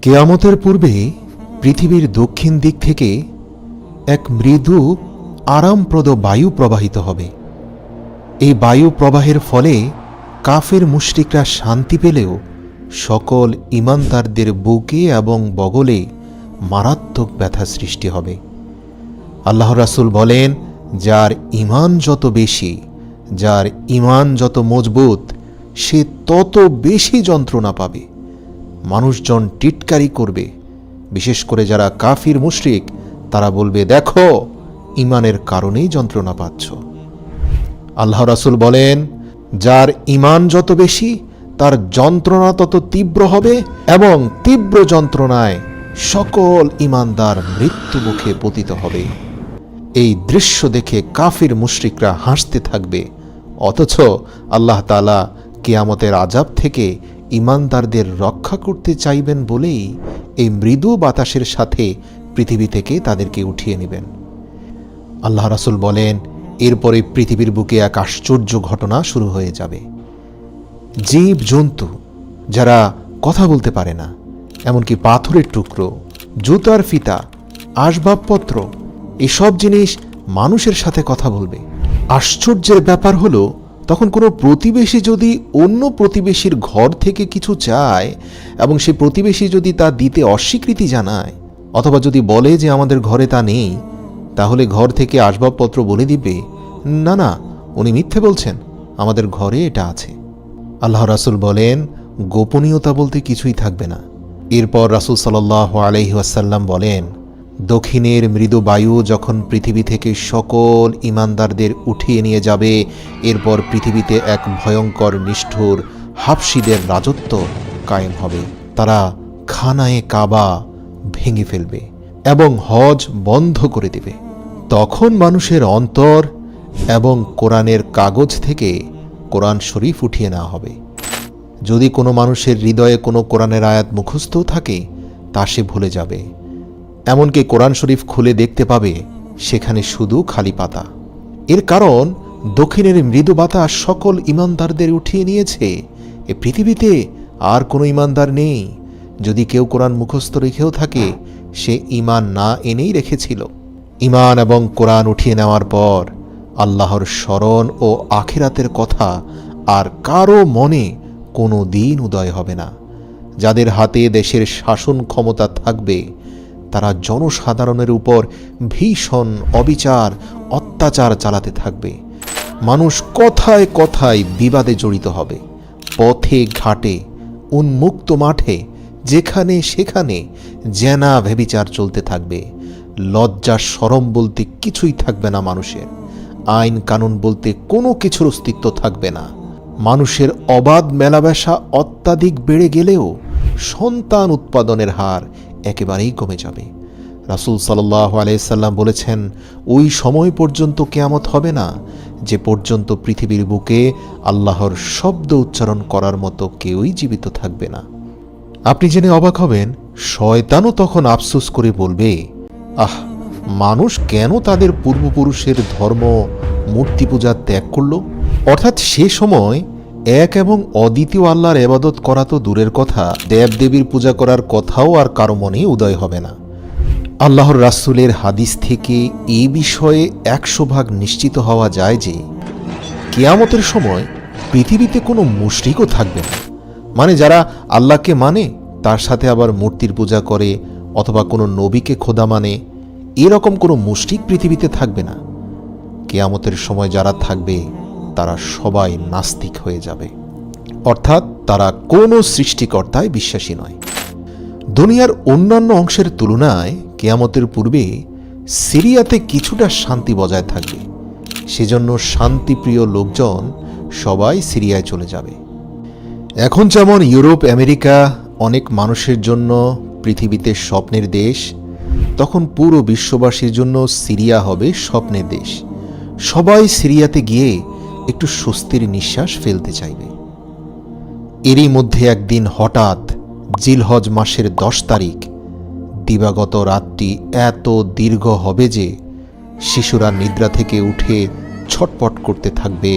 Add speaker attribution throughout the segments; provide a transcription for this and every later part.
Speaker 1: কিয়ামতের পূর্বে পৃথিবীর দক্ষিণ দিক থেকে এক মৃদু আরামপ্রদ বায়ু প্রবাহিত হবে। এই বায়ু প্রবাহের ফলে কাফের মুশরিকরা শান্তি পেলেও সকল ঈমানদারদের বুকে এবং বগলে মারাত্মক ব্যথা সৃষ্টি হবে। আল্লাহ রাসূল বলেন, যার ঈমান যত বেশি, যার ঈমান যত মজবুত, সে তত বেশি যন্ত্রণা পাবে। মানুষজন টিটকারি করবে, বিশেষ করে যারা কাফির মুশরিক, তারা বলবে, দেখো ঈমানের কারণেই যন্ত্রণা পাচ্ছ। আল্লাহ রাসূল বলেন, যার ঈমান যত বেশি, তার যন্ত্রণা তত তীব্র হবে এবং তীব্র যন্ত্রণায় সকল ঈমানদার মৃত্যু মুখে পতিত হবে। এই দৃশ্য দেখে কাফির মুশরিকরা হাসতে থাকবে, অথচ আল্লাহ তাআলা কিয়ামতের আযাব থেকে ঈমানদারদের রক্ষা করতে চাইবেন বলেই এই মৃদু বাতাসের সাথে পৃথিবী থেকে তাদেরকে উঠিয়ে নেবেন। আল্লাহ রাসূল বলেন, এরপরে পৃথিবীর বুকে এক আশ্চর্য ঘটনা শুরু হয়ে যাবে। জীব জন্তু যারা কথা বলতে পারে না, এমনকি পাথরের টুকরো, জুতার ফিতা, আসবাবপত্র, এসব জিনিস মানুষের সাথে কথা বলবে। আশ্চর্যের ব্যাপার হলো, তখন কোনো প্রতিবেশী যদি অন্য প্রতিবেশীর ঘর থেকে কিছু চায় এবং সে প্রতিবেশী যদি তা দিতে অস্বীকৃতি জানায়, অথবা যদি বলে যে আমাদের ঘরে তা নেই, তাহলে ঘর থেকে আসবাবপত্র বলে দিবে, না না, উনি মিথ্যে বলছেন, আমাদের ঘরে এটা আছে। আল্লাহ রাসূল বলেন, গোপনীয়তা বলতে কিছুই থাকবে না। এরপর রাসূল সাল্লাল্লাহু আলাইহি ওয়াসাল্লাম বলেন, দক্ষিণের মৃদু বায়ু যখন পৃথিবী থেকে সকল ঈমানদারদের উঠিয়ে নিয়ে যাবে, এরপর পৃথিবীতে এক ভয়ঙ্কর নিষ্ঠুর হাবশীদের রাজত্ব কায়েম হবে। তারা খানায়ে কাবা ভেঙে ফেলবে এবং হজ বন্ধ করে দেবে। তখন মানুষের অন্তর এবং কোরআনের কাগজ থেকে কোরআন শরীফ উঠিয়ে নেওয়া হবে। যদি কোনো মানুষের হৃদয়ে কোনো কোরআনের আয়াত মুখস্থ থাকে, তা সে ভুলে যাবে। এমনকি কোরআন শরীফ খুলে দেখতে পাবে সেখানে শুধু খালি পাতা। এর কারণ দক্ষিণের মৃদু বাতাস সকল ঈমানদারদের উঠিয়ে নিয়েছে। এ পৃথিবীতে আর কোনো ঈমানদার নেই। যদি কেউ কোরআন মুখস্থ রেখেও থাকে, সে ঈমান না এনেই রেখেছিল। ঈমান এবং কোরআন উঠিয়ে নেওয়ার পর আল্লাহর স্মরণ ও আখিরাতের কথা আর কারো মনে কোনো দিন উদয় হবে না। যাদের হাতে দেশের শাসন ক্ষমতা থাকবে, তারা জনসাধারণের উপর ভীষণ অবিচার অত্যাচার চালাতে থাকবে। মানুষ কথায় কথায় বিবাদে জড়িত হবে। পথে ঘাটে, উন্মুক্ত মাঠে, যেখানে সেখানে জেনা ব্যভিচার চলতে থাকবে। লজ্জা শরম বলতে কিছুই থাকবে না মানুষের। আইন কানুন বলতে কোনো কিছুর অস্তিত্ব থাকবে না। মানুষের অবাধ মেলামেশা অত্যাধিক বেড়ে গেলেও সন্তান উৎপাদনের হার একেবারেই কমে যাবে। রাসূল সাল্লাল্লাহু আলাইহি সাল্লাম বলেছেন, ওই সময় পর্যন্ত কিয়ামত হবে না যে পর্যন্ত পৃথিবীর বুকে আল্লাহর শব্দ উচ্চারণ করার মতো কেউই জীবিত থাকবে না। আপনি জেনে অবাক হবেন, শয়তানও তখন আফসোস করে বলবে, আহ, মানুষ কেন তাদের পূর্বপুরুষের ধর্ম মূর্তি পূজা ত্যাগ করল? অর্থাৎ সে সময় এক এবং অদ্বিতীয় আল্লাহর ইবাদত করা তো দূরের কথা, দেবদেবীর পূজা করার কথাও আর কারো মনে উদয় হবে না। আল্লাহর রাসূলের হাদিস থেকে এই বিষয়ে 100% নিশ্চিত হওয়া যায় যে কিয়ামতের সময় পৃথিবীতে কোনো মুশরিকও থাকবে না। মানে যারা আল্লাহকে মানে তার সাথে আবার মূর্তির পূজা করে অথবা কোনো নবীকে খোদা মানে, এরকম কোনো মুশরিক পৃথিবীতে থাকবে না। কিয়ামতের সময় যারা থাকবে তারা সবাই নাস্তিক হয়ে যাবে, অর্থাৎ তারা কোনো সৃষ্টিকর্তায় বিশ্বাসী নয়। দুনিয়ার অন্যান্য অংশের তুলনায় কিয়ামতের পূর্বে সিরিয়াতে কিছুটা শান্তি বজায় থাকবে। সেজন্য শান্তিপ্রিয় লোকজন সবাই সিরিয়ায় চলে যাবে। এখন যেমন ইউরোপ আমেরিকা অনেক মানুষের জন্য পৃথিবীতে স্বপ্নের দেশ, তখন পুরো বিশ্ববাসীর জন্য সিরিয়া হবে স্বপ্নের দেশ। সবাই সিরিয়াতে গিয়ে একটু স্বস্তির নিঃশ্বাস ফেলতে চাইবে। এরই মধ্যে একদিন হঠাৎ জিলহজ মাসের 10 তারিখ দিবাগত রাতটি এত দীর্ঘ হবে যে শিশুরা নিদ্রা থেকে উঠে ছটপট করতে থাকবে।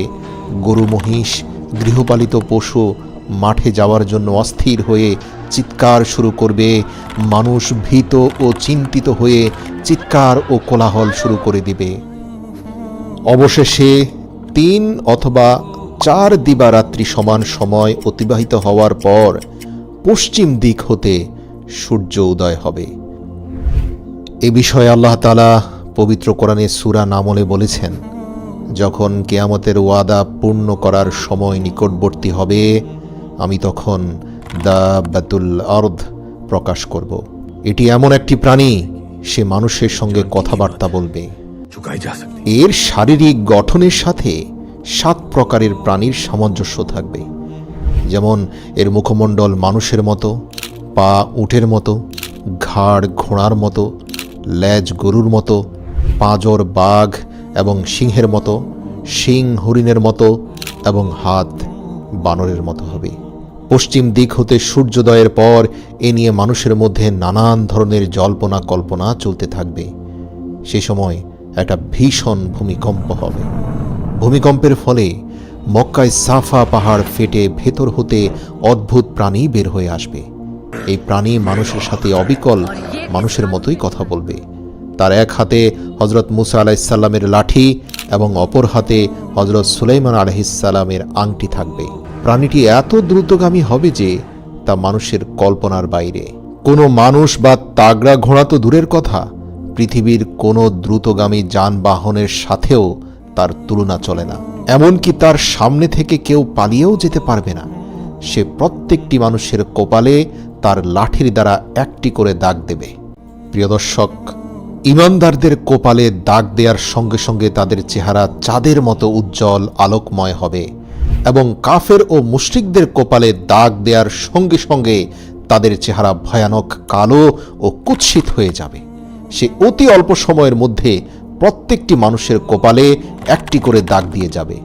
Speaker 1: গরু মহিষ, গৃহপালিত পশু মাঠে যাওয়ার জন্য অস্থির হয়ে চিৎকার শুরু করবে। মানুষ ভীত ও চিন্তিত হয়ে চিৎকার ও কোলাহল শুরু করে দিবে। অবশেষে 3 অথবা 4 দিবারাত্রি সমান সময় অতিবাহিত হওয়ার পর পশ্চিম দিক হতে সূর্য উদয় হবে। এ বিষয়ে আল্লাহ তাআলা পবিত্র কোরআনে সূরা নামলে বলেছেন, যখন কিয়ামতের ওয়াদা পূর্ণ করার সময় নিকটবর্তী হবে, আমি তখন দাব্বাতুল আরদ প্রকাশ করব। এটি এমন একটি প্রাণী, সে মানুষের সঙ্গে কথাবার্তা বলবে। এর শারীরিক গঠনের সাথে 7 প্রকারের প্রাণীর সামঞ্জস্য থাকবে। যেমন এর মুখমণ্ডল মানুষের মতো, পা উটের মতো, ঘাড় ঘোড়ার মতো, লেজ গরুর মতো, পাঁজর বাঘ এবং সিংহের মতো, শিং হরিণের মতো এবং হাত বানরের মতো হবে। পশ্চিম দিক হতে সূর্যোদয়ের পর এ নিয়ে মানুষের মধ্যে নানান ধরনের জল্পনা কল্পনা চলতে থাকবে। সে সময় একটা ভীষণ ভূমিকম্প হবে। ভূমিকম্পের ফলে মক্কায় সাফা পাহাড় ফেটে ভেতর হতে অদ্ভুত প্রাণী বের হয়ে আসবে। এই প্রাণী মানুষের সাথে অবিকল মানুষের মতোই কথা বলবে। তার এক হাতে হজরত মুসা আলাইহিসসালামের লাঠি এবং অপর হাতে হজরত সুলাইমান আলাইহিসসালামের আংটি থাকবে। প্রাণীটি এত দ্রুতগামী হবে যে তা মানুষের কল্পনার বাইরে। কোনো মানুষ বা তাগড়া ঘোড়া তো দূরের কথা, পৃথিবীর কোনো দ্রুতগামী যানবাহনের সাথেও তার তুলনা চলে না। এমনকি তার সামনে থেকে কেউ পালিয়েও যেতে পারবে না। সে প্রত্যেকটি মানুষের কপালে তার লাঠির দ্বারা একটি করে দাগ দেবে। প্রিয় দর্শক, ঈমানদারদের কপালে দাগ দেওয়ার সঙ্গে সঙ্গে তাদের চেহারা চাঁদের মতো উজ্জ্বল আলোকময় হবে এবং কাফের ও মুশরিকদের কপালে দাগ দেওয়ার সঙ্গে সঙ্গে তাদের চেহারা ভয়ানক কালো ও কুৎসিত হয়ে যাবে। সে অতি অল্প সময়ের মধ্যে প্রত্যেকটি মানুষের কপালে একটি করে দাগ দিয়ে যাবে,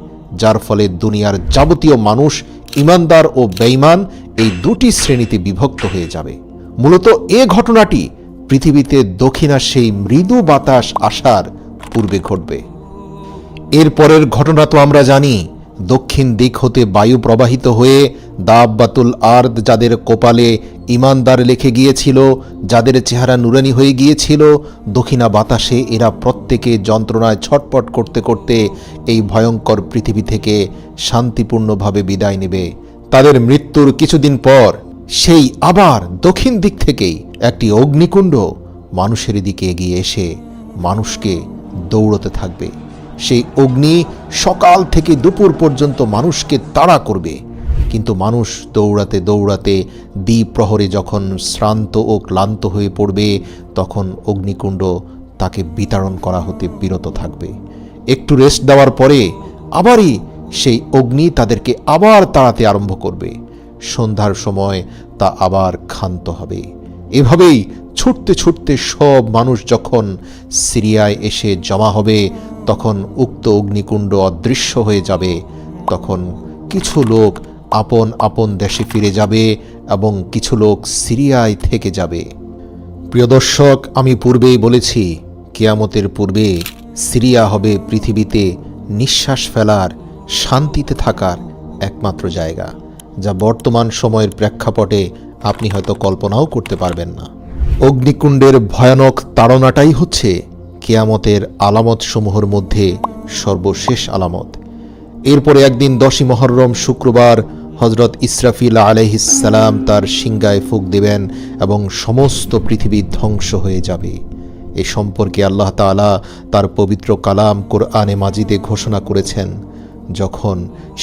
Speaker 1: যার ফলে দুনিয়ার যাবতীয় মানুষ ঈমানদার ও বেঈমান এই দুটি শ্রেণীতে বিভক্ত হয়ে যাবে। মূলত এ ঘটনাটি পৃথিবীতে দক্ষিণাস্যেই মৃদু বাতাস আসার পূর্বে ঘটবে। এরপরের ঘটনা তো আমরা জানি। দক্ষিণ দিক হতে বায়ু প্রবাহিত হয়ে দাব্বাতুল আরদ, যাদের কপালে ঈমানদার লিখে গিয়েছিল, যাদের চেহারা নুরানি হয়ে গিয়েছিল, দক্ষিণা বাতাসে এরা প্রত্যেকে যন্ত্রণায় ছটপট করতে করতে এই ভয়ঙ্কর পৃথিবী থেকে শান্তিপূর্ণভাবে বিদায় নেবে। তাদের মৃত্যুর কিছুদিন পর সেই আবার দক্ষিণ দিক থেকেই একটি অগ্নিকুণ্ড মানুষের দিকে এগিয়ে এসে মানুষকে দৌড়তে থাকবে। সেই অগ্নি সকাল থেকে দুপুর পর্যন্ত মানুষকে তাড়া করবে, কিন্তু মানুষ দৌড়াতে দৌড়াতে দ্বিপ্রহরে যখন শ্রান্ত ও ক্লান্ত হয়ে পড়বে, তখন অগ্নিকুণ্ড তাকে বিতাড়ন করা হতে বিরত থাকবে। একটু রেস্ট দেওয়ার পরে আবারই সেই অগ্নি তাদেরকে আবার তাড়াতে আরম্ভ করবে। সন্ধ্যার সময় তা আবার ক্ষান্ত হবে। এভাবেই ছুটতে ছুটতে সব মানুষ যখন সিরিয়ায় এসে জমা হবে, তখন উক্ত অগ্নিকুণ্ড অদৃশ্য হয়ে যাবে। তখন কিছু লোক আপন আপন দেশে ফিরে যাবে এবং কিছু লোক সিরিয়ায় থেকে যাবে। প্রিয় দর্শক, আমি পূর্বেই বলেছি, কিয়ামতের পূর্বে সিরিয়া হবে পৃথিবীতে নিঃশ্বাস ফেলার, শান্তিতে থাকার একমাত্র জায়গা, যা বর্তমান সময়ের প্রেক্ষাপটে আপনি হয়তো কল্পনাও করতে পারবেন না। অগ্নিকুণ্ডের ভয়ানক তাড়নাটাই হচ্ছে কিয়ামতের আলামত সমূহের মধ্যে সর্বশেষ আলামত। এরপরে একদিন 10ই মুহররম শুক্রবার হজরত ইসরাফিল আলাইহিসসালাম তার সিংগায় ফুঁক দেবেন এবং সমস্ত পৃথিবী ধ্বংস হয়ে যাবে। এ সম্পর্কে আল্লাহ তাআলা তার পবিত্র কালাম কোরআনে মাজিদে ঘোষণা করেছেন, যখন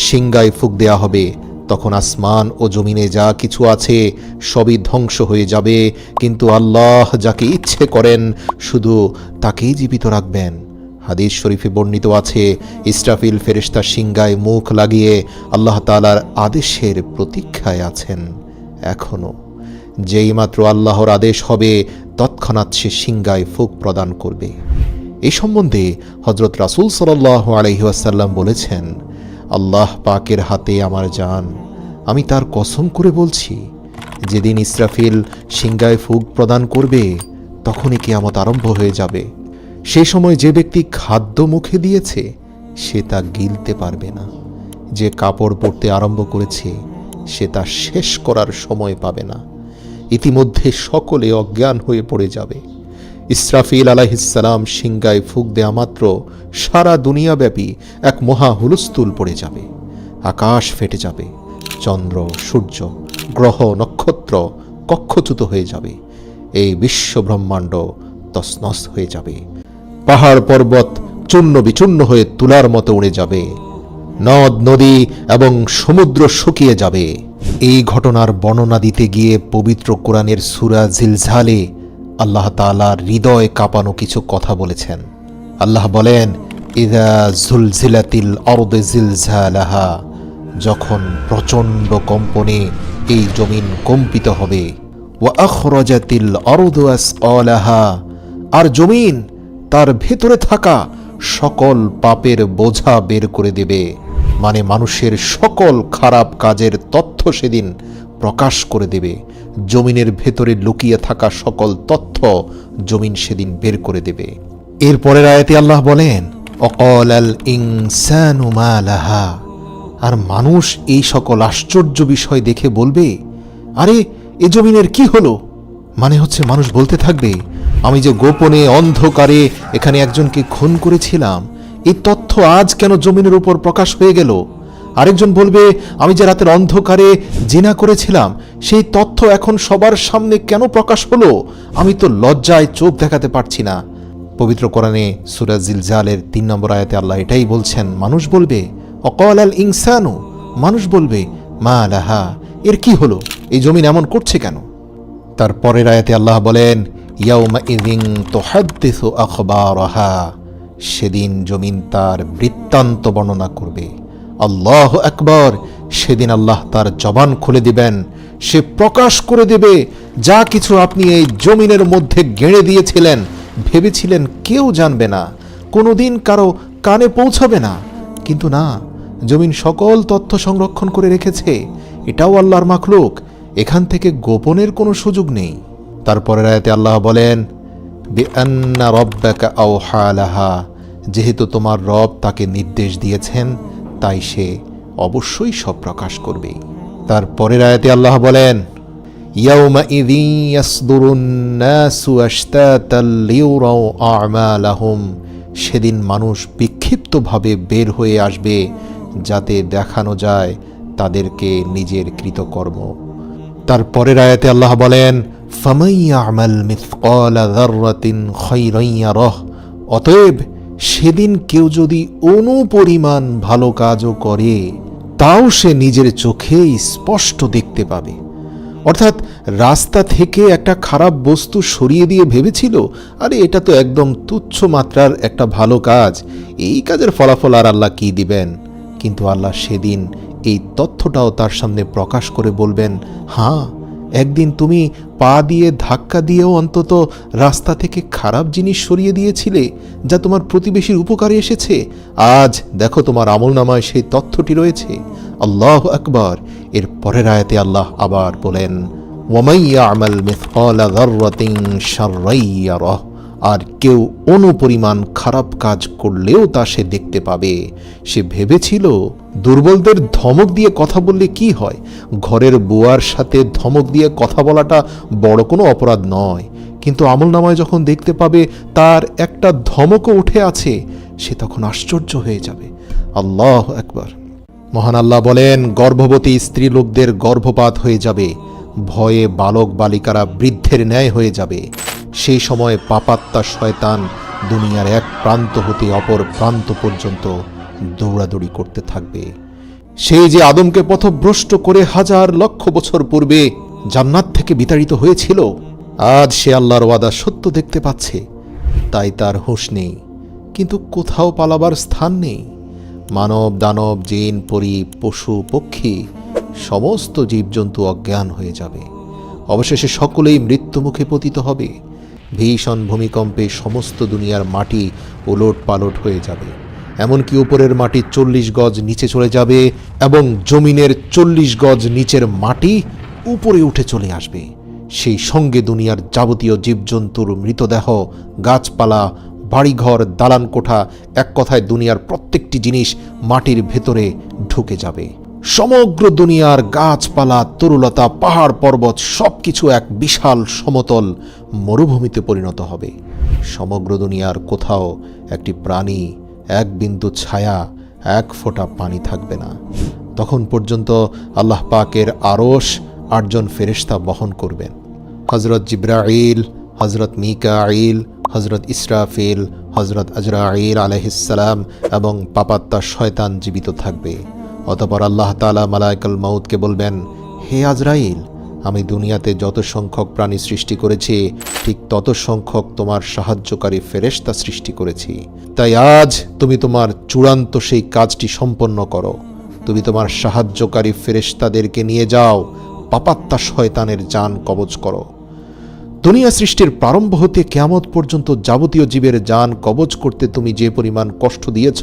Speaker 1: সিংগায় ফুঁক দেয়া হবে তখন আসমান ও জমিনে যা কিছু আছে সবই ধ্বংস হয়ে যাবে, কিন্তু আল্লাহ যাকে ইচ্ছে করেন শুধু তাকেই জীবিত রাখবেন। হাদিস শরীফে বর্ণিত আছে, ইসরাফিল ফেরেশতা সিংগায় মুখ লাগিয়ে আল্লাহ তাআলার আদেশের প্রতীক্ষায় আছেন এখনো। যেই মাত্র আল্লাহর আদেশ হবে তৎক্ষণাৎ সে সিংগায় ফুঁক প্রদান করবে। এই সম্বন্ধে হযরত রাসূল সাল্লাল্লাহু আলাইহি ওয়াসাল্লাম বলেছেন, আল্লাহ পাকের হাতে আমার জান, আমি তার কসম করে বলছি, যেদিন ইসরাফিল সিংগায় ফুঁক প্রদান করবে তখনই কিয়ামত আরম্ভ হয়ে যাবে। সেই সময় যে ব্যক্তি খাদ্য মুখে দিয়েছে সে তা গিলতে পারবে না, যে কাপড় পরতে আরম্ভ করেছে সে তা শেষ করার সময় পাবে না। ইতিমধ্যে সকলে অজ্ঞান হয়ে পড়ে যাবে। ইসরাফিল আলাইহিসসালাম সিংগায় ফুঁক দেয়া মাত্র সারা দুনিয়াব্যাপী এক মহা হুলস্থুল পড়ে যাবে। আকাশ ফেটে যাবে, চন্দ্র, সূর্য, গ্রহ, নক্ষত্র কক্ষচ্যুত হয়ে যাবে। এই বিশ্ব ব্রহ্মাণ্ড তছনছ হয়ে যাবে। পাহাড় পর্বত চূর্ণ বিচূর্ণ হয়ে তুলার মতো উড়ে যাবে। নদ নদী এবং সমুদ্র শুকিয়ে যাবে। এই ঘটনার বর্ণনা দিতে গিয়ে পবিত্র কোরআনের সূরা জিলজালে আল্লাহ তাআলা হৃদয় কাঁপানো কিছু কথা বলেছেন। আল্লাহ বলেন, ইযা জুলজিলাতিল আরদু জিলজালাহা, যখন প্রচণ্ড কম্পনে এই জমিন কম্পিত হবে। ওয়া আখরাজাতিল আরদু আসকালাহা, আর জমিন তার ভেতরে থাকা সকল পাপের বোঝা বের করে দেবে। মানে মানুষের সকল খারাপ কাজের তথ্য সেদিন প্রকাশ করে দেবে। জমিনের ভেতরে লুকিয়ে থাকা সকল তথ্য জমিন সেদিন বের করে দেবে। এরপরের আয়াতে আল্লাহ বলেন, অকালাল ইনসানু মা লাহা, আর মানুষ এই সকল আশ্চর্য বিষয় দেখে বলবে, আরে এ জমিনের কি হলো? মানে হচ্ছে মানুষ বলতে থাকবে, আমি যে গোপনে অন্ধকারে এখানে একজনকে খুন করেছিলাম, এই তথ্য আজ কেন জমিনের উপর প্রকাশ হয়ে গেল? আরেকজন বলবে, আমি যে রাতের অন্ধকারে জিনা করেছিলাম, সেই তথ্য এখন সবার সামনে কেন প্রকাশ হলো? আমি তো লজ্জায় চোখ দেখাতে পারছি না। পবিত্র কোরআনে সূরা জিলজালের 3 নম্বর আয়াতে আল্লাহ এটাই বলছেন। মানুষ বলবে, অকালাল ইনসানু, মানুষ বলবে, মা লাহা, এর কি হলো? এই জমিন এমন করছে কেন? তার পরের আয়াতে আল্লাহ বলেন, ইয়াউমা ইযিন তুহাদ্দিসু আখবারাহা, সেদিন জমিন তার বৃত্তান্ত বর্ণনা করবে। আল্লাহু আকবার, সেদিন আল্লাহ তার জবান খুলে দিবেন। সে প্রকাশ করে দেবে যা কিছু আপনি এই জমিনের মধ্যে গেড়ে দিয়েছিলেন, ভেবেছিলেন কেউ জানবে না, কোনোদিন কারো কানে পৌঁছাবে না। কিন্তু না, জমিন সকল তথ্য সংরক্ষণ করে রেখেছে। এটাও আল্লাহর মাখলুক, এখান থেকে গোপনের কোনো সুযোগ নেই। তারপরের আয়াতে আল্লাহ বলেন, বিআন্না রাব্বাকা আওহা লাহা, যেহেতু তোমার রব তাকে নির্দেশ দিয়েছেন, তাই সে অবশ্যই সব প্রকাশ করবে। তারপরের আয়াতে আল্লাহ বলেন, ইয়াউমা ইযিন ইয়াসদুরুন নাসু আশতাতাল লিউরাউ আমালাহুম, সেদিন মানুষ বিক্ষিপ্তভাবে বের হয়ে আসবে যাতে দেখানো যায় তাদেরকে নিজের কৃতকর্ম। তারপরের আয়াতে আল্লাহ বলেন, ফামান ইয়ামাল মিসকালা যাররাতিন খায়রান ইয়ারাহ, অতএব সেদিন কেউ যদি অনুপরিমাণ ভালো কাজও করে, তাও সে নিজের চোখে স্পষ্ট দেখতে পাবে। অর্থাৎ রাস্তা থেকে একটা খারাপ বস্তু সরিয়ে দিয়ে ভেবেছিল, আরে এটা তো একদম তুচ্ছ মাত্রার একটা ভালো কাজ, এই কাজের ফলাফল আর আল্লাহ কি দিবেন? কিন্তু আল্লাহ সেদিন এই তথ্যটাও তার সামনে প্রকাশ করে বলবেন, হ্যাঁ, একদিন তুমি পা দিয়ে ধাক্কা দিয়েও অন্তত রাস্তা থেকে খারাপ জিনিস সরিয়ে দিয়েছিলে, যা তোমার প্রতিবেশীর উপকারে এসেছে। আজ দেখো তোমার আমলনামায় সেই তথ্যটি রয়েছে। আল্লাহু আকবার। এর পরের আয়াতে আল্লাহ আবার বলেন, ওয়ামান ইয়ামাল মিসকালা যাররাতিন শাররান ইয়ারাহ, আর কেউ অনুপরিমাণ খারাপ কাজ করলেও তা সে দেখতে পাবে। সে ভেবেছিল দুর্বলদের ধমক দিয়ে কথা বললে কি হয়, ঘরের বুয়ার সাথে ধমক দিয়ে কথা বলাটা বড় কোনো অপরাধ নয়। কিন্তু আমলনামায় যখন দেখতে পাবে তার একটা ধমকও উঠে আছে, সে তখন আশ্চর্য হয়ে যাবে। আল্লাহু আকবার। মহান আল্লাহ বলেন, গর্ভবতী স্ত্রী লোকদের গর্ভপাত হয়ে যাবে, ভয়ে বালক বালিকারা বৃদ্ধের ন্যায় হয়ে যাবে। সেই সময় পাপাত্মা শয়তান দুনিয়ার এক প্রান্ত হতে অপর প্রান্ত পর্যন্ত দৌড়াদৌড়ি করতে থাকবে। সেই যে আদমকে পথভ্রষ্ট করে হাজার লক্ষ বছর পূর্বে জান্নাত থেকে বিতাড়িত হয়েছিল, আজ সে আল্লাহর ওয়াদা সত্য দেখতে পাচ্ছে, তাই তার হুঁশ নেই, কিন্তু কোথাও পালাবার স্থান নেই। মানব দানব জিন পরী পশু পক্ষী সমস্ত জীবজন্তু অজ্ঞান হয়ে যাবে। অবশেষে সকলেই মৃত্যুমুখে পতিত হবে। ভীষণ ভূমিকম্পে সমস্ত দুনিয়ার মাটি ওলট পালট হয়ে যাবে। এমনকি উপরের মাটি 40 গজ নিচে চলে যাবে এবং জমিনের 40 গজ নিচের মাটি উপরে উঠে চলে আসবে। সেই সঙ্গে দুনিয়ার যাবতীয় জীবজন্তুর মৃতদেহ, গাছপালা, বাড়িঘর, দালান কোঠা, এক কথায় দুনিয়ার প্রত্যেকটি জিনিস মাটির ভেতরে ঢুকে যাবে। সমগ্র দুনিয়ার গাছপালা, তরুলতা, পাহাড় পর্বত সবকিছু এক বিশাল সমতল মরুভূমিতে পরিণত হবে। সমগ্র দুনিয়ার কোথাও একটি প্রাণী, এক বিন্দু ছায়া, এক ফোঁটা পানি থাকবে না। তখন পর্যন্ত আল্লাহ পাকের আরশ 8 জন ফেরেশতা বহন করবেন। হযরত জিবরাইল, হযরত মিকাইল, হযরত ইসরাফিল, হযরত আজরাইল আলাইহিসসালাম এবং পাপাত্তা শয়তান জীবিত থাকবে। অতঃপর আল্লাহ তাআলা মালায়েকুল মাউতকে বলবেন, হে আজরাইল, আমি দুনিয়াতে যত সংখ্যক প্রাণী সৃষ্টি করেছি ঠিক তত সংখ্যক তোমার সাহায্যকারী ফেরেশতা সৃষ্টি করেছি। তাই আজ তুমি তোমার চূড়ান্ত সেই কাজটি সম্পন্ন করো। তুমি তোমার সাহায্যকারী ফেরেশতাদেরকে নিয়ে যাও, পাপাত্তা শয়তানের জান কবজ করো। দুনিয়া সৃষ্টির প্রারম্ভ হতে কিয়ামত পর্যন্ত যাবতীয় জীবের জান কবজ করতে তুমি যে পরিমাণ কষ্ট দিয়েছ,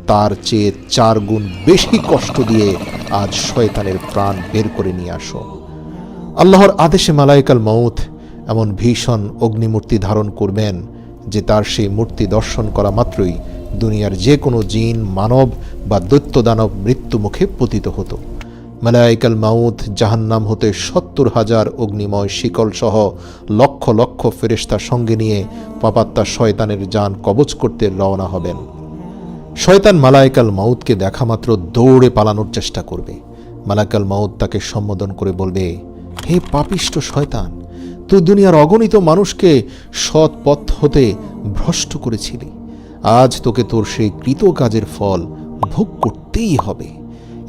Speaker 1: তার চেয়ে 4 গুণ বেশি কষ্ট দিয়ে আজ শয়তানের প্রাণ বের করে নিয়ে আসো। আল্লাহর আদেশে মালায়েকুল মাউত এমন ভীষণ অগ্নিমূর্তি ধারণ করবেন যে তার সেই মূর্তি দর্শন করা মাত্রই দুনিয়ার যে কোনো জিন, মানব বা দৈত্য দানব মৃত্যু মুখে পতিত হতো। মালায়েকুল মাউত জাহান্নাম হতে 70,000 অগ্নিময় শিকল সহ লক্ষ লক্ষ ফেরেশতা সঙ্গে নিয়ে পাপাত্তা শয়তানের জান কবজ করতে রওনা হবেন। শয়তান মালায়েকুল মাউতকে দেখা মাত্র দৌড়ে পালানোর চেষ্টা করবে। মালায়েকুল মাউত তাকে সম্বোধন করে বলবে, হে পাপিষ্ঠ শয়তান, তুই দুনিয়ার অগণিত মানুষকে সৎ পথ হতে ভ্রষ্ট করেছিলি। আজ তোকে তোর সেই কৃত কাজের ফল ভোগ করতেই হবে।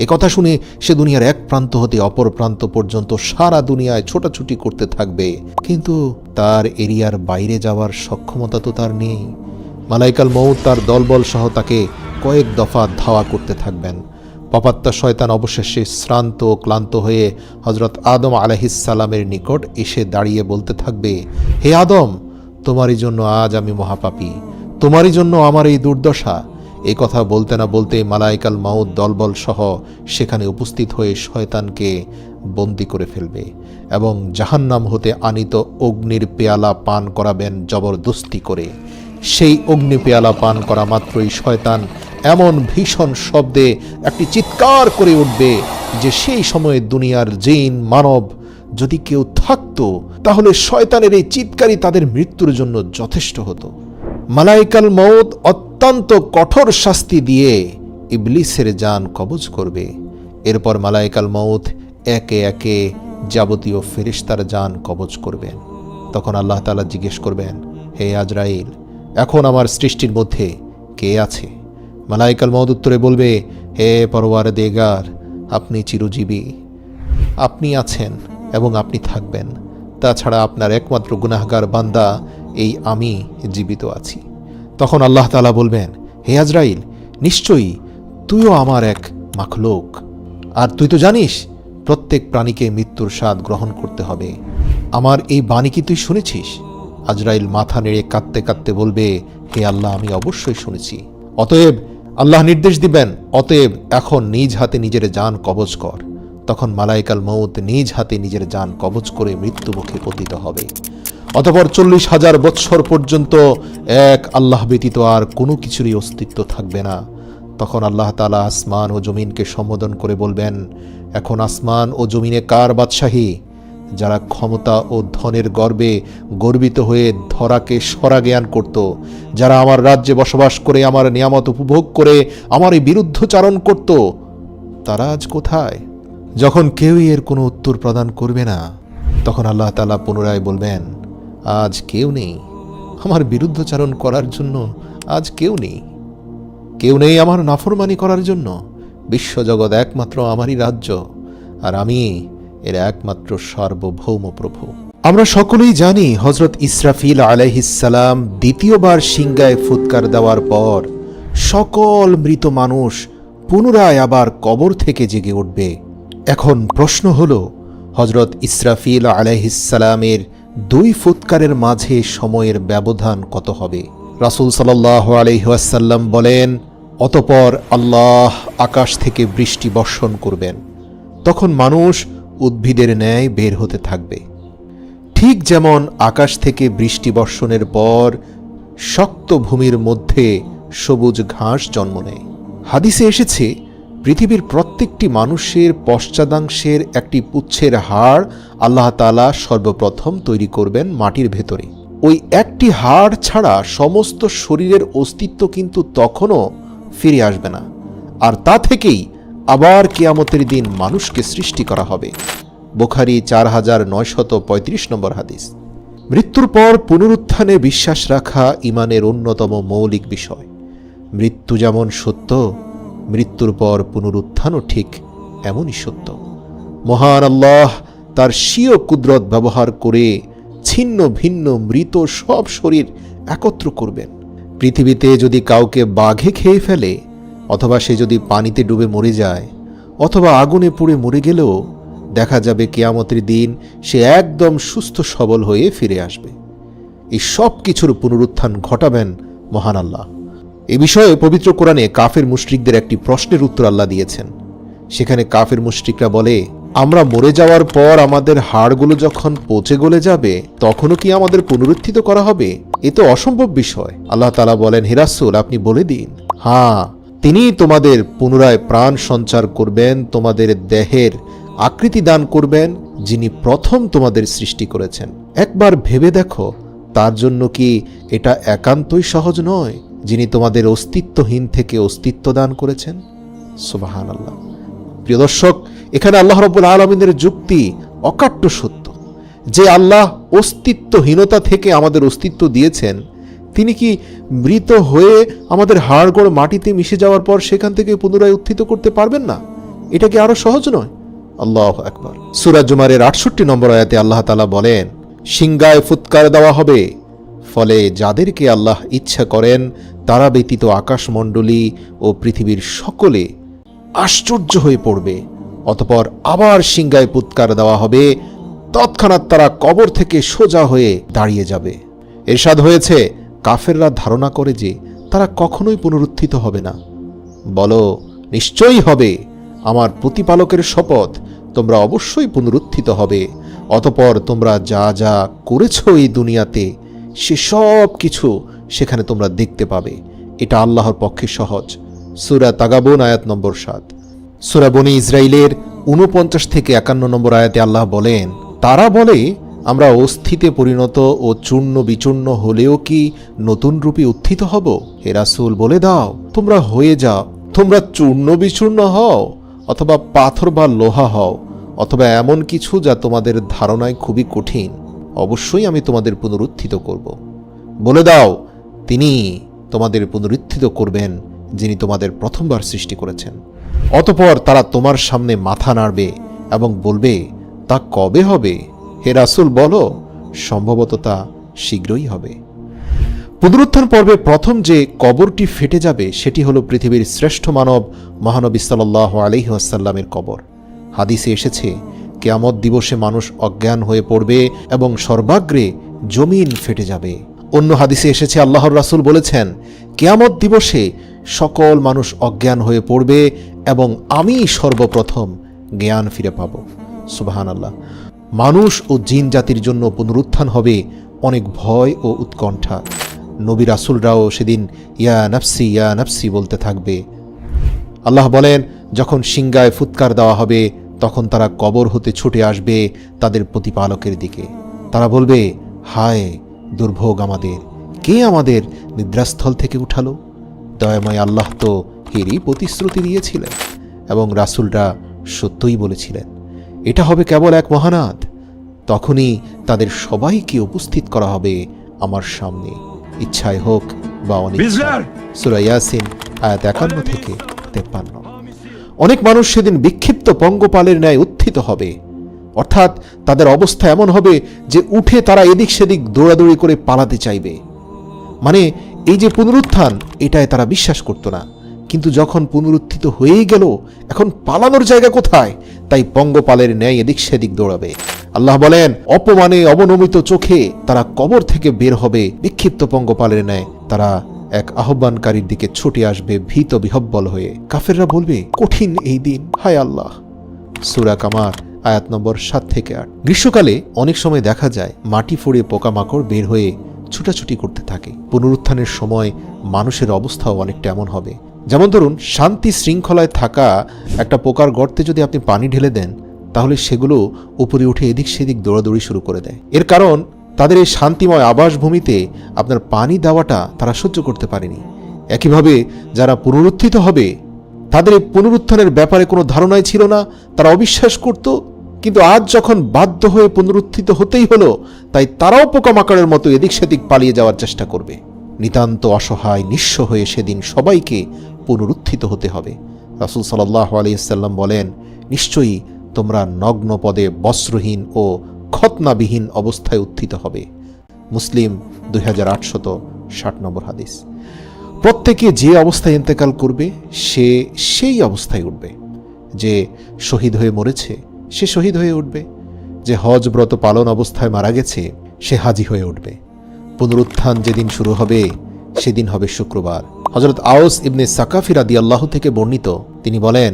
Speaker 1: একথা শুনে সে দুনিয়ার এক প্রান্ত হতে অপর প্রান্ত পর্যন্ত সারা দুনিয়ায় ছোটাছুটি করতে থাকবে, কিন্তু তার এরিয়ার বাইরে যাওয়ার সক্ষমতা তো তার নেই। মালায়েকুল মাউত তার দলবল সহ তাকে কয়েক দফা ধাওয়া করতে থাকবেন। পাপাত্তা শয়তান অবশেষে শ্রান্ত ও ক্লান্ত হয়ে হযরত আদম আলাইহিসসালামের নিকট এসে দাঁড়িয়ে বলতে থাকবে, হে আদম, তোমারই জন্য আজ আমি মহাপাপী, তোমারই জন্য আমার এই দুর্দশা। এই কথা বলতে না বলতে মালায়েকুল মাউত দলবল সহ সেখানে উপস্থিত হয়ে শয়তানকে বন্দী করে ফেলবে এবং জাহান্নাম হতে আনিত অগ্নির পেয়ালা পান করাবেন জবরদস্তি করে। সেই অগ্নি পেয়ালা পান করা মাত্রই শয়তান এমন ভীষণ শব্দে একটি চিৎকার করে উঠবে যে সেই সময়ে দুনিয়ার জিন, মানব যদি কেউ থাকতো তাহলে শয়তানের এই চিৎকারই তাদের মৃত্যুর জন্য যথেষ্ট হতো। মালায়েকুল মাউত অত্যন্ত কঠোর শাস্তি দিয়ে ইবলিসের জান কবজ করবে। এরপর মালায়েকুল মাউত একে একে যাবতীয় ফেরেশতার জান কবজ করবেন। তখন আল্লাহ তাআলা জিজ্ঞেস করবেন, হে আজরাইল, এখন আমার সৃষ্টির মধ্যে কে আছে? মালায়েকুল মাউত উত্তরে বলবে, হে পরওয়ারদিগার, আপনি চিরজীবী, আপনি আছেন এবং আপনি থাকবেন। তাছাড়া আপনার একমাত্র গুনাহগার বান্দা এই আমি জীবিত আছি। তখন আল্লাহ তাআলা বলবেন, হে আজরাইল, নিশ্চয়ই তুইও আমার এক মাখলুক, আর তুই তো জানিস প্রত্যেক প্রাণীকে মৃত্যুর স্বাদ গ্রহণ করতে হবে। আমার এই বাণী কি তুই শুনেছিস? আজরাইল মাথা নেড়ে কাঁদতে কাঁদতে বলবে, হে আল্লাহ, আমি অবশ্যই শুনেছি। অতএব আল্লাহ নির্দেশ দিবেন, অতএব এখন নিজ হাতে নিজের জান কবজ কর। তখন মালায়েকুল মাউত নিজ হাতে নিজের জান কবজ করে মৃত্যু মুখে পতিত হবে। অতঃপর 40,000 বৎসর পর্যন্ত এক আল্লাহ ব্যতীত আর কোনো কিছুরই অস্তিত্ব থাকবে না। তখন আল্লাহ তাআলা আসমান ও জমিনকে সম্বোধন করে বলবেন, এখন আসমান ও জমিনে কার বাদশাহী? যারা ক্ষমতা ও ধনের গর্বে গর্বিত হয়ে ধরাকে সরা জ্ঞান করত, যারা আমার রাজ্যে বসবাস করে আমার নিয়ামত উপভোগ করে আমারই বিরুদ্ধচারণ করত, তারা আজ কোথায়? যখন কেউই এর কোনো উত্তর প্রদান করবে না, তখন আল্লাহ তাআলা পুনরায় বলবেন, আজ কেউ নেই আমার বিরুদ্ধচারণ করার জন্য, আজ কেউ নেই, কেউ নেই আমার নাফরমানি করার জন্য। বিশ্বজগৎ একমাত্র আমারই রাজ্য, আর আমি এর একমাত্র সার্বভৌম প্রভু। আমরা সকলেই জানি হযরত ইসরাফিল আলাইহিসসালাম দ্বিতীয়বার সিংগায় ফুৎকার দেওয়ার পর সকল মৃত মানুষ পুনরায় আবার কবর থেকে জেগে উঠবে। এখন প্রশ্ন হলো, হযরত ইসরাফিল আলাইহিসসালামের 2 ফুৎকারের মাঝে সময়ের ব্যবধান কত হবে? রাসূল সাল্লাল্লাহু আলাইহি ওয়াসাল্লাম বলেন, অতঃপর আল্লাহ আকাশ থেকে বৃষ্টি বর্ষণ করবেন। তখন মানুষ উদ্ভিদের ন্যায় বের হতে থাকবে, ঠিক যেমন আকাশ থেকে বৃষ্টি বর্ষণের পর শক্ত ভূমির মধ্যে সবুজ ঘাস জন্ম নেয়। হাদিসে এসেছে, পৃথিবীর প্রত্যেকটি মানুষের পশ্চাদাংশের একটি পুচ্ছের হাড় আল্লাহ তাআলা সর্বপ্রথম তৈরি করবেন মাটির ভেতরে। ওই একটি হাড় ছাড়া সমস্ত শরীরের অস্তিত্ব কিন্তু তখনও ফিরে আসবে না, আর তা থেকেই আবার কিয়ামতের দিন মানুষকে সৃষ্টি করা হবে। বুখারী 4935 নম্বর হাদিস। মৃত্যুর পর পুনরুত্থানে বিশ্বাস রাখা ঈমানের অন্যতম মৌলিক বিষয়। মৃত্যু যেমন সত্য, মৃত্যুর পর পুনরুত্থানও ঠিক এমনই সত্য। মহান আল্লাহ তার স্বীয় কুদরত ব্যবহার করে ছিন্ন ভিন্ন মৃত সব শরীর একত্র করবেন। পৃথিবীতে যদি কাউকে বাঘে খেয়ে ফেলে, অথবা সে যদি পানিতে ডুবে মরে যায়, অথবা আগুনে পুড়ে মরে গেলেও দেখা যাবে কিয়ামতের দিন সে একদম সুস্থ সবল হয়ে ফিরে আসবে। এই সব কিছুর পুনরুত্থান ঘটাবেন মহান আল্লাহ। এ বিষয়ে পবিত্র কোরআনে কাফের মুশরিকদের একটি প্রশ্নের উত্তর আল্লাহ দিয়েছেন। সেখানে কাফের মুশরিকরা বলে, আমরা মরে যাওয়ার পর আমাদের হাড়গুলো যখন পচে গলে যাবে তখনও কি আমাদের পুনরুত্থিত করা হবে? এ তো অসম্ভব বিষয়। আল্লাহ তাআলা বলেন, হে রাসূল, আপনি বলে দিন, হ্যাঁ, তিনি তোমাদের পুনরায় প্রাণ সঞ্চার করবেন, তোমাদের দেহের আকৃতি দান করবেন, যিনি প্রথম তোমাদের সৃষ্টি করেছেন। একবার ভেবে দেখো, তার জন্য কি এটা একান্তই সহজ নয়, যিনি তোমাদের অস্তিত্বহীন থেকে অস্তিত্ব দান করেছেন? সুবহানাল্লাহ। প্রিয় দর্শক, এখানে আল্লাহ রাব্বুল আলামিনের যুক্তি অকাট্য সত্য। যে আল্লাহ অস্তিত্বহীনতা থেকে আমাদের অস্তিত্ব দিয়েছেন, তিনি কি মৃত হয়ে আমাদের হাড়গোড় মাটিতে মিশে যাওয়ার পর সেখান থেকে পুনরায় উত্থিত করতে পারবেন না? এটা কি আরো সহজ নয়? আল্লাহু আকবার। সূরা জুমারের 68 নম্বর আয়াতে আল্লাহ তাআলা বলেন, সিংগায় ফুৎকার দেওয়া হবে, ফলে যাদেরকে আল্লাহ ইচ্ছা করেন তারা ব্যতীত আকাশমণ্ডলী ও পৃথিবীর সকলে আশ্চর্য হয়ে পড়বে। অতঃপর আবার সিংগায় ফুৎকার দেওয়া হবে, তৎক্ষণাৎ তারা কবর থেকে সোজা হয়ে দাঁড়িয়ে যাবে। ইরশাদ হয়েছে, কাফেররা ধারণা করে যে তারা কখনোই পুনরুত্থিত হবে না। বলো, নিশ্চয়ই হবে, আমার প্রতিপালকের শপথ, তোমরা অবশ্যই পুনরুত্থিত হবে। অতঃপর তোমরা যা যা করেছ এই দুনিয়াতে সে সব কিছু সেখানে তোমরা দেখতে পাবে। এটা আল্লাহর পক্ষে সহজ। সূরা তাগাবুন আয়াত নম্বর 7। সূরা বনী ইসরাইলের 49 থেকে 51 নম্বর আয়াতে আল্লাহ বলেন, তারা বলে, আমরা অস্থিতে পরিণত ও চূর্ণ বিচূর্ণ হলেও কি নতুন রূপে উত্থিত হব? হে রাসূল, বলে দাও, তোমরা হয়ে যাও, তোমরা চূর্ণ বিচূর্ণ হও, অথবা পাথর বা লোহা হও, অথবা এমন কিছু যা তোমাদের ধারণায় খুবই কঠিন, অবশ্যই আমি তোমাদের পুনরুত্থিত করব। বলে দাও, তিনি তোমাদের পুনরুত্থিত করবেন যিনি তোমাদের প্রথমবার সৃষ্টি করেছেন। অতঃপর তারা তোমার সামনে মাথা নাড়বে এবং বলবে, তা কবে হবে? হে রাসূল, বলো, সম্ভবত তা শীঘ্রই হবে। পুনরুত্থান পর্বে প্রথম যে কবরটি ফেটে যাবে সেটি হলো পৃথিবীর শ্রেষ্ঠ মানব মহানবী সাল্লাল্লাহু আলাইহি ওয়াসাল্লামের কবর। হাদিসে এসেছে, কিয়ামত দিবসে মানুষ অজ্ঞান হয়ে পড়বে এবং সর্বাগ্রে জমিন ফেটে যাবে। অন্য হাদিসে এসেছে, আল্লাহর রাসূল বলেছেন, কিয়ামত দিবসে সকল মানুষ অজ্ঞান হয়ে পড়বে এবং আমি সর্বপ্রথম জ্ঞান ফিরে পাব। সুবহানাল্লাহ। মানুষ ও জিন জাতির জন্য পুনরুত্থান হবে অনেক ভয় ও উৎকণ্ঠা। নবী রাসূলরাও সেদিন ইয়া নাফসি ইয়া নাফসি বলতে থাকবে। আল্লাহ বলেন, যখন সিংগায় ফুৎকার দেওয়া হবে তখন তারা কবর হতে ছুটে আসবে তাদের প্রতিপালকের দিকে। তারা বলবে, হায় দুর্ভোগ আমাদের, কে আমাদের নিদ্রাস্থল থেকে উঠালো? দয়াময় আল্লাহ তো এরই প্রতিশ্রুতি দিয়েছিলেন এবং রাসূলরা সত্যই বলেছিলেন। এটা হবে কেবল এক মহানাদ। তখনই তাদের সবাইকে উপস্থিত করা হবে আমার সামনে, ইচ্ছায় হোক বা অনিচ্ছায়। সূরা ইয়াসিন আয়াত 51 থেকে 53। অনেক মানুষ সেদিন বিক্ষিপ্ত পঙ্গপালের ন্যায় উত্থিত হবে, অর্থাৎ তাদের অবস্থা এমন হবে যে উঠে তারা এদিক সেদিক দৌড়াদৌড়ি করে পালাতে চাইবে। মানে এই যে পুনরুত্থান, এটাই তারা বিশ্বাস করত না, কিন্তু যখন পুনরুত্থিত হয়েই গেল, এখন পালানোর জায়গা কোথায়? তাই পঙ্গপালের ন্যায় এদিক সেদিক দৌড়াবে। আল্লাহ বলেন, অপমানে অবনমিত চোখে তারা কবর থেকে বের হবে বিক্ষিপ্ত পঙ্গপালের ন্যায়। তারা এক আহ্বানকারীর দিকে ছুটে আসবে ভীত বিহব্বল হয়ে। কাফেররা বলবে, কঠিন এই দিন, হায় আল্লাহ। সূরা কামার আয়াত নম্বর 7 থেকে 8। গ্রীষ্মকালে অনেক সময় দেখা যায় মাটি ফুঁড়ে পোকামাকড় বের হয়ে ছুটাছুটি করতে থাকে। পুনরুত্থানের সময় মানুষের অবস্থাও অনেকটা এমন হবে। যেমন ধরুন, শান্তি শৃঙ্খলায় থাকা একটা পোকার গর্তে যদি আপনি পানি ঢেলে দেন, তাহলে সেগুলো উপরে উঠে এদিক সেদিক দৌড়াদৌড়ি শুরু করে দেয়। এর কারণ তাদের এই শান্তিময় আবাসভূমিতে আপনার পানি দেওয়াটা তারা সহ্য করতে পারেনি। একইভাবে যারা পুনরুত্থিত হবে, তাদের এই পুনরুত্থানের ব্যাপারে কোনো ধারণাই ছিল না, তারা অবিশ্বাস করত। কিন্তু আজ যখন বাধ্য হয়ে পুনরুত্থিত হতেই হলো, তাই তারাও পোকামাকড়ের মতো এদিক সেদিক পালিয়ে যাওয়ার চেষ্টা করবে। নিতান্ত অসহায় নিঃস্ব হয়ে সেদিন সবাইকে পুনরুত্থিত হতে হবে। রাসূল সাল্লাল্লাহু আলাইহি ওয়াসাল্লাম বলেন, নিশ্চয়ই তোমরা নগ্ন পদে বস্ত্রহীন ও খতনাবিহীন অবস্থায় উত্থিত হবে। মুসলিম 2860 নম্বর হাদিস। প্রত্যেকে যে অবস্থায় ইন্তেকাল করবে সে সেই অবস্থায় উঠবে। যে শহীদ হয়ে মরেছে সে শহীদ হয়ে উঠবে, যে হজ ব্রত পালন অবস্থায় মারা গেছে সে হাজি হয়ে উঠবে। পুনরুত্থান যেদিন শুরু হবে সেদিন হবে শুক্রবার। হযরত আওস ইবনে সাকাফি রাদিয়াল্লাহু থেকে বর্ণিত, তিনি বলেন,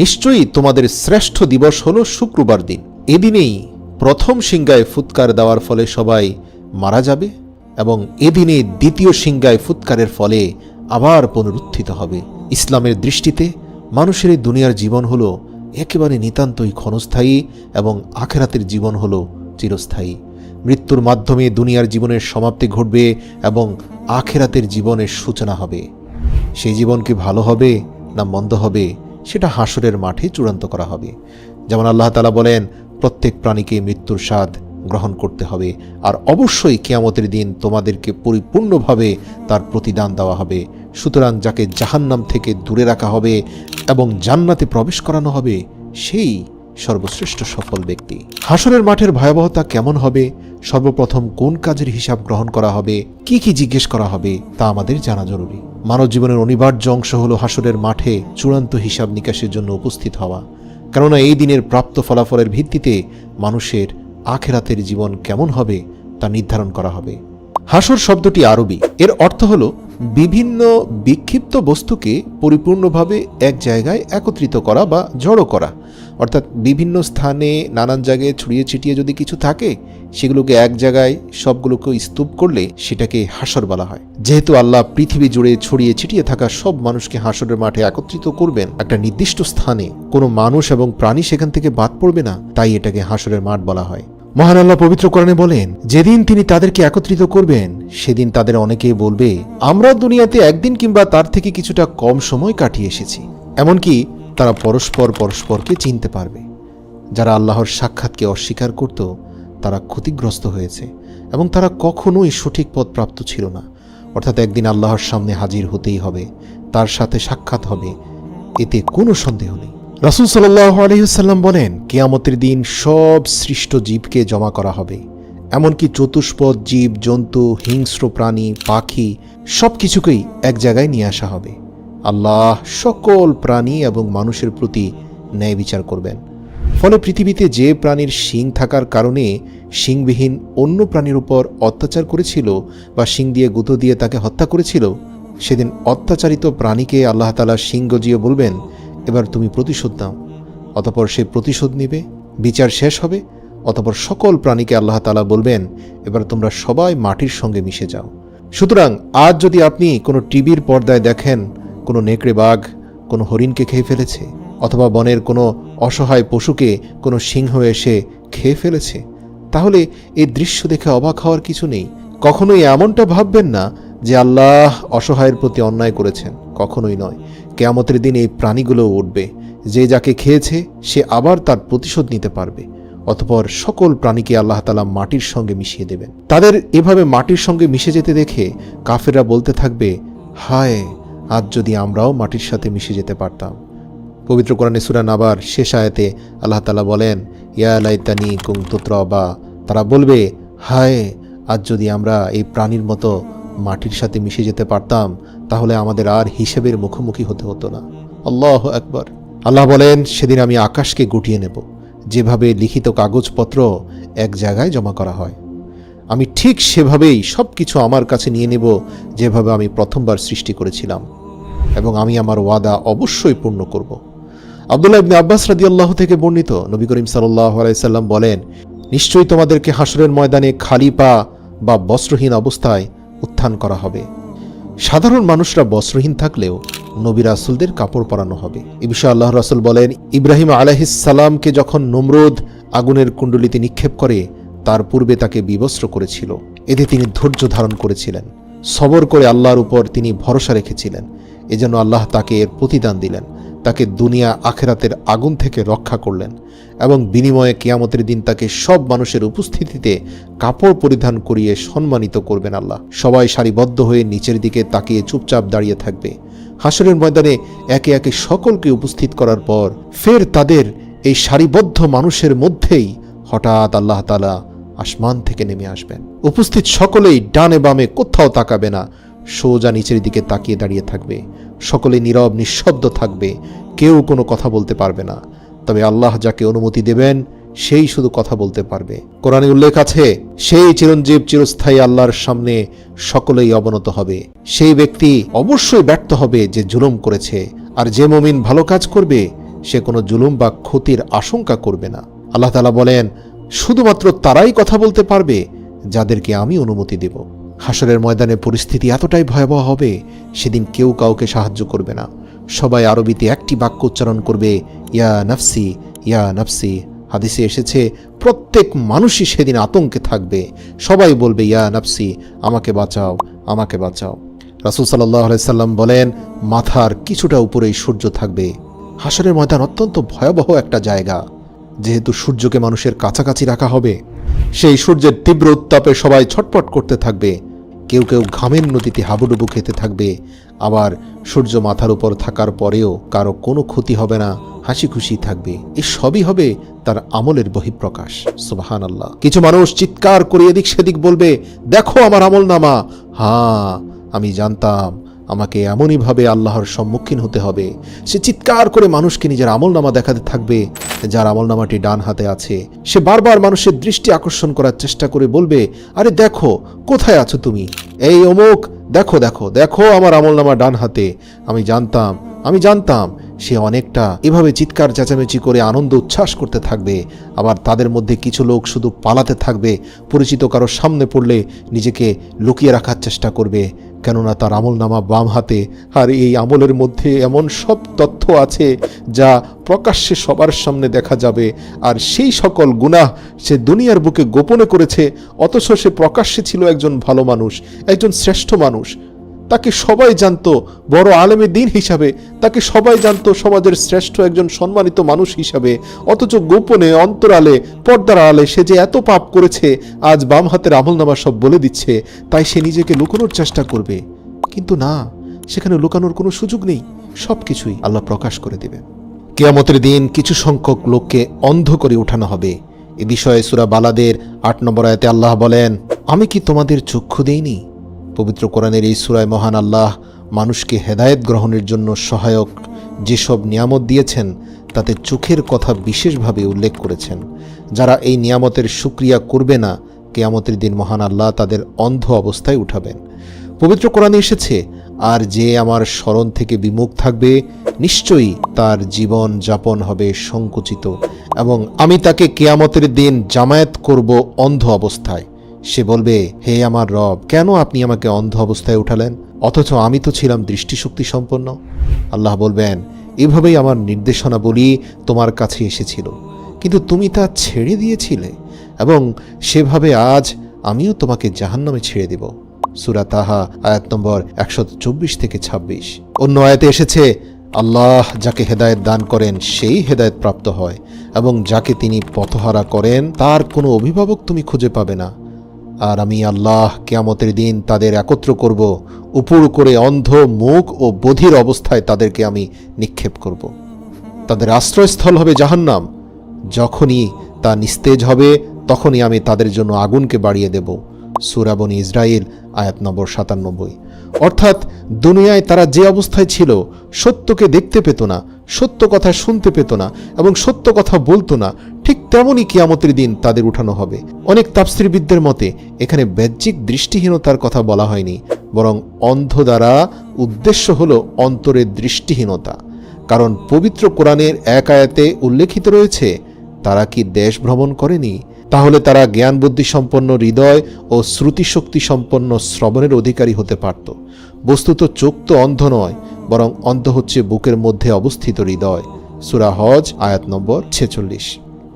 Speaker 1: নিশ্চয়ই তোমাদের শ্রেষ্ঠ দিবস হলো শুক্রবার দিন। এদিনেই প্রথম সিংগায় ফুৎকার দেওয়ার ফলে সবাই মারা যাবে এবং এদিনে দ্বিতীয় সিংগায় ফুৎকারের ফলে আবার পুনরুত্থিত হবে। ইসলামের দৃষ্টিতে মানুষের এই দুনিয়ার জীবন হলো একেবারে নিতান্তই ক্ষণস্থায়ী এবং আখিরাতের জীবন হলো চিরস্থায়ী। মৃত্যুর মাধ্যমে দুনিয়ার জীবনের সমাপ্তি ঘটবে এবং আখিরাতের জীবনের সূচনা হবে। সেই জীবন কি ভালো হবে না মন্দ হবে, সেটা হাসরের মাঠে চূড়ান্ত করা হবে। যেমন আল্লাহ তাআলা বলেন, প্রত্যেক প্রাণীকে মৃত্যুর স্বাদ গ্রহণ করতে হবে, আর অবশ্যই কিয়ামতের দিন তোমাদেরকে পরিপূর্ণভাবে তার প্রতিদান দেওয়া হবে। সুতরাং যাকে জাহান্নাম থেকে দূরে রাখা হবে এবং জান্নাতে প্রবেশ করানো হবে, সেই সর্বশ্রেষ্ঠ সফল ব্যক্তি। হাসরের মাঠের ভয়াবহতা কেমন হবে, সর্বপ্রথম কোন কাজের হিসাব গ্রহণ করা হবে, কি কি জিজ্ঞেস করা হবে, তা আমাদের জানা জরুরি। মানব জীবনের অনিবার্য অংশ হলো হাসরের মাঠে চূড়ান্ত হিসাব নিকাশের জন্য উপস্থিত হওয়া। কেননা এই দিনের প্রাপ্ত ফলাফলের ভিত্তিতে মানুষের আখিরাতের জীবন কেমন হবে তা নির্ধারণ করা হবে। হাসর শব্দটি আরবি, এর অর্থ হল বিভিন্ন বিক্ষিপ্ত বস্তুকে পরিপূর্ণভাবে এক জায়গায় একত্রিত করা বা জড়ো করা। অর্থাৎ বিভিন্ন স্থানে নানান জায়গায় ছড়িয়ে ছিটিয়ে যদি কিছু থাকে, সেগুলোকে এক জায়গায় সবগুলোকে স্তূপ করলে সেটাকে হাসর বলা হয়। যেহেতু আল্লাহ পৃথিবী জুড়ে ছড়িয়ে ছিটিয়ে থাকা সব মানুষকে হাসরের মাঠে একত্রিত করবেন একটা নির্দিষ্ট স্থানে, কোনো মানুষ এবং প্রাণী সেখান থেকে বাদ পড়বে না, তাই এটাকে হাসরের মাঠ বলা হয়। মহান আল্লাহ পবিত্র কোরআনে বলেন, যেদিন তিনি তাদেরকে একত্রিত করবেন সেদিন তাদের অনেকেই বলবে, আমরা দুনিয়াতে একদিন কিংবা তার থেকে কিছুটা কম সময় কাটিয়ে এসেছি। এমনকি তারা পরস্পরকে চিনতে পারবে। যারা আল্লাহর সাক্ষাৎকে অস্বীকার করত তারা ক্ষতিগ্রস্ত হয়েছে এবং তারা কখনোই সঠিক পথ প্রাপ্ত ছিল না। অর্থাৎ একদিন আল্লাহর সামনে হাজির হতেই হবে, তার সাথে সাক্ষাৎ হবে, এতে কোনো সন্দেহ নেই। রাসূল সাল্লাল্লাহু আলাইহি ওয়াসাল্লাম বলেন, কিয়ামতের দিন সব সৃষ্ট জীবকে জমা করা হবে, এমনকি চতুষ্পদ জীব জন্তু, হিংস্র প্রাণী, পাখি সবকিছুকেই এক জায়গায় নিয়ে আসা হবে। আল্লাহ সকল প্রাণী এবং মানুষের প্রতি ন্যায় বিচার করবেন। ফলে পৃথিবীতে যে প্রাণীর শিং থাকার কারণে শিংবিহীন অন্য প্রাণীর উপর অত্যাচার করেছিল বা শিং দিয়ে গুঁতো দিয়ে তাকে হত্যা করেছিল, সেদিন অত্যাচারিত প্রাণীকে আল্লাহ তাআলা শিং গজিয়ে বলবেন, এবার তুমি প্রতিশোধ নাও। অতঃপর সে প্রতিশোধ নিবে, বিচার শেষ হবে। অতঃপর সকল প্রাণীকে আল্লাহ তাআলা বলবেন, এবার তোমরা সবাই মাটির সঙ্গে মিশে যাও। সুতরাং আজ যদি আপনি কোনো টিভির পর্দায় দেখেন কোনো নেকড়ে বাঘ কোনো হরিণকে খেয়ে ফেলেছে, অথবা বনের কোনো অসহায় পশুকে কোনো সিংহ এসে খেয়ে ফেলেছে, তাহলে এই দৃশ্য দেখে অবাক হওয়ার কিছু নেই। কখনোই এমনটা ভাববেন না যে আল্লাহ অসহায়ের প্রতি অন্যায় করেছেন, কখনোই নয়। কিয়ামতের দিন এই প্রাণীগুলো উঠবে, যে যাকে খেয়েছে সে আবার তার প্রতিশোধ নিতে পারবে। অতঃপর সকল প্রাণীকে আল্লাহ তাআলা মাটির সঙ্গে মিশিয়ে দেবেন। তাদের এভাবে মাটির সঙ্গে মিশে যেতে দেখে কাফেররা বলতে থাকবে, হায়, আজ যদি আমরাও মাটির সাথে মিশে যেতে পারতাম। পবিত্র কোরআনে সূরা নাবার শেষ আয়াতে আল্লাহ তাআলা বলেন, ইয়া লাইতানি কুনতু তুরাবা। তারা বলবে, হায়, আজ যদি আমরা এই প্রাণীর মতো মাটির সাথে মিশে যেতে পারতাম, তাহলে আমাদের আর হিসেবের মুখোমুখি হতে হতো না। আল্লাহু আকবার। আল্লাহ বলেন, সেদিন আমি আকাশকে গুটিয়ে নেব, যেভাবে লিখিত কাগজপত্র এক জায়গায় জমা করা হয়। আমি ঠিক সেভাবেই সব কিছু আমার কাছে নিয়ে নেব, যেভাবে আমি প্রথমবার সৃষ্টি করেছিলাম, এবং আমি আমার ওয়াদা অবশ্যই পূর্ণ করব। আব্দুল্লাহ ইবনে আব্বাস রাদিয়াল্লাহু থেকে বর্ণিত, নবী করিম সাল্লাল্লাহু আলাইহি সাল্লাম বলেন, নিশ্চয়ই তোমাদেরকে হাসরের ময়দানে খালি পা বা বস্ত্রহীন অবস্থায় উত্থান করা হবে। সাধারণ মানুষরা বস্ত্রহীন থাকলেও নবী রাসূলদের কাপড় পরানো হবে। এ বিষয়ে আল্লাহ রাসূল বলেন, ইব্রাহিম আলাইহিস সালামকে যখন নমরুদ আগুনের কুণ্ডলিতে নিক্ষেপ করে তার পূর্বে তাকে বিবস্ত্র করেছিল। এতে তিনি ধৈর্য ধারণ করেছিলেন, সবর করে আল্লাহর উপর তিনি ভরসা রেখেছিলেন। এজন্য আল্লাহ তাকে এর প্রতিদান দিলেন, তাকে দুনিয়া আখেরাতের আগুন থেকে রক্ষা করলেন এবং বিনিময়ে কিয়ামতের দিন তাকে সব মানুষের উপস্থিতিতে কাপড় পরিধান করিয়ে সম্মানিত করবেন আল্লাহ। সবাই সারিবদ্ধ হয়ে নিচের দিকে তাকিয়ে চুপচাপ দাঁড়িয়ে থাকবে। হাসরের ময়দানে একে একে সকলকে উপস্থিত করার পর ফের তাদের এই সারিবদ্ধ মানুষের মধ্যেই হঠাৎ আল্লাহ তাআলা আসমান থেকে নেমে আসবেন। উপস্থিত সকলেই ডানে বামে কোথাও তাকাবে না, সোজা নিচের দিকে তাকিয়ে দাঁড়িয়ে থাকবে। সকলে নীরব নিঃশব্দ থাকবে, কেউ কোনো কথা বলতে পারবে না। তবে আল্লাহ যাকে অনুমতি দেবেন সেই শুধু কথা বলতে পারবে। কোরআনে উল্লেখ আছে, সেই চিরঞ্জীব চিরস্থায়ী আল্লাহর সামনে সকলেই অবনত হবে। সেই ব্যক্তি অবশ্যই ব্যর্থ হবে যে জুলুম করেছে, আর যে মুমিন ভালো কাজ করবে সে কোনো জুলুম বা ক্ষতির আশঙ্কা করবে না। আল্লাহ তাআলা বলেন, শুধুমাত্র তারাই কথা বলতে পারবে যাদেরকে আমি অনুমতি দেব। হাসরের ময়দানে পরিস্থিতি এতটাই ভয়াবহ হবে, সেদিন কেউ কাউকে সাহায্য করবে না। সবাই আরবিতে একটি বাক্য উচ্চারণ করবে, ইয়া নাফসি ইয়া নাফসি। হাদিসে এসেছে, প্রত্যেক মানুষই সেদিন আতঙ্কে থাকবে। সবাই বলবে, ইয়া নাফসি, আমাকে বাঁচাও, আমাকে বাঁচাও। রাসূল সাল্লাল্লাহু আলাইহি সাল্লাম বলেন, মাথার কিছুটা উপরেই সূর্য থাকবে। হাসরের ময়দান অত্যন্ত ভয়াবহ একটা জায়গা। যেহেতু সূর্যকে মানুষের কাছাকাছি রাখা হবে, সেই সূর্যের তীব্র উত্তাপে সবাই ছটপট করতে থাকবে। কেউ কেউ ঘামের নদীতে হাবুডুবু খেতে থাকবে। আবার সূর্য মাথার উপর থাকার পরেও কারো কোনো ক্ষতি হবে না, হাসি খুশি থাকবে। এই সবই হবে তার আমলের বহিঃপ্রকাশ। সুবহানাল্লাহ। কিছু মানুষ চিৎকার করে এদিক সেদিক বলবে, দেখো আমার আমলনামা। হ্যাঁ, আমি জানতাম আমাকে এমনইভাবে আল্লাহর সম্মুখীন হতে হবে। সে চিৎকার করে মানুষকে নিজের আমলনামা দেখাতে থাকবে। যার আমলনামাটি ডান হাতে আছে সে বারবার মানুষের দৃষ্টি আকর্ষণ করার চেষ্টা করে বলবে, আরে দেখো, কোথায় আছো তুমি, এই অমুক, দেখো দেখো দেখো আমার আমলনামা ডান হাতে। আমি জানতাম। সে অনেকটা এভাবে চিৎকার চেঁচামেচি করে আনন্দ উচ্ছ্বাস করতে থাকবে। আবার তাদের মধ্যে কিছু লোক শুধু পালাতে থাকবে। পরিচিত কারোর সামনে পড়লে নিজেকে লুকিয়ে রাখার চেষ্টা করবে, কেননা তার আমলনামা বাম হাতে। আর এই আমলের মধ্যে এমন সব তথ্য আছে যা প্রকাশ্যে সবার সামনে দেখা যাবে। আর সেই সকল গুনাহ সে দুনিয়ার বুকে গোপনে করেছে, অথচ সে প্রকাশ্যে ছিল একজন ভালো মানুষ, একজন শ্রেষ্ঠ মানুষ। তাকে সবাই জানতো বড় আলেমে দ্বীন হিসাবে, তাকে সবাই জানতো সমাজের শ্রেষ্ঠ একজন সম্মানিত মানুষ হিসাবে। অথচ গোপনে, অন্তরালে, পর্দার আড়ালে সে যে এত পাপ করেছে, আজ বাম হাতের আমলনামা সব বলে দিচ্ছে। তাই সে নিজেকে লুকানোর চেষ্টা করবে, কিন্তু না, সেখানে লুকানোর কোনো সুযোগ নেই। সবকিছুই আল্লাহ প্রকাশ করে দেবে। কিয়ামতের দিন কিছু সংখ্যক লোককে অন্ধ করে উঠানো হবে। এ বিষয়ে সূরা বালাদের ৮ নম্বর আয়াতে আল্লাহ বলেন, আমি কি তোমাদের চক্ষু দেইনি? পবিত্র কোরআনের এই সূরায় মহান আল্লাহ মানুষকে হেদায়েত গ্রহণের জন্য সহায়ক যেসব নিয়ামত দিয়েছেন তাতে চোখের কথা বিশেষভাবে উল্লেখ করেছেন। যারা এই নিয়ামতের শুকরিয়া করবে না, কিয়ামতের দিন মহান আল্লাহ তাদের অন্ধ অবস্থায় উঠাবেন। পবিত্র কোরআনে এসেছে, আর যে আমার স্মরণ থেকে বিমুখ থাকবে নিশ্চয়ই তার জীবন যাপন হবে সংকুচিত, এবং আমি তাকে কিয়ামতের দিন জামায়াত করব অন্ধ অবস্থায়। সে বলবে, হে আমার রব, কেন আপনি আমাকে অন্ধ অবস্থায় উঠালেন, অথচ আমি তো ছিলাম দৃষ্টিশক্তি সম্পন্ন? আল্লাহ বলবেন, এভাবেই আমার নির্দেশনাবলী তোমার কাছে এসেছিল, কিন্তু তুমি তা ছেড়ে দিয়েছিলে, এবং সেভাবে আজ আমিও তোমাকে জাহান্নামে ছেড়ে দেব। সূরা তাহা আয়াত নম্বর ১২৪ থেকে ২৬। অন্য আয়াতে এসেছে, আল্লাহ যাকে হেদায়েত দান করেন সেই হেদায়েত প্রাপ্ত হয়, এবং যাকে তিনি পথহারা করেন তার কোনো অভিভাবক তুমি খুঁজে পাবে না। আর আমি আল্লাহ কিয়ামতের দিন তাদের একত্র করব, উপুড় করে অন্ধ, মুখ ও বধির অবস্থায় তাদেরকে আমি নিক্ষেপ করব। তাদের আশ্রয়স্থল হবে জাহান্নাম। যখনই তা নিস্তেজ হবে তখনই আমি তাদের জন্য আগুনকে বাড়িয়ে দেব। সূরা বনী ইসরাঈল আয়াত নম্বর ৯৭। অর্থাৎ দুনিয়ায় তারা যে অবস্থায় ছিল, সত্যকে দেখতে পেত না, সত্য কথা শুনতে পেত না এবং সত্য কথা বলতো না, ঠিক তেমনই কিয়ামতের দিন তাদের উঠানো হবে। অনেক তাফসীরবিদদের মতে এখানে বাহ্যিক দৃষ্টিহীনতার কথা বলা হয়নি, বরং অন্ধ দ্বারা উদ্দেশ্য হলো অন্তরের দৃষ্টিহীনতা। কারণ পবিত্র কোরআনের এক আয়াতে উল্লেখিত রয়েছে, তারা কি দেশ ভ্রমণ করেনি? তাহলে তারা জ্ঞান বুদ্ধি সম্পন্ন হৃদয় ও শ্রুতিশক্তি সম্পন্ন শ্রবণের অধিকারী হতে পারত। বস্তুত চোখ তো অন্ধ নয়, বরং অন্ধ হচ্ছে বুকের মধ্যে অবস্থিত হৃদয়। সূরা হজ আয়াত নম্বর 46।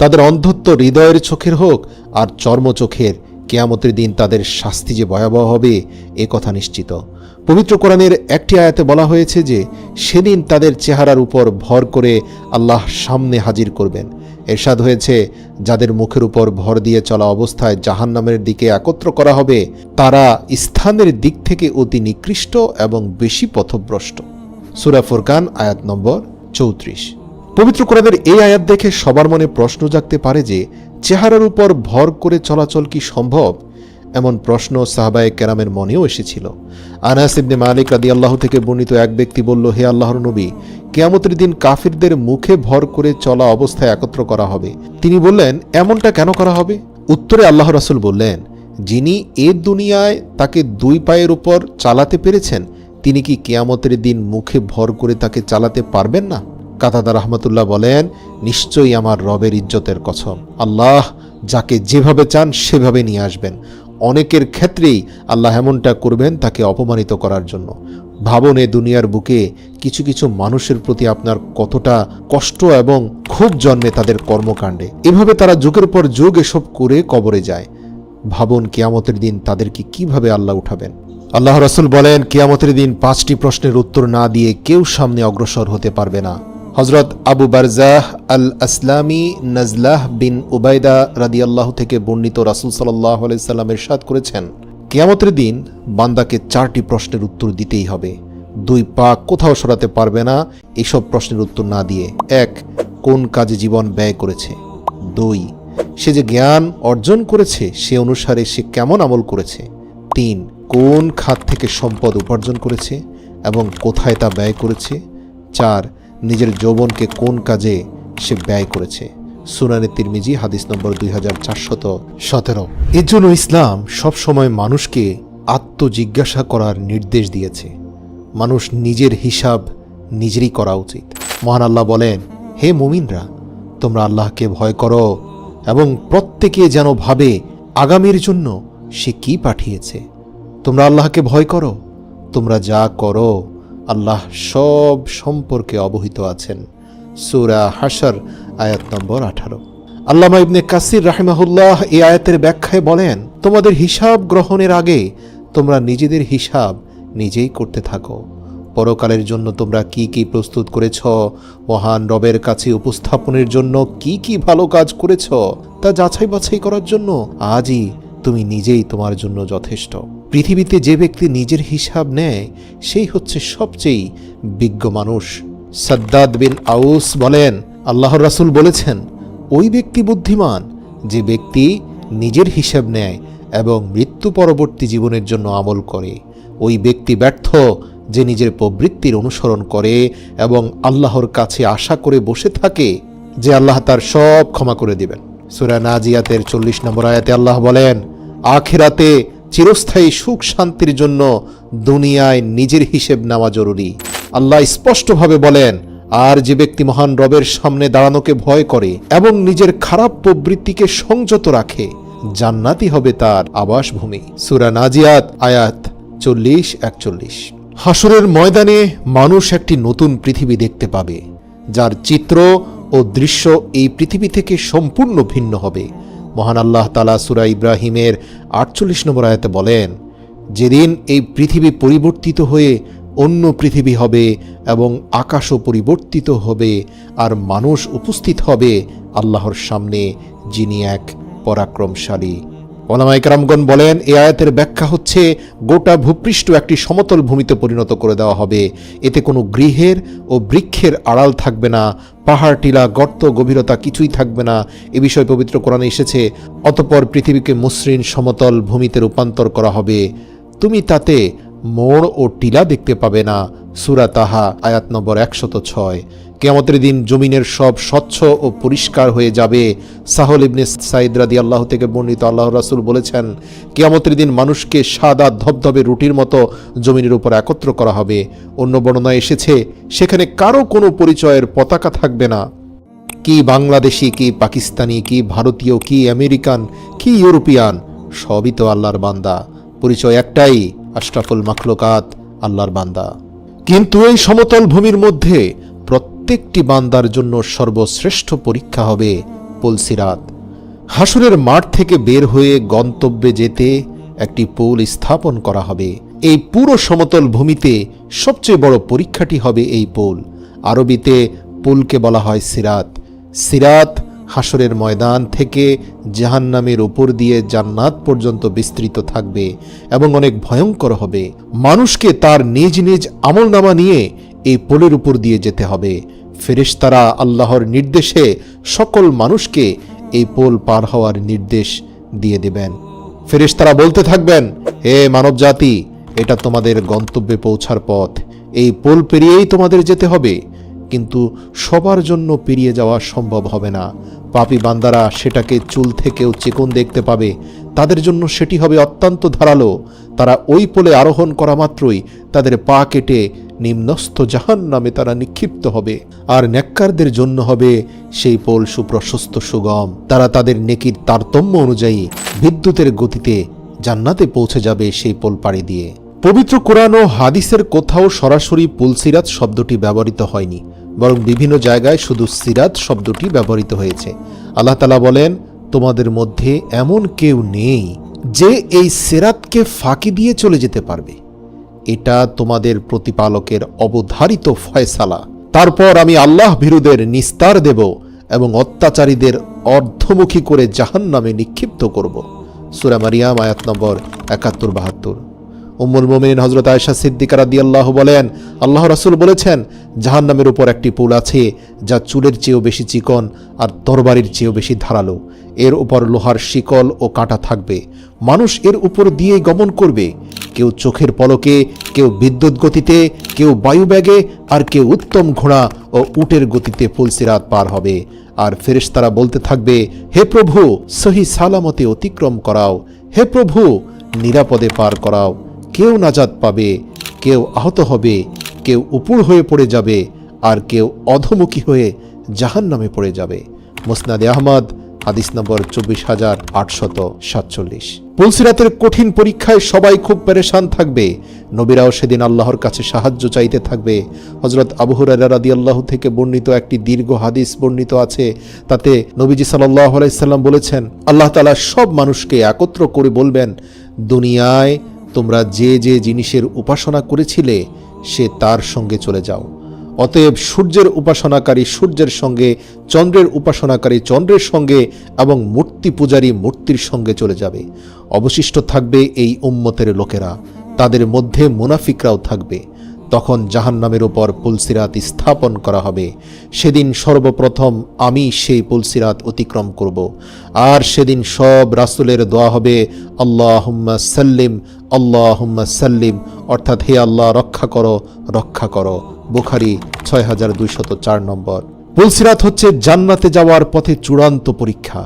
Speaker 1: তাদের অন্ধত্ব হৃদয়ের চোখের হোক আর চর্মচোখের, কিয়ামতের দিন তাদের শাস্তি যে ভয়াবহ হবে এ কথা নিশ্চিত। পবিত্র কোরআনের একটি আয়াতে বলা হয়েছে যে সেদিন তাদের চেহারার উপর ভর করে আল্লাহ সামনে হাজির করবেন। এরশাদ হয়েছে, যাদের মুখের উপর ভর দিয়ে চলা অবস্থায় জাহান্নামের দিকে একত্র করা হবে, তারা স্থানের দিক থেকে অতি নিকৃষ্ট এবং বেশি পথভ্রষ্ট। সূরা ফুরকান আয়াত নম্বর 34। পবিত্র কোরআনের এই আয়াত দেখে সবার মনে প্রশ্ন জাগতে পারে যে চেহারার উপর ভর করে চলাচল কি সম্ভব? এমন প্রশ্ন সাহাবায়ে কেরামের মনেও এসেছিল। আনাস ইবনে মালিক রাদিয়াল্লাহু থেকে বর্ণিত এক ব্যক্তি বলল, হে আল্লাহর নবী, কিয়ামতের দিন কাফিরদের মুখে ভর করে চলা অবস্থায় একত্র করা হবে। তিনি বললেন, এমনটা কেন করা হবে? উত্তরে আল্লাহ রাসূল বললেন, যিনি এ দুনিয়ায় তাকে দুই পায়ের উপর চালাতে পেরেছেন, তিনি কি কিয়ামতের দিন মুখে ভর করে তাকে চালাতে পারবেন না? কাতাদা রাহমাতুল্লাহ বলেন, নিশ্চয়ই আমার রবের ইজ্জতের কসম, আল্লাহ যাকে যেভাবে চান সেভাবে নিয়ে আসবেন। অনেকের ক্ষেত্রেই আল্লাহ এমনটা করবেন তাকে অপমানিত করার জন্য। ভাবুন, এ দুনিয়ার বুকে কিছু কিছু মানুষের প্রতি আপনার কতটা কষ্ট এবং ক্ষোভ জন্মে তাদের কর্মকাণ্ডে। এভাবে তারা যুগের পর যুগ এসব করে কবরে যায়। ভাবুন কিয়ামতের দিন তাদেরকে কিভাবে আল্লাহ উঠাবেন। আল্লাহ রাসূল বলেন, কিয়ামতের দিন 5টি প্রশ্নের উত্তর না দিয়ে কেউ সামনে অগ্রসর হতে পারবে না। হযরত আবু বারজাহ আল আসলামি নাজলাহ বিন উবাইদা রাদিয়াল্লাহু থেকে বর্ণিত, রাসূল সাল্লাল্লাহু আলাইহি সাল্লাম ইরশাদ করেছেন, কিয়ামতের দিন বান্দাকে 4টি প্রশ্নের উত্তর দিতেই হবে। 2 পা কোথাও সরাতে পারবে না এসব প্রশ্নের উত্তর না দিয়ে। 1, কোন কাজে জীবন ব্যয় করেছে। 2, সে যে জ্ঞান অর্জন করেছে সে অনুসারে সে কেমন আমল করেছে। 3, কোন খাত থেকে সম্পদ উপার্জন করেছে এবং কোথায় তা ব্যয় করেছে। 4, নিজের যৌবনকে কোন কাজে সে ব্যয় করেছে। সুনানে তিরমিজি হাদিস নম্বর 2417। এর জন্য ইসলাম সবসময় মানুষকে আত্মজিজ্ঞাসা করার নির্দেশ দিয়েছে। মানুষ নিজের হিসাব নিজেরই করা উচিত। মহান আল্লাহ বলেন, হে মুমিনরা, তোমরা আল্লাহকে ভয় করো এবং প্রত্যেকে যেন ভাবে আগামীর জন্য সে কি পাঠিয়েছে। তোমরা আল্লাহকে ভয় করো, তোমরা যা করো আল্লাহ সব সম্পর্কে অবহিত আছেন। সূরা হাশর আয়াত নম্বর 18। আল্লামা ইবনে কাসির রাহিমাহুল্লাহ এই আয়াতের ব্যাখ্যায় বলেন, তোমাদের হিসাব গ্রহণের আগে তোমরা নিজেদের হিসাব নিজেই করতে থাকো। পরকালের জন্য তোমরা কি কি প্রস্তুত করেছ, মহান রবের কাছে উপস্থাপনের জন্য কি কি ভালো কাজ করেছ তা যাচাই বাছাই করার জন্য আজই তুমি নিজেই তোমার জন্য যথেষ্ট। পৃথিবীতে যে ব্যক্তি নিজের হিসাব নেয় সেই হচ্ছে সবচেয়ে বিজ্ঞ মানুষ। সাদ্দাদ বিন আউস বলেন, আল্লাহর রাসূল বলেছেন, ওই ব্যক্তি বুদ্ধিমান যে ব্যক্তি নিজের হিসাব নেয় এবং মৃত্যু পরবর্তী জীবনের জন্য আমল করে। ওই ব্যক্তি ব্যর্থ যে নিজের প্রবৃত্তির অনুসরণ করে এবং আল্লাহর কাছে আশা করে বসে থাকে যে আল্লাহ তার সব ক্ষমা করে দিবেন। সূরা নাজিয়াতের 40 নম্বর আয়াতে আল্লাহ বলেন, আখিরাতে চিরস্থায়ী সুখ শান্তির জন্য দুনিয়ায় নিজের হিসেব নেওয়া জরুরি। আল্লাহ স্পষ্টভাবে বলেন, আর যে ব্যক্তি মহান রবের সামনে দাঁড়ানোকে ভয় করে এবং নিজের খারাপ প্রবৃত্তিকে সংযত রাখে, জান্নাতি হবে তার আবাসভূমি। সূরা নাজিয়াত আয়াত 40-41। হাসরের ময়দানে মানুষ একটি নতুন পৃথিবী দেখতে পাবে, যার চিত্র ও দৃশ্য এই পৃথিবী থেকে সম্পূর্ণ ভিন্ন হবে। মহান আল্লাহ তাআলা সূরা ইব্রাহিমের 48 নম্বর আয়াতে বলেন, যেদিন এই পৃথিবী পরিবর্তিত হয়ে অন্য পৃথিবী হবে এবং আকাশও পরিবর্তিত হবে আর মানুষ উপস্থিত হবে আল্লাহর সামনে, যিনি এক পরাক্রমশালী। ওলামায়ে কেরামগণ বলেন, এই আয়াতের ব্যাখ্যা হচ্ছে গোটা ভূপৃষ্ঠ একটি সমতল ভূমিতে পরিণত করে দেওয়া হবে। এতে কোনো গৃহের ও বৃক্ষের আড়াল থাকবে না, পাহাড় টিলা গর্ত গভীরতা কিছুই থাকবে না। এ বিষয়ে পবিত্র কোরআনে এসেছে, অতঃপর পৃথিবীকে মসৃণ সমতল ভূমিতে রূপান্তর করা হবে, তুমি তাতে মোড় ও টিলা দেখতে পাবে না। সূরা তাহা আয়াত নম্বর 106। কিয়ামতের দিন জমিনের সব স্বচ্ছ ও পরিষ্কার হয়ে যাবে। সাহল ইবনে সাইদ রাদিয়াল্লাহু থেকে বর্ণিত, আল্লাহর রাসূল বলেছেন, কিয়ামতের দিন মানুষকে সাদা ধবধবে রুটির মতো জমিনের উপর একত্র করা হবে। অন্য বর্ণনায় এসেছে, সেখানে কারো কোনো পরিচয়ের পতাকা থাকবে না। কি বাংলাদেশি, কি পাকিস্তানি, কি ভারতীয়, কি আমেরিকান, কি ইউরোপিয়ান, সবই তো আল্লাহর বান্দা। পরিচয় একটাই, আশরাফুল মাখলুকাত, আল্লাহর বান্দা। কিন্তু এই সমতল ভূমির মধ্যে প্রত্যেকটি বান্দার জন্য সর্বশ্রেষ্ঠ পরীক্ষা হবে পুলসিরাত। হাসরের মাঠ থেকে বের হয়ে গন্তব্যে যেতে একটি পুল স্থাপন করা হবে। এই পুরো সমতল ভূমিতে সবচেয়ে বড় পরীক্ষাটি হবে এই পুল। আরবিতে পুলকে বলা হয় সিরাত। সিরাত হাসরের ময়দান থেকে জাহান্নামের উপর দিয়ে জান্নাত পর্যন্ত বিস্তৃত থাকবে এবং অনেক ভয়ঙ্কর হবে। মানুষকে তার নিজ নিজ আমলনামা নিয়ে এই পোলের উপর দিয়ে যেতে হবে। ফেরেশতারা আল্লাহর নির্দেশে সকল মানুষকে এই পোল পার হওয়ার নির্দেশ দিয়ে দেবেন। ফেরেশতারা বলতে থাকবেন, হে মানব জাতি, এটা তোমাদের গন্তব্যে পৌঁছার পথ, এই পোল পেরিয়েই তোমাদের যেতে হবে। কিন্তু সবার জন্য পেরিয়ে যাওয়া সম্ভব হবে না। পাপী বান্দারা সেটাকে চুল থেকেও চিকন দেখতে পাবে, তাদের জন্য সেটি হবে অত্যন্ত ধারালো। তারা ওই পোলে আরোহণ করা মাত্রই তাদের পা কেটে নিম্নস্থ জাহান্নামে তারা নিক্ষিপ্ত হবে। আর নেককারদের জন্য হবে সেই পোল সুপ্রশস্ত সুগম। তারা তাদের নেকির তারতম্য অনুযায়ী বিদ্যুতের গতিতে জান্নাতে পৌঁছে যাবে সেই পোল পাড়ি দিয়ে। পবিত্র কোরআন ও হাদিসের কোথাও সরাসরি পুলসিরাত শব্দটি ব্যবহৃত হয়নি, বরং বিভিন্ন জায়গায় শুধু সিরাত শব্দটি ব্যবহৃত হয়েছে। আল্লাহ তাআলা বলেন, তোমাদের মধ্যে এমন কেউ নেই যে এই সিরাতকে ফাঁকি দিয়ে চলে যেতে পারবে। এটা তোমাদের প্রতিপালকের অবধারিত ফয়সালা। তারপর আমি আল্লাহ ভীরুদের নিস্তার দেব এবং অত্যাচারীদের অর্ধমুখী করে জাহান্নামে নিক্ষিপ্ত করব। সূরা মারিয়াম আয়াত নম্বর ৭১-৭২। উম্মুল মুমিনিন হযরত আয়েশা সিদ্দিকা রাদিয়াল্লাহু বলেন, আল্লাহ রাসূল বলেছেন, জাহান্নামের উপর একটি পুল আছে যা চুলের চেয়েও বেশি চিকন আর তরবারির চেয়েও বেশি ধারালো। এর উপর লোহার শিকল ও কাঁটা থাকবে। মানুষ এর উপর দিয়ে গমন করবে, কেউ চোখের পলকে, কেউ বিদ্যুৎ গতিতে, কেউ বায়ুবেগে, আর কেউ উত্তম ঘোড়া ও উটের গতিতে পুলসিরাত পার হবে। আর ফেরেশতারা বলতে থাকবে, হে প্রভু, সহি সালামতে অতিক্রম করাও, হে প্রভু, নিরাপদে পার করাও। কেউ নাজাত পাবে, কেউ আহত হবে, কেউ উপুড় হয়ে পড়ে যাবে, আর কেউ অধমুখী হয়ে জাহান্নামে পড়ে যাবে। মুসনাদে আহমদ হাদিস নম্বর ২৪,৮৪৭। পুলসিরাতের কঠিন পরীক্ষায় সবাই খুব পেরেশান থাকবে। নবীরাও সেদিন আল্লাহর কাছে সাহায্য চাইতে থাকবে। হযরত আবু হুরায়রা রাদিয়াল্লাহু থেকে বর্ণিত একটি দীর্ঘ হাদিস বর্ণিত আছে। তাতে নবীজি সাল্লাল্লাহু আলাইহি সাল্লাম বলেছেন, আল্লাহ তাআলা সব মানুষকে একত্র করে বলবেন, দুনিয়ায় তোমরা যে যে জিনিসের উপাসনা করেছিলে সে তার সঙ্গে চলে যাও। অতএব সূর্যের উপাসনাকারী সূর্যের সঙ্গে, চন্দ্রের উপাসনাকারী চন্দ্রের সঙ্গে এবং মূর্তি পূজারী মূর্তির সঙ্গে চলে যাবে। অবশিষ্ট থাকবে এই উম্মতের লোকেরা, তাদের মধ্যে মুনাফিকরাও থাকবে। তখন জাহান্নামের উপর পুলসিরাত স্থাপন করা হবে। সেদিন সর্বপ্রথম আমি সেই পুলসিরাত অতিক্রম করব। আর সেদিন সব রাসূলের দোয়া হবে, আল্লাহুম্মা সাল্লিম, আল্লাহুম্মা সাল্লিম, অর্থাৎ হে আল্লাহ রক্ষা করো, রক্ষা করো। বুখারী ৬২০৪ নম্বর। পুলসিরাত হচ্ছে জান্নাতে যাওয়ার পথে চূড়ান্ত পরীক্ষা।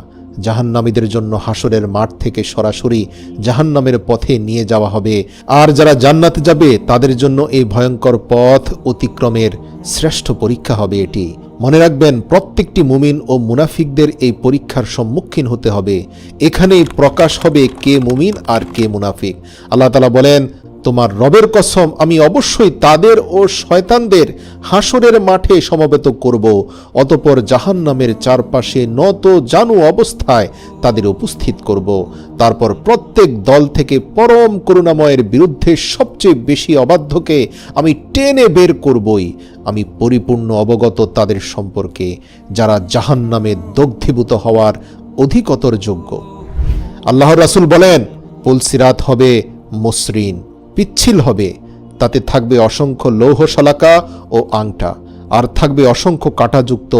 Speaker 1: জাহান্নামীদের জন্য হাসরের মাঠ থেকে সরাসরি জাহান্নামের পথে নিয়ে যাওয়া হবে। আর যারা জান্নাতে যাবে তাদের জন্য এই ভয়ঙ্কর পথ অতিক্রমের শ্রেষ্ঠ পরীক্ষা হবে এটি। মনে রাখবেন, প্রত্যেকটি মুমিন ও মুনাফিকদের এই পরীক্ষার সম্মুখীন হতে হবে। এখানেই প্রকাশ হবে কে মুমিন আর কে মুনাফিক। আল্লাহ তাআলা বলেন, তোমার রবের কসম, আমি অবশ্যই তাদের ও শয়তানদের হাসরের মাঠে সমবেত করব। অতঃপর জাহান্নামের চারপাশে নত জানু অবস্থায় তাদের উপস্থিত করব। তারপর প্রত্যেক দল থেকে পরম করুণাময়ের বিরুদ্ধে সবচেয়ে বেশি অবাধ্যকে আমি টেনে বের করবই। আমি পরিপূর্ণ অবগত তাদের সম্পর্কে, যারা জাহান্নামে দগ্ধীভূত হওয়ার অধিকতর যোগ্য। আল্লাহর রাসূল বলেন, পুলসিরাত হবে মসৃণ, পিচ্ছিল হবে। তাতে থাকবে অসংখ্য লৌহ শলাকা ও আংটা, আর থাকবে অসংখ্য কাঁটাযুক্ত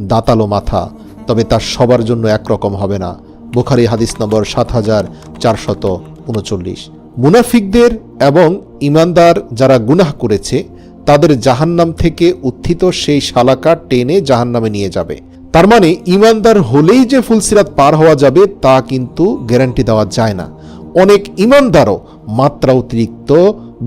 Speaker 1: দাঁতালো মাথা। তবে তা সবার জন্য একরকম হবে না। বুখারী হাদিস নম্বর ৭৪৩৯। মুনাফিকদের এবং ঈমানদার যারা গুনাহ করেছে তাদের জাহান্নাম থেকে উত্থিত সেই শালাকা টেনে জাহান্নামে নিয়ে যাবে। তার মানে ঈমানদার হলেই যে পুলসিরাত পার হওয়া যাবে তা কিন্তু গ্যারান্টি দেওয়া যায় না। অনেক ঈমানদারও মাত্রা অতিরিক্ত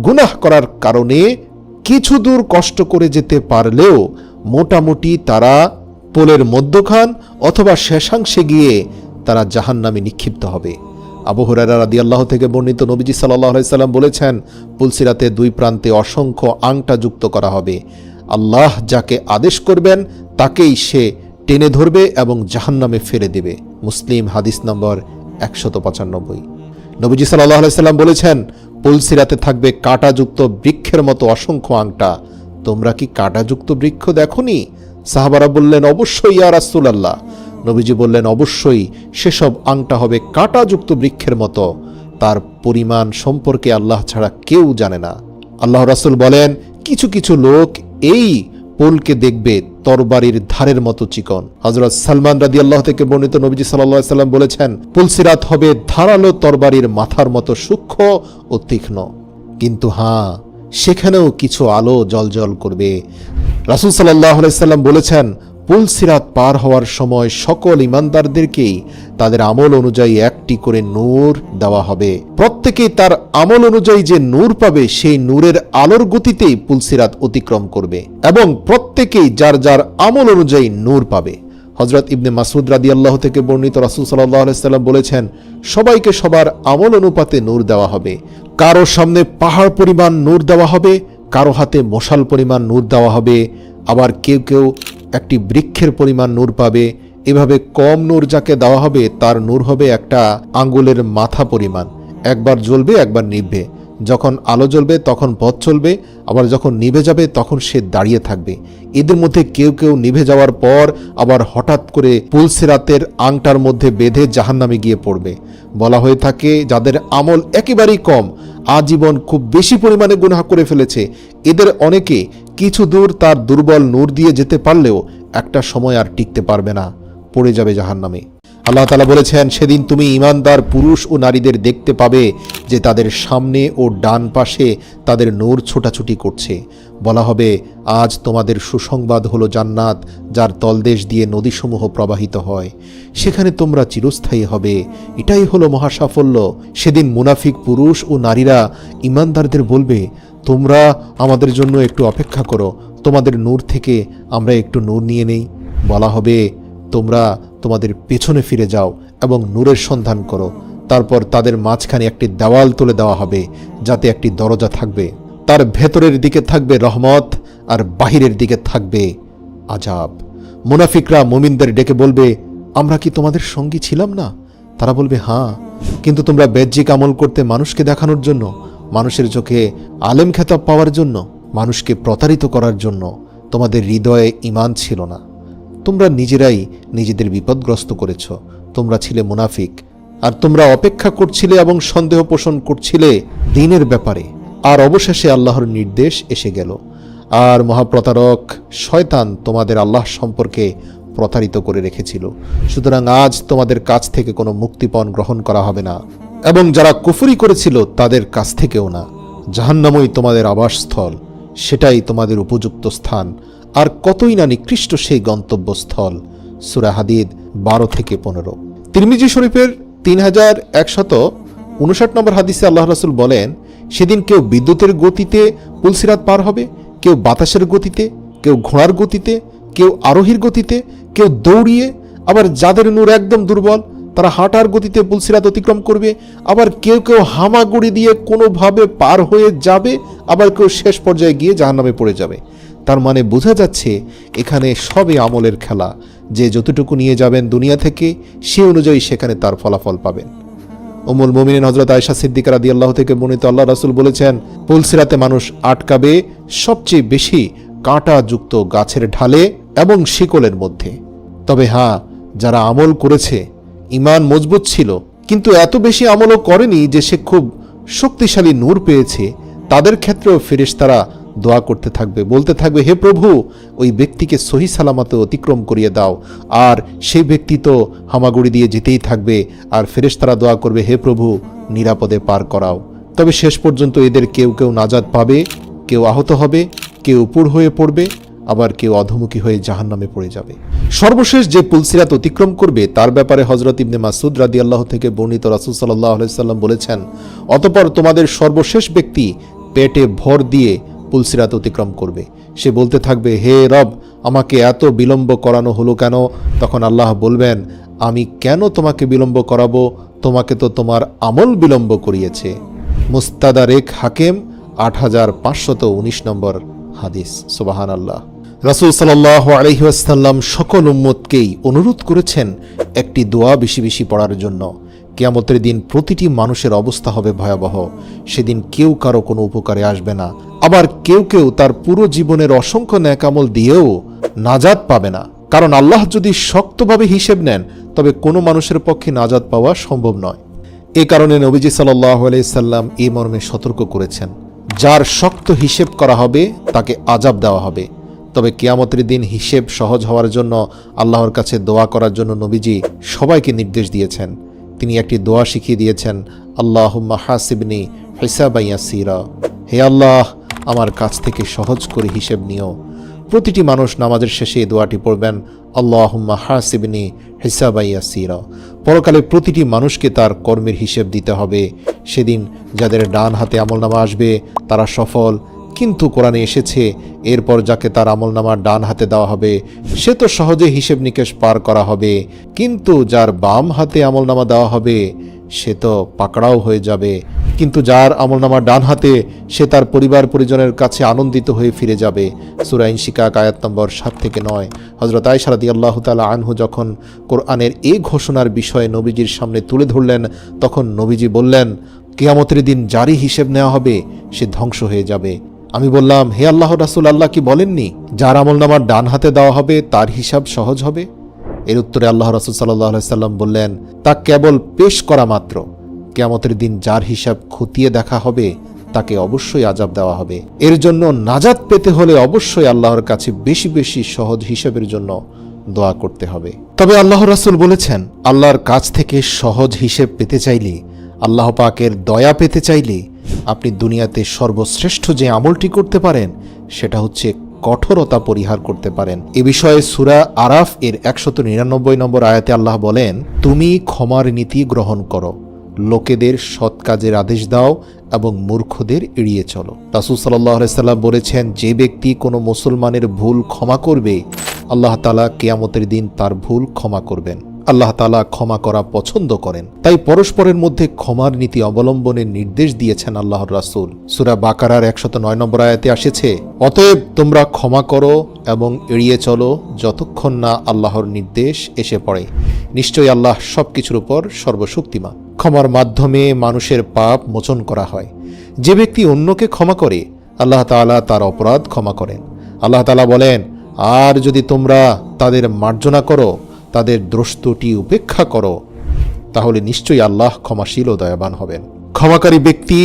Speaker 1: গুনাহ করার কারণে কিছু দূর কষ্ট করে যেতে পারলেও মোটামুটি তারা পোলের মধ্যখান অথবা শেষাংশে গিয়ে তারা জাহান্নামে নিক্ষিপ্ত হবে। আবু হুরায়রা রাদিয়াল্লাহু থেকে বর্ণিত, নবীজি সাল্লাল্লাহু আলাইহি সাল্লাম বলেছেন, পুলসিরাতে দুই প্রান্তে অসংখ্য আংটা যুক্ত করা হবে। আল্লাহ যাকে আদেশ করবেন তাকেই সে টেনে ধরবে এবং জাহান্নামে ফেলে দেবে। মুসলিম, হাদিস নম্বর 195। নবীজি সাল্লাল্লাহু আলাইহি সাল্লাম বলেছেন, পুলসিরাতে থাকবে কাঁটাযুক্ত বৃক্ষের মতো অসংখ্য আংটা। তোমরা কি কাঁটাযুক্ত বৃক্ষ দেখোনি? সাহাবারা বললেন, অবশ্যই ইয়া রাসূলুল্লাহ। নবীজি বললেন, অবশ্যই সেসব আংটা হবে কাঁটাযুক্ত বৃক্ষের মতো। তার পরিমাণ সম্পর্কে আল্লাহ ছাড়া কেউ জানে না। আল্লাহ রাসূল বলেন, কিছু কিছু লোক এই পোলকে দেখবে তরবারির ধারের মতো চিকন। হযরত সালমান রাদিয়াল্লাহু থেকে বর্ণিত, নবীজি সাল্লাল্লাহু আলাইহি সাল্লাম বলেছেন, পুলসিরাত হবে ধারালো তরবারির মাথার মতো সূক্ষ্ম ও তীক্ষ্ণ, কিন্তু হ্যাঁ, সেখানেও কিছু আলো জ্বলজ্বল করবে। রাসূল সাল্লাল্লাহু আলাইহি সাল্লাম বলেছেন, পুলসিরাত পার হওয়ার সময় সকল ঈমানদারদেরকেই তাদের আমল অনুযায়ী একটি করে নূর দেওয়া হবে। প্রত্যেকেই তার আমল অনুযায়ী যে নূর পাবে সেই নূরের আলোর গতিতেই পুলসিরাত অতিক্রম করবে এবং প্রত্যেকেই যার যার আমল অনুযায়ী নূর পাবে। হযরত ইবনে মাসউদ রাদিয়াল্লাহু থেকে বর্ণিত, রাসূল সাল্লাল্লাহু আলাইহি সাল্লাম বলেছেন, সবাইকে সবার আমল অনুপাতে নূর দেওয়া হবে। কারো সামনে পাহাড় পরিমাণ নূর দেওয়া হবে, কারো হাতে মশাল পরিমাণ নূর দেওয়া হবে, আবার কেউ কেউ একটি বৃক্ষের পরিমাণ নূর পাবে। এভাবে কম নূর যাকে দেওয়া হবে তার নূর হবে একটা আঙ্গুলের মাথা পরিমাণ। একবার জ্বলবে, একবার নিভবে। যখন আলো জ্বলবে তখন পথ চলবে, আবার যখন নিভে যাবে তখন সে দাঁড়িয়ে থাকবে। এদের মধ্যে কেউ কেউ নিভে যাওয়ার পর আবার হঠাৎ করে পুলসিরাতের আংটার মধ্যে বেঁধে জাহান্নামে গিয়ে পড়বে। বলা হয়ে থাকে, যাদের আমল একেবারেই কম, আজীবন খুব বেশি পরিমাণে গুনাহ করে ফেলেছে, এদের অনেকে কিছু দূর তার দুর্বল নূর দিয়ে যেতে পারলেও একটা সময় আর টিকতে পারবে না, পড়ে যাবে জাহান্নামে। আল্লাহ তাআলা বলেছেন, সেদিন তুমি ঈমানদার পুরুষ ও নারীদের দেখতে পাবে যে তাদের সামনে ও ডান পাশে তাদের নূর ছোটাছুটি করছে। বলা হবে, আজ তোমাদের সুসংবাদ হলো জান্নাত, যার তলদেশ দিয়ে নদীসমূহ প্রবাহিত হয়, সেখানে তোমরা চিরস্থায়ী হবে। এটাই হলো মহাসাফল্য। সেদিন মুনাফিক পুরুষ ও নারীরা ঈমানদারদের বলবে, তোমরা আমাদের জন্য একটু অপেক্ষা করো, তোমাদের নূর থেকে আমরা একটু নূর নিয়ে নেই। বলা হবে, তোমরা তোমাদের পেছনে ফিরে যাও এবং নূরের সন্ধান করো। তারপর তাদের মাঝখানে একটি দেওয়াল তুলে দেওয়া হবে, যাতে একটি দরজা থাকবে। তার ভেতরের দিকে থাকবে রহমত আর বাহিরের দিকে থাকবে আযাব। মুনাফিকরা মুমিনদের ডেকে বলবে, আমরা কি তোমাদের সঙ্গী ছিলাম না? তারা বলবে, হ্যাঁ, কিন্তু তোমরা বাহ্যিক আমল করতে মানুষকে দেখানোর জন্য, মানুষের চোখে আলেম খেতাব পাওয়ার জন্য, মানুষকে প্রতারিত করার জন্য। তোমাদের হৃদয়ে ঈমান ছিল না, তোমরা নিজেরাই নিজেদের বিপদগ্রস্ত করেছ। তোমরা ছিলে মুনাফিক, আর তোমরা অপেক্ষা করছিলে এবং সন্দেহ পোষণ করছিলে দ্বীনের ব্যাপারে। আর অবশেষে আল্লাহর নির্দেশ এসে গেল, আর মহাপ্রতারক শয়তান তোমাদের আল্লাহ সম্পর্কে প্রতারিত করে রেখেছিল। সুতরাং আজ তোমাদের কাছ থেকে কোনো মুক্তিপণ গ্রহণ করা হবে না, এবং যারা কুফরি করেছিল তাদের কাছ থেকেও না। জাহান্নামই তোমাদের আবাসস্থল, সেটাই তোমাদের উপযুক্ত স্থান। আর কতই না নিকৃষ্ট সেই গন্তব্যস্থল। সূরা হাদীদ 12 থেকে 15। তিরমিজি শরীফের 3159 নম্বর হাদিসে আল্লাহ রাসূল বলেন, সেদিন কেউ বিদ্যুতের গতিতে পুলসিরাত পার হবে, কেউ বাতাসের গতিতে, কেউ ঘোড়ার গতিতে, কেউ আরোহীর গতিতে, কেউ দৌড়িয়ে, আবার যাদের নূর একদম দুর্বল তারা হাঁটার গতিতে পুলসিরাত অতিক্রম করবে, আবার কেউ কেউ হামাগুড়ি দিয়ে কোনোভাবে পার হয়ে যাবে, আবার কেউ শেষ পর্যায়ে গিয়ে জাহান্নামে পড়ে যাবে। তার মানে বোঝা যাচ্ছে এখানে সবই আমলের খেলা। যে যতটুকু নিয়ে যাবেন দুনিয়া থেকে, সে অনুযায়ী সেখানে তার ফলাফল পাবেন। উম্মুল মুমিনিন হযরত আয়েশা সিদ্দিকা রাদিয়াল্লাহু থেকে বর্ণিত, আল্লাহ রাসূল বলেছেন, পুলসিরাতে মানুষ আটকাবে সবচেয়ে বেশি কাঁটাযুক্ত গাছের ঢালে এবং শিকলের মধ্যে। তবে হ্যাঁ, যারা আমল করেছে, ঈমান মজবুত ছিল, কিন্তু এত বেশি আমলও করেনি যে সে খুব শক্তিশালী নূর পেয়েছে, তাদের ক্ষেত্রেও ফেরেশতারা দোয়া করতে থাকবে, বলতে থাকবে, হে প্রভু, ওই ব্যক্তিকে সহি সালামতে অতিক্রম করিয়ে দাও। আর সেই ব্যক্তি তো হামাগুড়ি দিয়ে যেতেই থাকবে, আর ফেরেশতারা দোয়া করবে, হে প্রভু, নিরাপদে পার করাও। তবে শেষ পর্যন্ত এদের কেউ কেউ নাজাত পাবে, কেউ আহত হবে, কেউ উপর হয়ে পড়বে, আবার কেউ অধমুখী হয়ে জাহান্নামে পড়ে যাবে। সর্বশেষ যে পুলসিরাত অতিক্রম করবে তার ব্যাপারে হযরত ইবনে মাসউদ রাদিয়াল্লাহু থেকে বর্ণিত, রাসূল সাল্লাল্লাহু আলাইহি সাল্লাম বলেছেন, অতঃপর তোমাদের সর্বশেষ ব্যক্তি পেটে ভর দিয়ে পুলসিরাত অতিক্রম করবে। সে বলতে থাকবে, হে রব, আমাকে এত বিলম্ব করানো হলো কেন? তখন আল্লাহ বলবেন, আমি কেন তোমাকে বিলম্ব করাবো? তোমাকে তো তোমার আমল বিলম্ব করিয়েছে। মুস্তাদারেক হাকিম 8519 নম্বর হাদিস। সুবহানাল্লাহ। রাসূল সাল্লাল্লাহু আলাইহি ওয়াসাল্লাম সকল উম্মতকেই অনুরোধ করেছেন একটি দোয়া বেশি বেশি পড়ার জন্য। কিয়ামতের দিন প্রতিটি মানুষের অবস্থা হবে ভয়াবহ। সেদিন কেউ কারো কোনো উপকারে আসবে না। আবার কেউ কেউ তার পুরো জীবনের অসংখ্য নেক আমল দিয়েও নাজাত পাবে না। কারণ আল্লাহ যদি শক্তভাবে হিসেব নেন তবে কোনো মানুষের পক্ষে নাজাত পাওয়া সম্ভব নয়। এ কারণে নবীজি সাল্লাল্লাহু আলাইহি সাল্লাম এই মর্মে সতর্ক করেছেন, যার শক্ত হিসেব করা হবে তাকে আযাব দেওয়া হবে। তবে কিয়ামতের দিন হিসেব সহজ হওয়ার জন্য আল্লাহর কাছে দোয়া করার জন্য নবীজি সবাইকে নির্দেশ দিয়েছেন। তিনি একটি দোয়া শিখিয়ে দিয়েছেন, আল্লাহুম্মা হাসিবনি হিসাবান ইয়াসীরা। হে আল্লাহ, আমার কাছ থেকে সহজ করে হিসেব নিও। প্রতিটি মানুষ নামাজের শেষে এই দোয়াটি পড়বেন, আল্লাহুম্মা হাসিবনি হিসাবান ইয়াসীরা। পরকালে প্রতিটি মানুষকে তার কর্মের হিসেব দিতে হবে। সেদিন যাদের ডান হাতে আমলনামা আসবে তারা সফল, কিন্তু কোরআনে এসেছে এরপর যাকে তার আমলনামা ডান হাতে দেওয়া হবে সে তো সহজে হিসেব নিকেশ পার করা হবে, কিন্তু যার বাম হাতে আমলনামা দেওয়া হবে সে তো পাকড়াও হয়ে যাবে। কিন্তু যার আমলনামা ডান হাতে সে তার পরিবার পরিজনের কাছে আনন্দিত হয়ে ফিরে যাবে। সূরা ইনশিকাক আয়াত নম্বর 7 থেকে 9। হযরত আয়েশা রাদিয়াল্লাহু তাআলা আনহু যখন কোরআনের এই ঘোষণার বিষয়ে নবীজির সামনে তুলে ধরলেন তখন নবীজি বললেন, কিয়ামতের দিন যারই হিসেব নেওয়া হবে সে ধ্বংস হয়ে যাবে। আমি বললাম, হে আল্লাহর রাসূল, আল্লাহ কি বলেননি যার আমলনামা ডান হাতে দেওয়া হবে তার হিসাব সহজ হবে? এর উত্তরে আল্লাহ রাসূল সাল্লাল্লাহু আলাইহি সাল্লাম বললেন, তা কেবল পেশ করা মাত্র। কিয়ামতের দিন যার হিসাব খতিয়ে দেখা হবে তাকে অবশ্যই আযাব দেওয়া হবে। এর জন্য নাজাত পেতে হলে অবশ্যই আল্লাহর কাছে বেশি বেশি সহজ হিসাবের জন্য দোয়া করতে হবে। তবে আল্লাহর রাসূল বলেছেন, আল্লাহর কাছ থেকে সহজ হিসেব পেতে চাইলে, আল্লাহ পাকের দয়া পেতে চাইলে আপনি দুনিয়াতে সর্বশ্রেষ্ঠ যে আমলটি করতে পারেন সেটা হচ্ছে কঠোরতা পরিহার করতে পারেন। এ বিষয়ে সূরা আরাফ এর 199 নম্বর আয়াতে আল্লাহ বলেন, তুমি ক্ষমার নীতি গ্রহণ করো, লোকেদের সৎ কাজের আদেশ দাও এবং মূর্খদের এড়িয়ে চলো। রাসূল সাল্লাল্লাহু আলাইহি সাল্লাম বলেছেন, যে ব্যক্তি কোনো মুসলমানের ভুল ক্ষমা করবে আল্লাহ তাআলা কিয়ামতের দিন তার ভুল ক্ষমা করবেন। আল্লাহ তাআলা ক্ষমা করা পছন্দ করেন, তাই পরস্পরের মধ্যে ক্ষমার নীতি অবলম্বনের নির্দেশ দিয়েছেন আল্লাহর রাসূল। সূরা বাকারার 109 নম্বর আয়াতে আসেছে, অতএব তোমরা ক্ষমা করো এবং এড়িয়ে চলো যতক্ষণ না আল্লাহর নির্দেশ এসে পড়ে। নিশ্চয়ই আল্লাহ সবকিছুর উপর সর্বশক্তিমান। ক্ষমার মাধ্যমে মানুষের পাপ মোচন করা হয়। যে ব্যক্তি অন্যকে ক্ষমা করে আল্লাহ তাআলা তার অপরাধ ক্ষমা করেন। আল্লাহ তাআলা বলেন, আর যদি তোমরা তাদের মার্জনা করো, তাদের দ্রষ্টটি উপেক্ষা করো, তাহলে নিশ্চয়ই আল্লাহ ক্ষমাশীল ও দয়াবান হবেন। ক্ষমাকারী ব্যক্তি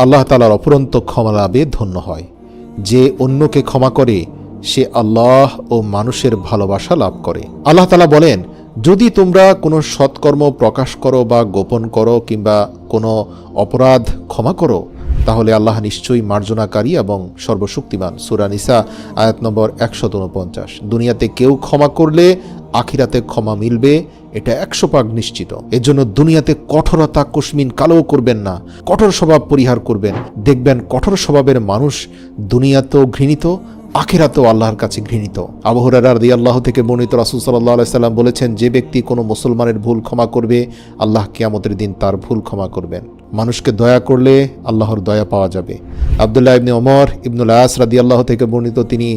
Speaker 1: আল্লাহ তাআলার অফুরন্ত ক্ষমা লাভে ধন্য হয়। যে অন্যকে ক্ষমা করে সে আল্লাহ ও মানুষের ভালোবাসা লাভ করে। আল্লাহ তাআলা বলেন, যদি তোমরা কোনো সৎকর্ম প্রকাশ করো বা গোপন করো কিংবা কোনো অপরাধ ক্ষমা করো তাহলে আল্লাহ নিশ্চয়ই মার্জনাকারী এবং সর্বশক্তিমান। সূরা নিসা আয়াত নম্বর 149। দুনিয়াতে কেউ ক্ষমা করলে আখিরাতে ক্ষমা মিলবে, এটা 100% নিশ্চিত। এজন্য দুনিয়াতে কঠোরতা কুশমিন কালো করবেন না, কঠোর স্বভাব পরিহার করবেন। দেখবেন কঠোর স্বভাবের মানুষ দুনিয়াতেও ঘৃণিত, আখিরাতেও আল্লাহর কাছে ঘৃণিত। আবু হুরায়রা রাদিয়াল্লাহু থেকে বর্ণিত, রাসূল সাল্লাল্লাহু আলাইহি সাল্লাম বলেছেন, যে ব্যক্তি কোনো মুসলমানের ভুল ক্ষমা করবে আল্লাহ কিয়ামতের দিন তার ভুল ক্ষমা করবেন। মানুষকে দয়া করলে আল্লাহর দয়া পাওয়া যাবে। আব্দুল্লাহ ইবনে ওমর ইবনুল আস রাদিয়াল্লাহু থেকে বর্ণিত, তিনি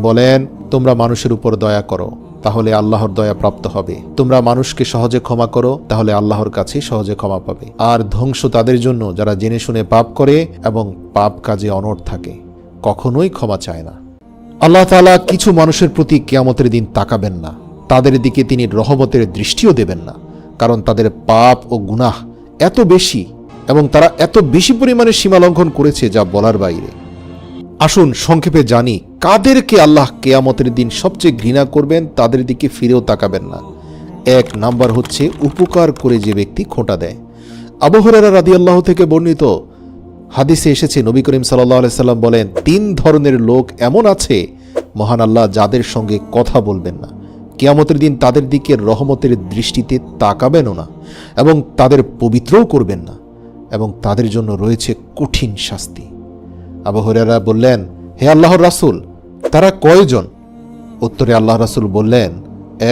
Speaker 1: বলেন, তোমরা মানুষের উপর দয়া করো তাহলে আল্লাহর দয়া প্রাপ্ত হবে। তোমরা মানুষকে সহজে ক্ষমা করো তাহলে আল্লাহর কাছে সহজে ক্ষমা পাবে। আর ধ্বংস তাদের জন্য যারা জেনে শুনে পাপ করে এবং পাপ কাজে অনড় থাকে, কখনোই ক্ষমা চায় না। আল্লাহ তাআলা কিছু মানুষের প্রতি কিয়ামতের দিন তাকাবেন না, তাদের দিকে তিনি রহমতের দৃষ্টিও দেবেন না, কারণ তাদের পাপ ও গুনাহ এত বেশি এবং তারা এত বেশি পরিমাণে সীমা লঙ্ঘন করেছে যা বলার বাইরে। আসুন সংক্ষেপে জানি কাদেরকে আল্লাহ কিয়ামতের দিন সবচেয়ে ঘৃণা করবেন, তাদের দিকে ফিরেও তাকাবেন না। 1 নাম্বার হচ্ছে উপকার করে যে ব্যক্তি খোঁটা দেয়। আবু হুরায়রা রাদিয়াল্লাহু থেকে বর্ণিত হাদিসে এসেছে, নবী করিম সাল্লাল্লাহু আলাইহি সাল্লাম বলেন, 3 ধরনের লোক এমন আছে মহান আল্লাহ যাদের সঙ্গে কথা বলবেন না, কিয়ামতের দিন তাদের দিকে রহমতের দৃষ্টিতে তাকাবেনও না এবং তাদের পবিত্রও করবেন না, এবং তাদের জন্য রয়েছে কঠিন শাস্তি। আবু হুরায়রা বললেন, হে আল্লাহর রাসূল, তারা কয়জন? উত্তরে আল্লাহ রাসূল বললেন,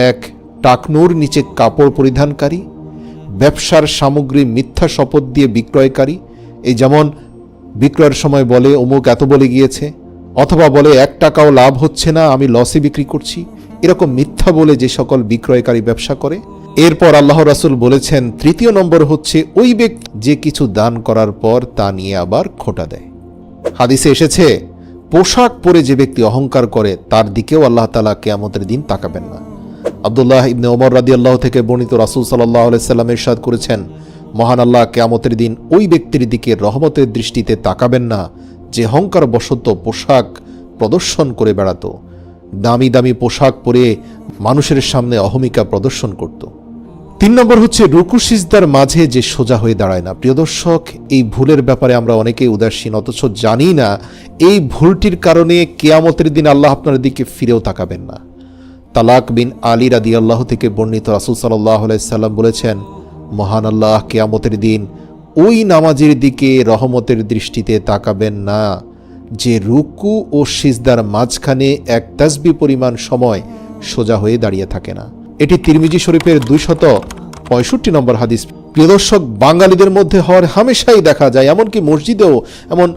Speaker 1: 1 টাকনুর নিচে কাপড় পরিধানকারী, ব্যবসার সামগ্রী মিথ্যা শপথ দিয়ে বিক্রয়কারী, এই যেমন বিক্রয়ের সময় বলে অমুক এত বলে গিয়েছে, অথবা বলে 1 টাকাও লাভ হচ্ছে না, আমি লসে বিক্রি করছি, এরকম মিথ্যা বলে যে সকল বিক্রয়কারী ব্যবসা করে। এরপর আল্লাহ রাসূল বলেছেন 3 নম্বর হচ্ছে ওই ব্যক্তি যে কিছু দান করার পর তা নিয়ে আবার খোটা দেয়। হাদিসে এসেছে পোশাক পরে যে ব্যক্তি অহংকার করে তার দিকেও আল্লাহ তাআলা কিয়ামতের দিন তাকাবেন না। আব্দুল্লাহ ইবনে ওমর রাদিয়াল্লাহু থেকে বর্ণিত, রাসূল সাল্লাল্লাহু আলাইহি সাল্লাম ইরশাদ করেছেন, মহান আল্লাহ কিয়ামতের দিন ওই ব্যক্তির দিকে রহমতের দৃষ্টিতে তাকাবেন না যে অহংকার বশত পোশাক প্রদর্শন করে বেড়াতো, দামি দামি পোশাক পরে মানুষের সামনে অহমিকা প্রদর্শন করত। 3 নম্বর হচ্ছে রুকু সিজদার মাঝে যে সোজা হয়ে দাঁড়ায় না। প্রিয় দর্শক, এই ভুলের ব্যাপারে আমরা অনেকেই উদাসীন, অথচ জানি না এই ভুলটির কারণে কিয়ামতের দিন আল্লাহ আপনার দিকে ফিরেও তাকাবেন না। তালাক বিন আলী রাদিয়াল্লাহু থেকে বর্ণিত, রাসূল সাল্লাল্লাহু আলাইহি সাল্লাম বলেছেন, মহান আল্লাহ কিয়ামতের দিন ওই নামাজের দিকে রহমতের দৃষ্টিতে তাকাবেন না যে রুকু ও সিজদার মাঝখানে 1 তাসবিহ পরিমাণ সময় সোজা হয়ে দাঁড়িয়ে থাকে না। এটি তিরমিজি শরীফের 265 নম্বর হাদিস। প্রিয় দর্শক, বাঙালিদের মধ্যে হওয়ার হামেশাই দেখা যায়, এমনকি মসজিদেও এমন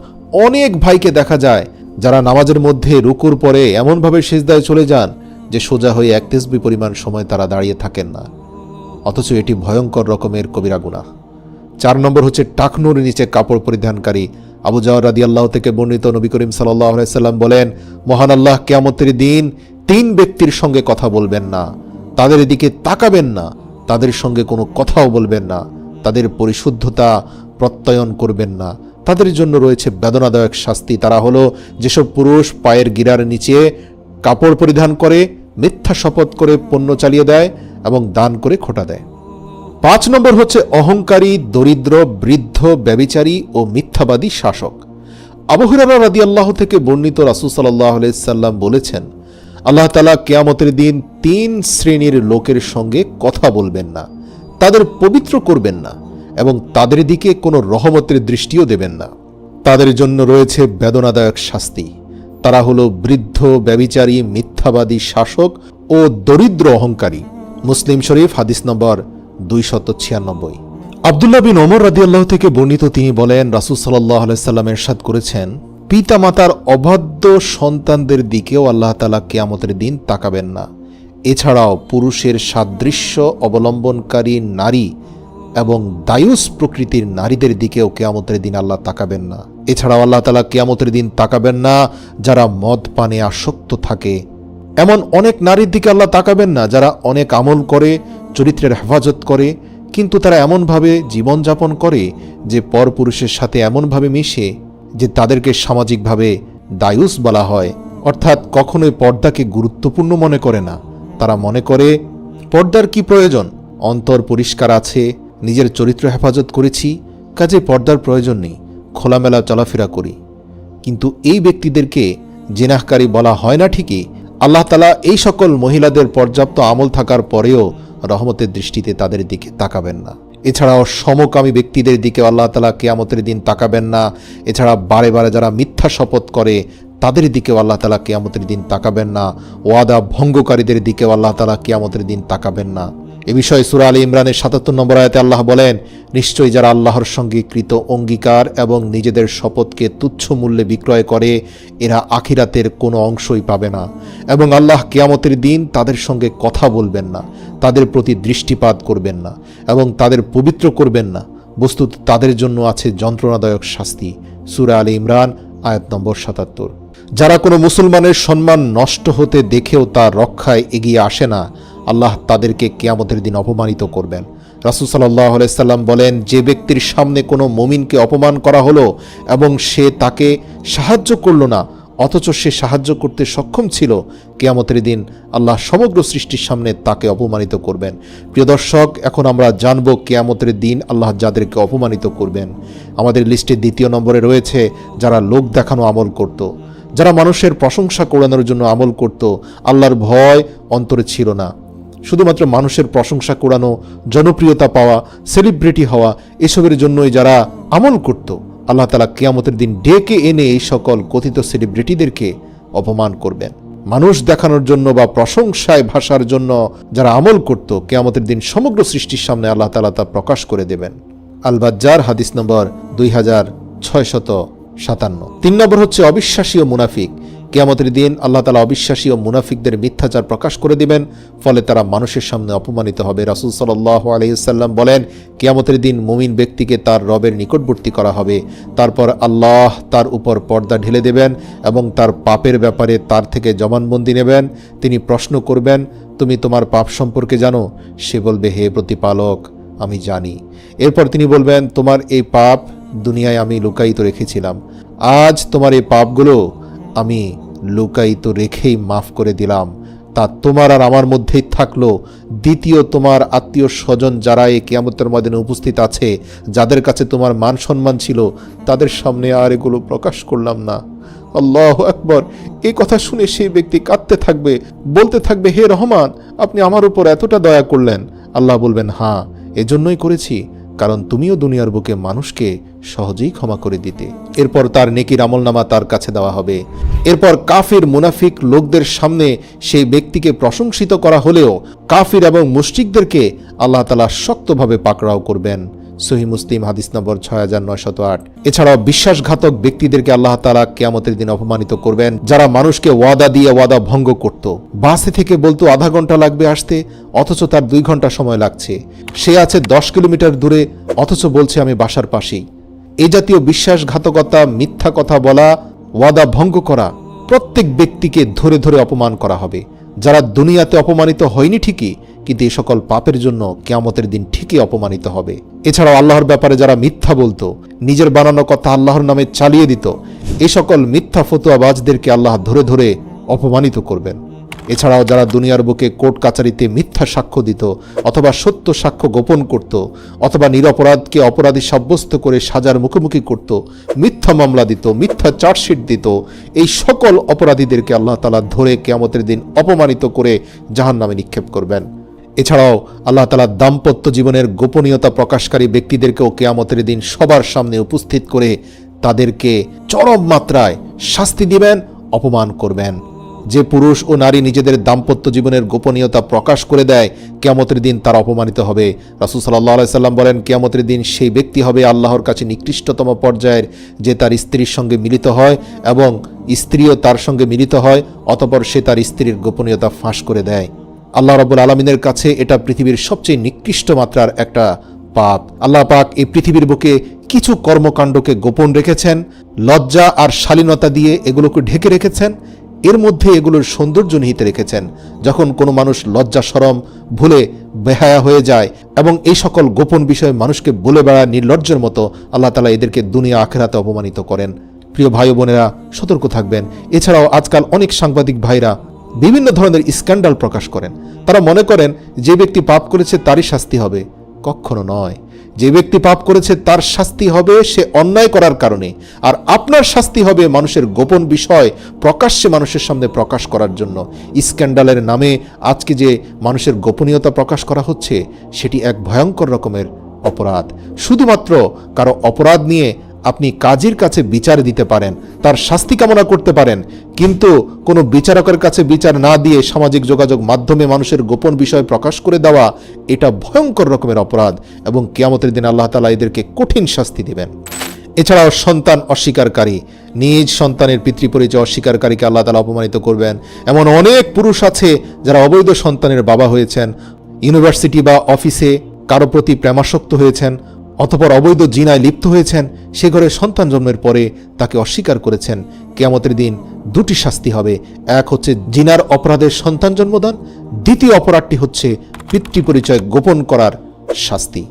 Speaker 1: অনেক ভাইকে দেখা যায় যারা নামাজের মধ্যে রুকুর পরে এমনভাবে সিজদায় চলে যান যে সোজা হয়ে 1 তাসবিহ পরিমাণ সময় তারা দাঁড়িয়ে থাকেন না, অথচ এটি ভয়ঙ্কর রকমের কবিরা গুনাহ। 4 নম্বর হচ্ছে টাকনুর নিচে কাপড় পরিধানকারী। আবু জাহর রাদিয়াল্লাহু থেকে বর্ণিত, নবী করিম সাল্লাল্লাহু আলাইহি সাল্লাম বলেন, মহান আল্লাহ কিয়ামতের দিন 3 ব্যক্তির সঙ্গে কথা বলবেন না, তাদের দিকে তাকাবেন না, তাদের সঙ্গে কোনো কথাও বলবেন না, তাদের পরিশুদ্ধতা প্রত্যয়ন করবেন না, তাদের জন্য রয়েছে বেদনাদায়ক শাস্তি। তারা হলো যেসব পুরুষ পায়ের গিরার নিচে কাপড় পরিধান করে, মিথ্যা শপথ করে পণ্য চালিয়ে দেয় এবং দান করে খোটা দেয়। 5 নম্বর হচ্ছে অহংকারী, দরিদ্র, বৃদ্ধ, ব্যভিচারী ও মিথ্যাবাদী শাসক। আবু হুরায়রা রাদিয়াল্লাহু থেকে বর্ণিত, রাসূল সাল্লাল্লাহু আলাইহি সাল্লাম বলেছেন, আল্লাহ তাআলা কিয়ামতের দিন 3 শ্রেণীর লোকের সঙ্গে কথা বলবেন না, তাদের পবিত্র করবেন না এবং তাদের দিকে কোনো রহমতের দৃষ্টিও দেবেন না। তাদের জন্য রয়েছে বেদনাদায়ক শাস্তি। তারা হলো বৃদ্ধ, ব্যভিচারী, মিথ্যাবাদী শাসক ও দরিদ্র অহংকারী। মুসলিম শরীফ হাদিস নম্বর 296। আব্দুল্লাহ বিন ওমর রাদিয়াল্লাহু থেকে বর্ণিত, তিনি বলেন, রাসূল সাল্লাল্লাহু আলাইহি সাল্লাম ইরশাদ করেছেন, পিতামাতার অবাধ্য সন্তানদের দিকেও আল্লাহ তাআলা কিয়ামতের দিন তাকাবেন না। এছাড়াও পুরুষের সাদৃশ্য অবলম্বনকারী নারী এবং দায়ুস প্রকৃতির নারীদের দিকেও কিয়ামতের দিন আল্লাহ তাকাবেন না। এছাড়াও আল্লাহ তাআলা কিয়ামতের দিন তাকাবেন না যারা মদ পানে আসক্ত থাকে। এমন অনেক নারীর দিকে আল্লাহ তাকাবেন না যারা অনেক আমল করে, চরিত্রের হেফাজত করে, কিন্তু তারা এমনভাবে জীবনযাপন করে যে পরপুরুষের সাথে এমনভাবে মিশে যে তাদেরকে সামাজিকভাবে দায়ুস বলা হয়, অর্থাৎ কখনোই পর্দাকে গুরুত্বপূর্ণ মনে করে না। তারা মনে করে পর্দার কি প্রয়োজন, অন্তর পরিষ্কার আছে, নিজের চরিত্র হেফাজত করেছি, কাজে পর্দার প্রয়োজন নেই, খোলামেলা চলাফেরা করি। কিন্তু এই ব্যক্তিদেরকে জিনাহকারী বলা হয় না ঠিকই, আল্লাহ তাআলা এই সকল মহিলাদের পর্যাপ্ত আমল থাকার পরেও রহমতের দৃষ্টিতে তাদের দিকে তাকাবেন না। এছাড়াও সমকামী ব্যক্তিদের দিকে আল্লাহ তাআলা কিয়ামতের দিন তাকাবেন না। এছাড়া বারে বারে যারা মিথ্যা শপথ করে তাদের দিকেও আল্লাহ তাআলা কিয়ামতের দিন তাকাবেন না। ওয়াদা ভঙ্গকারীদের দিকেও আল্লাহ তাআলা কিয়ামতের দিন তাকাবেন না। এ বিষয়ে সূরা আলী ইমরানের ৭৭ নম্বর আয়াতে আল্লাহ বলেন, নিশ্চয়ই যারা আল্লাহর সঙ্গে কৃত অঙ্গীকার এবং নিজেদের শপথকে তুচ্ছ মূল্যে বিক্রয় করে এরা আখিরাতের কোনো অংশই পাবে না এবং আল্লাহ কিয়ামতের দিন তাদের সঙ্গে কথা বলবেন না, তাদের প্রতি দৃষ্টিপাত করবেন না এবং তাদের পবিত্র করবেন না। বস্তুত তাদের জন্য আছে যন্ত্রণাদায়ক শাস্তি। সূরা আলী ইমরান আয়াত নম্বর ৭৭। যারা কোনো মুসলমানের সম্মান নষ্ট হতে দেখেও তার রক্ষায় এগিয়ে আসে না, আল্লাহ তাদেরকে কিয়ামতের দিন অপমানিত করবেন। রাসূল সাল্লাল্লাহু আলাইহি সাল্লাম বলেন, যে ব্যক্তির সামনে কোনো মুমিনকে অপমান করা হলো এবং সে তাকে সাহায্য করল না অথচ সে সাহায্য করতে সক্ষম ছিল, কিয়ামতের দিন আল্লাহ সমগ্র সৃষ্টির সামনে তাকে অপমানিত করবেন। প্রিয় দর্শক, এখন আমরা জানব কিয়ামতের দিন আল্লাহ যাদেরকে অপমানিত করবেন। আমাদের লিস্টে 2 নম্বরে রয়েছে যারা লোক দেখানো আমল করত, যারা মানুষের প্রশংসা করানোর জন্য আমল করত, আল্লাহর ভয় অন্তরে ছিল না, শুধুমাত্র মানুষের প্রশংসা করানো, জনপ্রিয়তা পাওয়া, সেলিব্রিটি হওয়া, এসবের জন্যই যারা আমল করত, আল্লাহ তাআলা কিয়ামতের দিন ডেকে এনে এই সকল কথিত সেলিব্রিটিদেরকে অপমান করবেন। মানুষ দেখানোর জন্য বা প্রশংসায় ভাষার জন্য যারা আমল করত, কিয়ামতের দিন সমগ্র সৃষ্টির সামনে আল্লাহ তাআলা তা প্রকাশ করে দেবেন। আল বাজ্জার হাদিস নম্বর 2657। 3 নম্বর হচ্ছে অবিশ্বাসী ও মুনাফিক। কিয়ামতের দিন আল্লাহ তাআলা অবিশ্বাসী ও মুনাফিকদের মিথ্যাচার প্রকাশ করে দিবেন, ফলে তারা মানুষের সামনে অপমানিত হবে। রাসূল সাল্লাল্লাহু আলাইহি ওয়াসাল্লাম বলেন, কিয়ামতের দিন মুমিন ব্যক্তিকে তার রবের নিকটবর্তী করা হবে, তারপর আল্লাহ তার উপর পর্দা ঢেলে দেবেন এবং তার পাপের ব্যাপারে তার থেকে জবানবন্দি নেবেন। তিনি প্রশ্ন করবেন, তুমি তোমার পাপ সম্পর্কে জানো? সে বলবে, হে প্রতিপালক, আমি জানি। এরপর তিনি বলবেন, তোমার এই পাপ দুনিয়ায় আমি লুকায়িত রেখেছিলাম, আজ তোমার এই পাপগুলো আমি লুকায়িত রেখেই মাফ করে দিলাম, তা তোমার আর আমার মধ্যেই থাকলো। দ্বিতীয়, তোমার আত্মীয় স্বজন যারা এই কিয়ামতের ময়দানে উপস্থিত আছে, যাদের কাছে তোমার মান সম্মান ছিল, তাদের সামনে আর এগুলো প্রকাশ করলাম না। আল্লাহু আকবার। এই কথা শুনে সেই ব্যক্তি কাঁদতে থাকবে, বলতে থাকবে, হে রহমান, আপনি আমার উপর এতটা দয়া করলেন। আল্লাহ বলবেন, হ্যাঁ, এজন্যই করেছি, কারণ তুমিও দুনিয়ার বুকে মানুষকে সহজেই ক্ষমা করে দিতে। এরপর তার নেকির আমলনামা তার কাছে দেওয়া হবে। এরপর কাফির মুনাফিক লোকদের সামনে সেই ব্যক্তিকে প্রশংসিত করা হলেও কাফির এবং মুশরিকদেরকে আল্লাহ তাআলা শক্তভাবে পাকড়াও করবেন। সহিহ মুসলিম হাদিস নম্বর 6908। এছাড়াও বিশ্বাসঘাতক ব্যক্তিদেরকে আল্লাহ তাআলা কিয়ামতের দিন অপমানিত করবেন, যারা মানুষকে ওয়াদা দিয়ে ওয়াদা ভঙ্গ করত। বাসে থেকে বলতো আধা ঘন্টা লাগবে আসতে, অথচ তার 2 ঘন্টা সময় লাগছে। সে আছে 10 কিলোমিটার দূরে, অথচ বলছে আমি বাসার পাশেই। এই জাতীয় বিশ্বাসঘাতকতা, মিথ্যা কথা বলা, ওয়াদা ভঙ্গ করা, প্রত্যেক ব্যক্তিকে ধরে ধরে অপমান করা হবে। যারা দুনিয়াতে অপমানিত হয়নি ঠিকই, কিন্তু এই সকল পাপের জন্য কিয়ামতের দিন ঠিকই অপমানিত হবে। এছাড়াও আল্লাহর ব্যাপারে যারা মিথ্যা বলতো, নিজের বানানো কথা আল্লাহর নামে চালিয়ে দিত, এই সকল মিথ্যা ফতোয়াবাজদেরকে আল্লাহ ধরে ধরে অপমানিত করবেন। এছাড়াও যারা দুনিয়ার বুকে কোর্ট কাচারিতে মিথ্যা সাক্ষ্য দিত, অথবা সত্য সাক্ষ্য গোপন করত, অথবা নিরপরাধকে অপরাধী সাব্যস্ত করে সাজার মুখোমুখি করত, মিথ্যা মামলা দিত, মিথ্যা চার্জশিট দিত, এই সকল অপরাধীদেরকে আল্লাহ তাআলা ধরে কিয়ামতের দিন অপমানিত করে জাহান্নামে নিক্ষেপ করবেন। এছাড়াও আল্লাহ তাআলা দাম্পত্য জীবনের গোপনীয়তা প্রকাশকারী ব্যক্তিদেরকেও কিয়ামতের দিন সবার সামনে উপস্থিত করে তাদেরকে চরম মাত্রায় শাস্তি দিবেন, অপমান করবেন। যে পুরুষ ও নারী নিজেদের দাম্পত্য জীবনের গোপনীয়তা প্রকাশ করে দেয়, কিয়ামতের দিন তারা অপমানিত হবে। রাসূল সাল্লাল্লাহু আলাইহি সাল্লাম বলেন, কিয়ামতের দিন সেই ব্যক্তি হবে আল্লাহর কাছে নিকৃষ্টতম পর্যায়ের, যে তার স্ত্রীর সঙ্গে মিলিত হয় এবং স্ত্রীও তার সঙ্গে মিলিত হয়, অতঃপর সে তার স্ত্রীর গোপনীয়তা ফাঁস করে দেয়। আল্লাহ রাব্বুল আলামিনের কাছে এটা পৃথিবীর সবচেয়ে নিকৃষ্ট মাত্রার একটা পাপ। আল্লাহ পাক এই পৃথিবীর বুকে কিছু কর্মকাণ্ডকে গোপন রেখেছেন, লজ্জা আর শালীনতা দিয়ে এগুলোকে ঢেকে রেখেছেন, এর মধ্যে এগুলোর সৌন্দর্য নিহিত রেখেছেন। যখন কোনো মানুষ লজ্জা শরম ভুলে বেহায়া হয়ে যায় এবং এই সকল গোপন বিষয় মানুষকে বলে বেড়ায় নির্লজ্জের মতো, আল্লাহ তাআলা এদেরকে দুনিয়া আখিরাতে অপমানিত করেন। প্রিয় ভাই বোনেরা, সতর্ক থাকবেন। এছাড়াও আজকাল অনেক সাংবাদিক ভাইরা বিভিন্ন ধরনের স্ক্যান্ডাল প্রকাশ করেন। তারা মনে করেন যে ব্যক্তি পাপ করেছে তারই শাস্তি হবে। কখনো নয়। যে ব্যক্তি পাপ করেছে তার শাস্তি হবে সে অন্যায় করার কারণে, আর আপনার শাস্তি হবে মানুষের গোপন বিষয় প্রকাশ্যে মানুষের সামনে প্রকাশ করার জন্য। স্ক্যান্ডালের নামে আজকে যে মানুষের গোপনীয়তা প্রকাশ করা হচ্ছে, সেটি এক ভয়ঙ্কর রকমের অপরাধ। শুধুমাত্র কারো অপরাধ নিয়ে আপনি কাজীর কাছে বিচার দিতে পারেন, তার শাস্তি কামনা করতে পারেন, কিন্তু কোনো বিচারকের কাছে বিচার না দিয়ে সামাজিক যোগাযোগ মাধ্যমে মানুষের গোপন বিষয় প্রকাশ করে দেওয়া, এটা ভয়ঙ্কর রকমের অপরাধ এবং কিয়ামতের দিন আল্লাহ তাআলা এদেরকে কঠিন শাস্তি দিবেন। এছাড়াও সন্তান অস্বীকারী, নিজ সন্তানের পিতৃপরিচয় অস্বীকারীকে আল্লাহ তাআলা অপমানিত করবেন। এমন অনেক পুরুষ আছে যারা অবৈধ সন্তানের বাবা হয়েছেন, ইউনিভার্সিটি বা অফিসে কারো প্রতি প্রেমাসক্ত হয়েছেন, অতঃপর অবৈধ জিনায় লিপ্ত হয়েছেন, সে ঘরে সন্তান জন্মের পরে তাকে অস্বীকার করেছেন। কিয়ামতের দিন 2টি শাস্তি হবে। এক হচ্ছে জিনার অপরাধের সন্তান জন্মদান, দ্বিতীয় অপরাধটি হচ্ছে পিতৃপরিচয় গোপন করার শাস্তি।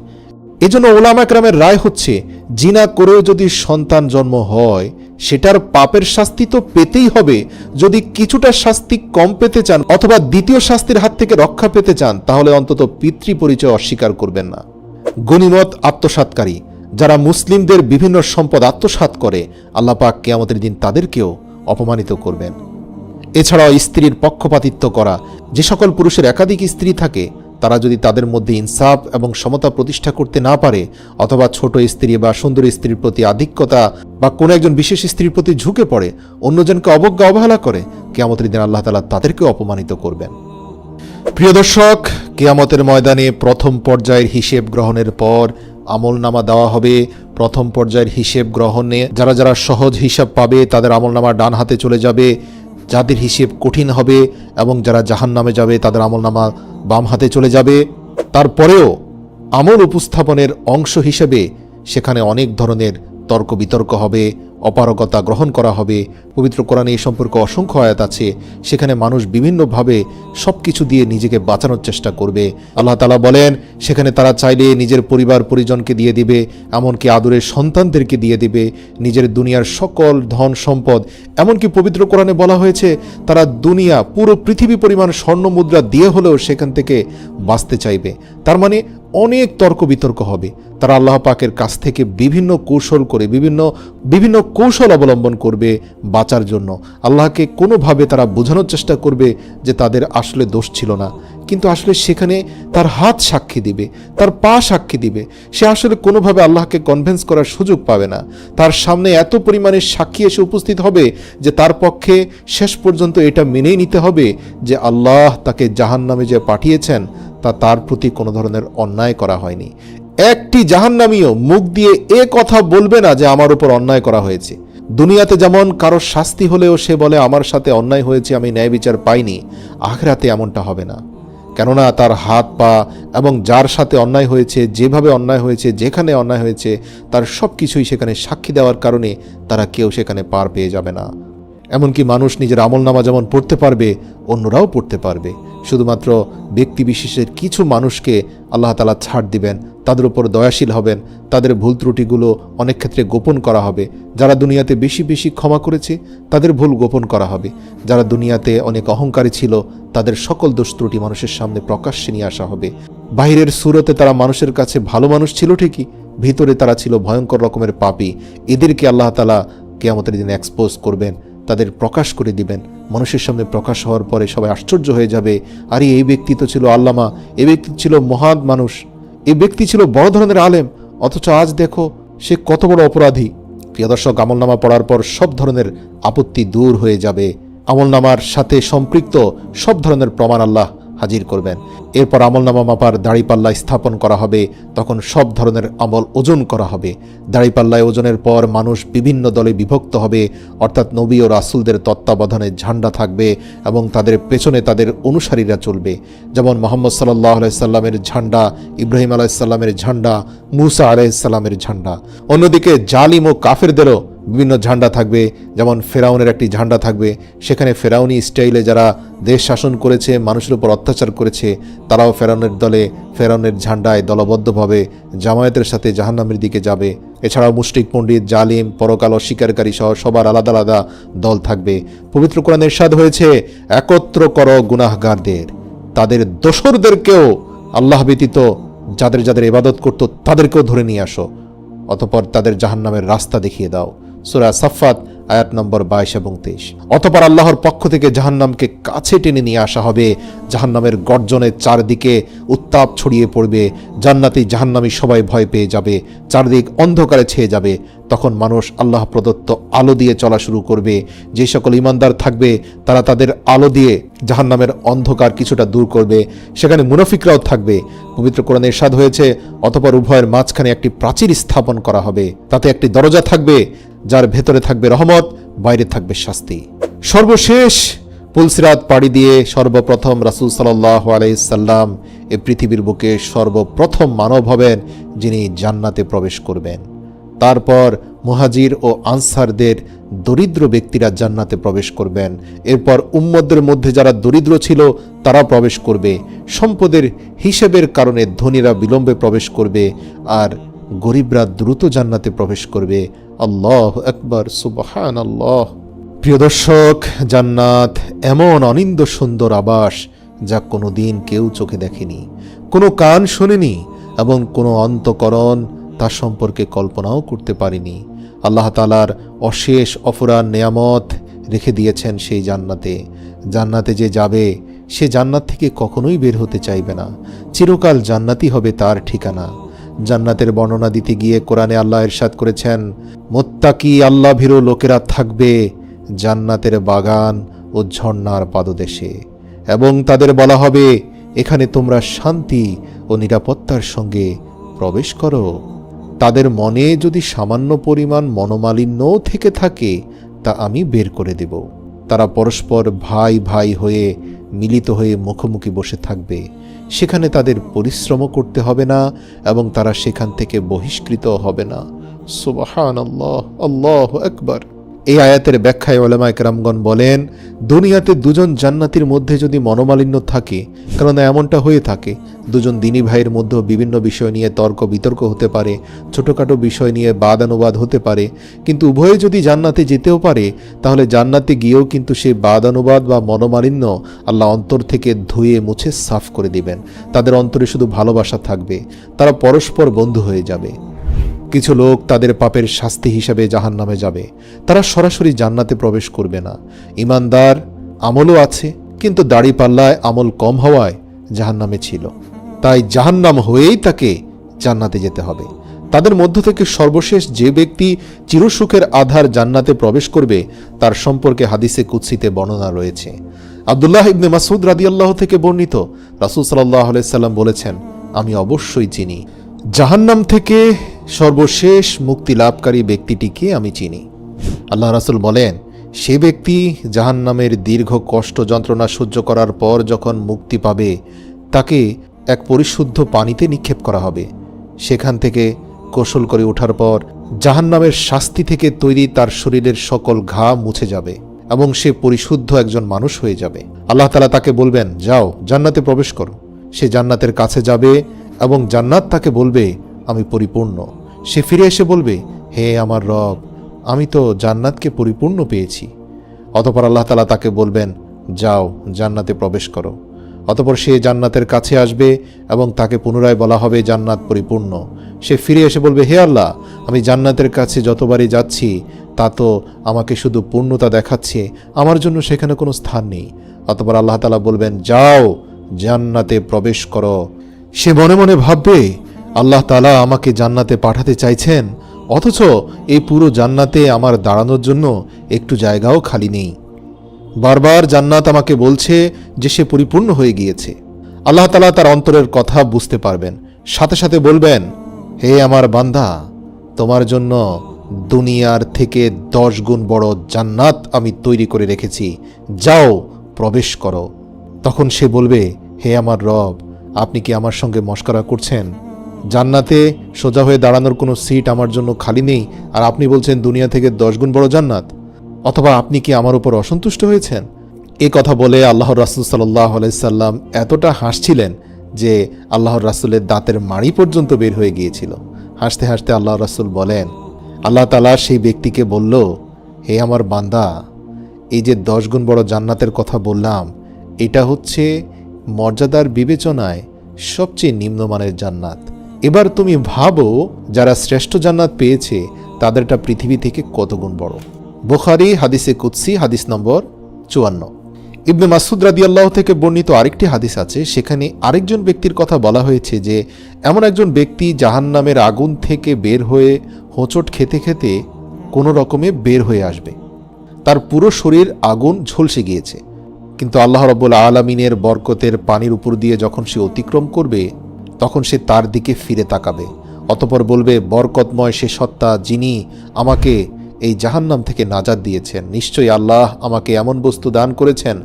Speaker 1: এজন্য উলামা কেরামের রায় হচ্ছে, জিনা করেও যদি সন্তান জন্ম হয় সেটার পাপের শাস্তি তো পেতেই হবে। যদি কিছুটা শাস্তি কম পেতে চান অথবা দ্বিতীয় শাস্তির হাত থেকে রক্ষা পেতে চান, তাহলে অন্তত পিতৃপরিচয় অস্বীকার করবেন না। গনিমত আত্মসাৎকারী, যারা মুসলিমদের বিভিন্ন সম্পদ আত্মসাৎ করে, আল্লাহ পাক কিয়ামতের দিন তাদেরকেও অপমানিত করবেন। এছাড়াও স্ত্রীর পক্ষপাতিত্ব করা, যে সকল পুরুষের একাধিক স্ত্রী থাকে তারা যদি তাদের মধ্যে ইনসাফ এবং সমতা প্রতিষ্ঠা করতে না পারে, অথবা ছোট স্ত্রী বা সুন্দর স্ত্রীর প্রতি আধিক্যতা বা কোনো একজন বিশেষ স্ত্রীর প্রতি ঝুঁকে পড়ে, অন্যজনকে অবজ্ঞা অবহেলা করে, কিয়ামতের দিন আল্লাহ তাআলা তাদেরকেও অপমানিত করবেন। প্রিয় দর্শক, কিয়ামতের ময়দানে প্রথম পর্যায়ের হিসেব গ্রহণের পর আমলনামা দেওয়া হবে। প্রথম পর্যায়ের হিসেব গ্রহণে যারা যারা সহজ হিসাব পাবে তাদের আমলনামা ডান হাতে চলে যাবে, যাদের হিসেব কঠিন হবে এবং যারা জাহান্নামে যাবে তাদের আমলনামা বাম হাতে চলে যাবে। তারপরেও আমল উপস্থাপনের অংশ হিসেবে সেখানে অনেক ধরনের তর্ক বিতর্ক হবে, অপারগতা গ্রহণ করা হবে। পবিত্র কোরআনে এই সম্পর্কে অসংখ্য আয়াত আছে, সেখানে মানুষ বিভিন্নভাবে সব কিছু দিয়ে নিজেকে বাঁচানোর চেষ্টা করবে। আল্লাহ তাআলা বলেন সেখানে তারা চাইলে নিজের পরিবার পরিজনকে দিয়ে দিবে, এমনকি আদরের সন্তানদেরকে দিয়ে দিবে, নিজের দুনিয়ার সকল ধন সম্পদ, এমনকি পবিত্র কোরআনে বলা হয়েছে তারা দুনিয়া পুরো পৃথিবী পরিমাণ স্বর্ণ মুদ্রা দিয়ে হলেও সেখান থেকে বাঁচতে চাইবে। তার মানে অনেক তর্ক বিতর্ক হবে। তারা আল্লাহ পাকের কাছ থেকে বিভিন্ন কৌশল করে বিভিন্ন কৌশল অবলম্বন করবে বাঁচার জন্য। আল্লাহকে কোনোভাবে তারা বোঝানোর চেষ্টা করবে যে তাদের আসলে দোষ ছিল না, কিন্তু আসলে সেখানে তার হাত সাক্ষী দিবে, তার পা সাক্ষী দিবে। সে আসলে কোনোভাবে আল্লাহকে কনভিন্স করার সুযোগ পাবে না। তার সামনে এত পরিমাণে সাক্ষী এসে উপস্থিত হবে যে তার পক্ষে শেষ পর্যন্ত এটা মেনেই নিতে হবে যে আল্লাহ তাকে জাহান্নামে যে পাঠিয়েছেন তা তার প্রতি কোনো ধরনের অন্যায় করা হয়নি। একটি জাহান্নামীও মুখ দিয়ে এ কথা বলবে না যে আমার উপর অন্যায় করা হয়েছে। দুনিয়াতে যেমন কারো শাস্তি হলেও সে বলে আমার সাথে অন্যায় হয়েছে, আমি ন্যায় বিচার পাইনি, আখিরাতে এমনটা হবে না। কেননা তার হাত পা এবং যার সাথে অন্যায় হয়েছে, যেভাবে অন্যায় হয়েছে, যেখানে অন্যায় হয়েছে, তার সব কিছুই সেখানে সাক্ষী দেওয়ার কারণে তারা কেউ সেখানে পার পেয়ে যাবে না। এমনকি মানুষ নিজের আমলনামা যেমন পড়তে পারবে, অন্যরাও পড়তে পারবে। শুধুমাত্র ব্যক্তি বিশেষের কিছু মানুষকে আল্লাহ তাআলা ছাড় দিবেন, তাদের উপর দয়াশীল হবেন, তাদের ভুল ত্রুটিগুলো অনেক ক্ষেত্রে গোপন করা হবে। যারা দুনিয়াতে বেশি বেশি ক্ষমা করেছে তাদের ভুল গোপন করা হবে। যারা দুনিয়াতে অনেক অহংকারী ছিল তাদের সকল দোষ ত্রুটি মানুষের সামনে প্রকাশ্যে নিয়ে আসা হবে। বাহিরের সুরতে তারা মানুষের কাছে ভালো মানুষ ছিল ঠিকই, ভিতরে তারা ছিল ভয়ঙ্কর রকমের পাপী। এদেরকে আল্লাহ তাআলা কিয়ামতের দিনে এক্সপোজ করবেন, তাদের প্রকাশ করে দিবেন। মানুষের সামনে প্রকাশ হওয়ার পরে সবাই আশ্চর্য হয়ে যাবে, আরে এই ব্যক্তি তো ছিল আল্লামা, এই ব্যক্তি ছিল মহান মানুষ, এই ব্যক্তি ছিল বড় ধরনের আলেম, অথচ আজ দেখো সে কত বড় অপরাধী। প্রিয় দর্শক, আমলনামা পড়ার পর সব ধরনের আপত্তি দূর হয়ে যাবে। আমলনামার সাথে সম্পৃক্ত সব ধরনের প্রমাণ আল্লাহ হাজির করবেন। এরপর আমলনামা মাপার দাড়িপাল্লা স্থাপন করা হবে, তখন সব ধরনের আমল ওজন করা হবে। দাড়িপাল্লায় ওজনের পর মানুষ বিভিন্ন দলে বিভক্ত হবে, অর্থাৎ নবী ও রাসূলদের তত্ত্বাবধানে ঝান্ডা থাকবে এবং তাদের পেছনে তাদের অনুসারীরা চলবে। যেমন মুহাম্মদ সাল্লাল্লাহু আলাইহি সাল্লামের ঝান্ডা, ইব্রাহিম আলাইহিস সালামের ঝান্ডা, মুসা আলাইহিস সালামের ঝান্ডা। অন্যদিকে জালিম ও কাফেরদেরও বিভিন্ন ঝান্ডা থাকবে। যেমন ফেরাউনের একটি ঝান্ডা থাকবে, সেখানে ফেরাউনি স্টাইলে যারা দেশ শাসন করেছে, মানুষের উপর অত্যাচার করেছে, তারাও ফেরাউনের দলে, ফেরাউনের ঝান্ডায় দলবদ্ধভাবে জামায়াতের সাথে জাহান্নামের দিকে যাবে। এছাড়াও মুশরিক, পণ্ডিত, জালিম, পরকাল অস্বীকারী সহ সবার আলাদা আলাদা দল থাকবে। পবিত্র কোরআনে ইরশাদ হয়েছে, একত্র করো গুনাহগারদের, তাদের দোসরদেরকেও, আল্লাহ ব্যতীত যাদের যাদের ইবাদত করত তাদেরকেও ধরে নিয়ে আসো, অতঃপর তাদের জাহান্নামের রাস্তা দেখিয়ে দাও। সূরা সাফফাত আয়াত নম্বর 22 এবং 23। অতঃপর আল্লাহর পক্ষ থেকে জাহান্নামকে কাছে টেনে নিয়ে আসা হবে। জাহান্নামের গর্জনে চারদিকে উত্তাপ ছড়িয়ে পড়বে, জান্নাতি জাহান্নামী সবাই ভয় পেয়ে যাবে, চারদিক অন্ধকারে ছেয়ে যাবে। তখন মানুষ আল্লাহ প্রদত্ত আলো দিয়ে চলা শুরু করবে। যে সকল ঈমানদার থাকবে তারা তাদের আলো দিয়ে জাহান্নামের অন্ধকার কিছুটা দূর করবে, সেখানে মুনাফিকরাও থাকবে। পবিত্র কোরআনে ইরশাদ হয়েছে, অতঃপর উভয়ের মাঝখানে একটি প্রাচীর স্থাপন করা হবে, তাতে একটি দরজা থাকবে, যার ভেতরে থাকবে রহমত, বাইরে থাকবে শাস্তি। সর্বশেষ পুলসিরাত পাড়ি দিয়ে সর্বপ্রথম রাসূল সাল্লাল্লাহু আলাইহি সাল্লাম এ পৃথিবীর বুকে সর্বপ্রথম মানব হবেন যিনি জান্নাতে প্রবেশ করবেন। তারপর মুহাজির ও আনসারদের দরিদ্র ব্যক্তিরা জান্নাতে প্রবেশ করবেন। এরপর উম্মতদের মধ্যে যারা দরিদ্র ছিল তারা প্রবেশ করবে। সম্পদের হিসেবের কারণে ধনীরা বিলম্বে প্রবেশ করবে আর গরিবরা দ্রুত জান্নাতে প্রবেশ করবে। আল্লাহু আকবার, সুবহানাল্লাহ। প্রিয় দর্শক, জান্নাত এমন অনিন্দ্য সুন্দর আবাস যা কোনোদিন কেউ চোখে দেখেনি, কোনো কান শোনেনি এবং কোনো অন্তঃকরণ তার সম্পর্কে কল্পনাও করতে পারেনি। আল্লাহ তাআলার অশেষ অফুরান নেয়ামত রেখে দিয়েছেন সেই জান্নাতে। জান্নাতে যে যাবে সে জান্নাত থেকে কখনোই বের হতে চাইবে না। চিরকাল জান্নাতই হবে তার ঠিকানা। জান্নাতের বর্ণনা দিতে গিয়ে কোরআনে আল্লাহ ইরশাদ করেছেন, মুত্তাকি আল্লাহ ভীরু লোকেরা থাকবে জান্নাতের বাগান ও ঝর্ণার পাদদেশে, এবং তাদের বলা হবে, এখানে তোমরা শান্তি ও নিরাপত্তার সঙ্গে প্রবেশ করো। তাদের মনে যদি সামান্য পরিমাণ মনোমালিন্য থেকে থাকে তা আমি বের করে দেব। তারা পরস্পর ভাই ভাই হয়ে মিলিত হয়ে মুখোমুখি বসে থাকবে। সেখানে তাদের পরিশ্রমও করতে হবে না এবং তারা সেখান থেকে বহিষ্কৃত হবে না। সুবহানাল্লাহ, আল্লাহু আকবার। এই আয়াতের ব্যাখ্যায় উলামায়ে কেরামগণ বলেন, দুনিয়াতে দুজন জান্নাতীর মধ্যে যদি মনোমালিন্য থাকে, কারণ এমনটা হয়ে থাকে, দুজন দিনী ভাইয়ের মধ্যেও বিভিন্ন বিষয় নিয়ে তর্ক বিতর্ক হতে পারে, ছোটোখাটো বিষয় নিয়ে বাদানুবাদ হতে পারে, কিন্তু উভয়ে যদি জান্নাতে যেতেও পারে, তাহলে জান্নাতে গিয়েও কিন্তু সেই বাদানুবাদ বা মনোমালিন্য আল্লাহ অন্তর থেকে ধুয়ে মুছে সাফ করে দিবেন। তাদের অন্তরে শুধু ভালোবাসা থাকবে, তারা পরস্পর বন্ধু হয়ে যাবে। কিছু লোক তাদের পাপের শাস্তি হিসাবে জাহান্নামে যাবে, তারা সরাসরি জান্নাতে প্রবেশ করবে না। ইমানদার, আমলও আছে, কিন্তু দাড়িপাল্লায় আমল কম হওয়ায় জাহান্নামে ছিল, তাই জাহান্নাম হয়েই তাকে জান্নাতে যেতে হবে। তাদের মধ্য থেকে সর্বশেষ যে ব্যক্তি চিরসুখের আধার জান্নাতে প্রবেশ করবে তার সম্পর্কে হাদিসে কুদসিতে বর্ণনা রয়েছে। আব্দুল্লাহ ইবনে মাসউদ রাদিয়াল্লাহু থেকে বর্ণিত, রাসূল সাল্লাল্লাহু আলাইহি সাল্লাম বলেছেন, আমি অবশ্যই চিনি জাহান্নাম থেকে সর্বশেষ মুক্তি লাভকারী ব্যক্তিটিকে আমি চিনি। আল্লাহ রাসূল বলেন, সে ব্যক্তি জাহান্নামের দীর্ঘ কষ্ট যন্ত্রণা সহ্য করার পর যখন মুক্তি পাবে, তাকে এক পরিশুদ্ধ পানিতে নিক্ষেপ করা হবে। সেখান থেকে গোসল করে ওঠার পর জাহান্নামের শাস্তি থেকে তৈরি তার শরীরের সকল ঘা মুছে যাবে এবং সে পরিশুদ্ধ একজন মানুষ হয়ে যাবে। আল্লাহ তাআলা তাকে বলবেন, যাও জান্নাতে প্রবেশ করো। সে জান্নাতের কাছে যাবে এবং জান্নাত তাকে বলবে, আমি পরিপূর্ণ। সে ফিরে এসে বলবে, হে আমার রব, আমি তো জান্নাতকে পরিপূর্ণ পেয়েছি। অতঃপর আল্লাহ তাআলা তাকে বলবেন, যাও জান্নাতে প্রবেশ করো। অতঃপর সে জান্নাতের কাছে আসবে এবং তাকে পুনরায় বলা হবে, জান্নাত পরিপূর্ণ। সে ফিরে এসে বলবে, হে আল্লাহ, আমি জান্নাতের কাছে যতবারই যাচ্ছি তা তো আমাকে শুধু পূর্ণতা দেখাচ্ছে, আমার জন্য সেখানে কোনো স্থান নেই। অতঃপর আল্লাহ তাআলা বলবেন, যাও জান্নাতে প্রবেশ করো। সে মনে মনে ভাববে, আল্লাহ তাআলা আমাকে জান্নাতে পাঠাতে চাইছেন, অথচ এই পুরো জান্নাতে আমার দাঁড়ানোর জন্য একটু জায়গাও খালি নেই। বারবার জান্নাত আমাকে বলছে যে সে পরিপূর্ণ হয়ে গিয়েছে। আল্লাহ তাআলা তার অন্তরের কথা বুঝতে পারবেন, সাথে সাথে বলবেন, হে আমার বান্দা, তোমার জন্য দুনিয়ার থেকে 10 গুণ বড় জান্নাত আমি তৈরি করে রেখেছি, যাও প্রবেশ করো। তখন সে বলবে, হে আমার রব, আপনি কি আমার সঙ্গে মশকরা করছেন? জান্নাতে সোজা হয়ে দাঁড়ানোর কোনো সিট আমার জন্য খালি নেই, আর আপনি বলছেন দুনিয়া থেকে 10 গুণ বড় জান্নাত? অথবা আপনি কি আমার উপর অসন্তুষ্ট হয়েছেন? এ কথা বলে আল্লাহর রাসূল সাল্লাল্লাহু আলাইহি সাল্লাম এতটা হাসছিলেন যে আল্লাহর রাসূলের দাঁতের মাড়ি পর্যন্ত বের হয়ে গিয়েছিল। হাসতে হাসতে আল্লাহর রাসূল বলেন, আল্লাহ তাআলা সেই ব্যক্তিকে বলল, হে আমার বান্দা, এই যে 10 গুণ বড় জান্নাতের কথা বললাম, এটা হচ্ছে মর্যাদার বিবেচনায় সবচেয়ে নিম্নমানের জান্নাত। এবার তুমি ভাবো, যারা শ্রেষ্ঠ জান্নাত পেয়েছে তাদেরটা পৃথিবী থেকে কত গুণ বড়। বুখারী হাদিসে কুদসি, হাদিস নম্বর 54। ইবনে মাসউদ রাদিয়াল্লাহু থেকে বর্ণিত আরেকটি হাদিস আছে, সেখানে আরেকজন ব্যক্তির কথা বলা হয়েছে যে এমন একজন ব্যক্তি জাহান্নামের আগুন থেকে বের হয়ে হোঁচট খেতে খেতে কোনো রকমে বের হয়ে আসবে। তার পুরো শরীর আগুন ঝলসে গিয়েছে, কিন্তু আল্লাহ রাব্বুল আলামিনের বরকতের পানির উপর দিয়ে যখন সে অতিক্রম করবে, তখন সে তার দিকে ফিরে তাকাবে। অতঃপর বলবে, বরকতময় সে সত্তা যিনি আমাকে এই জাহান্নাম থেকে নাজাত দিয়েছেন, নিশ্চয়ই আল্লাহ আমাকে এমন বস্তু দান করেছেন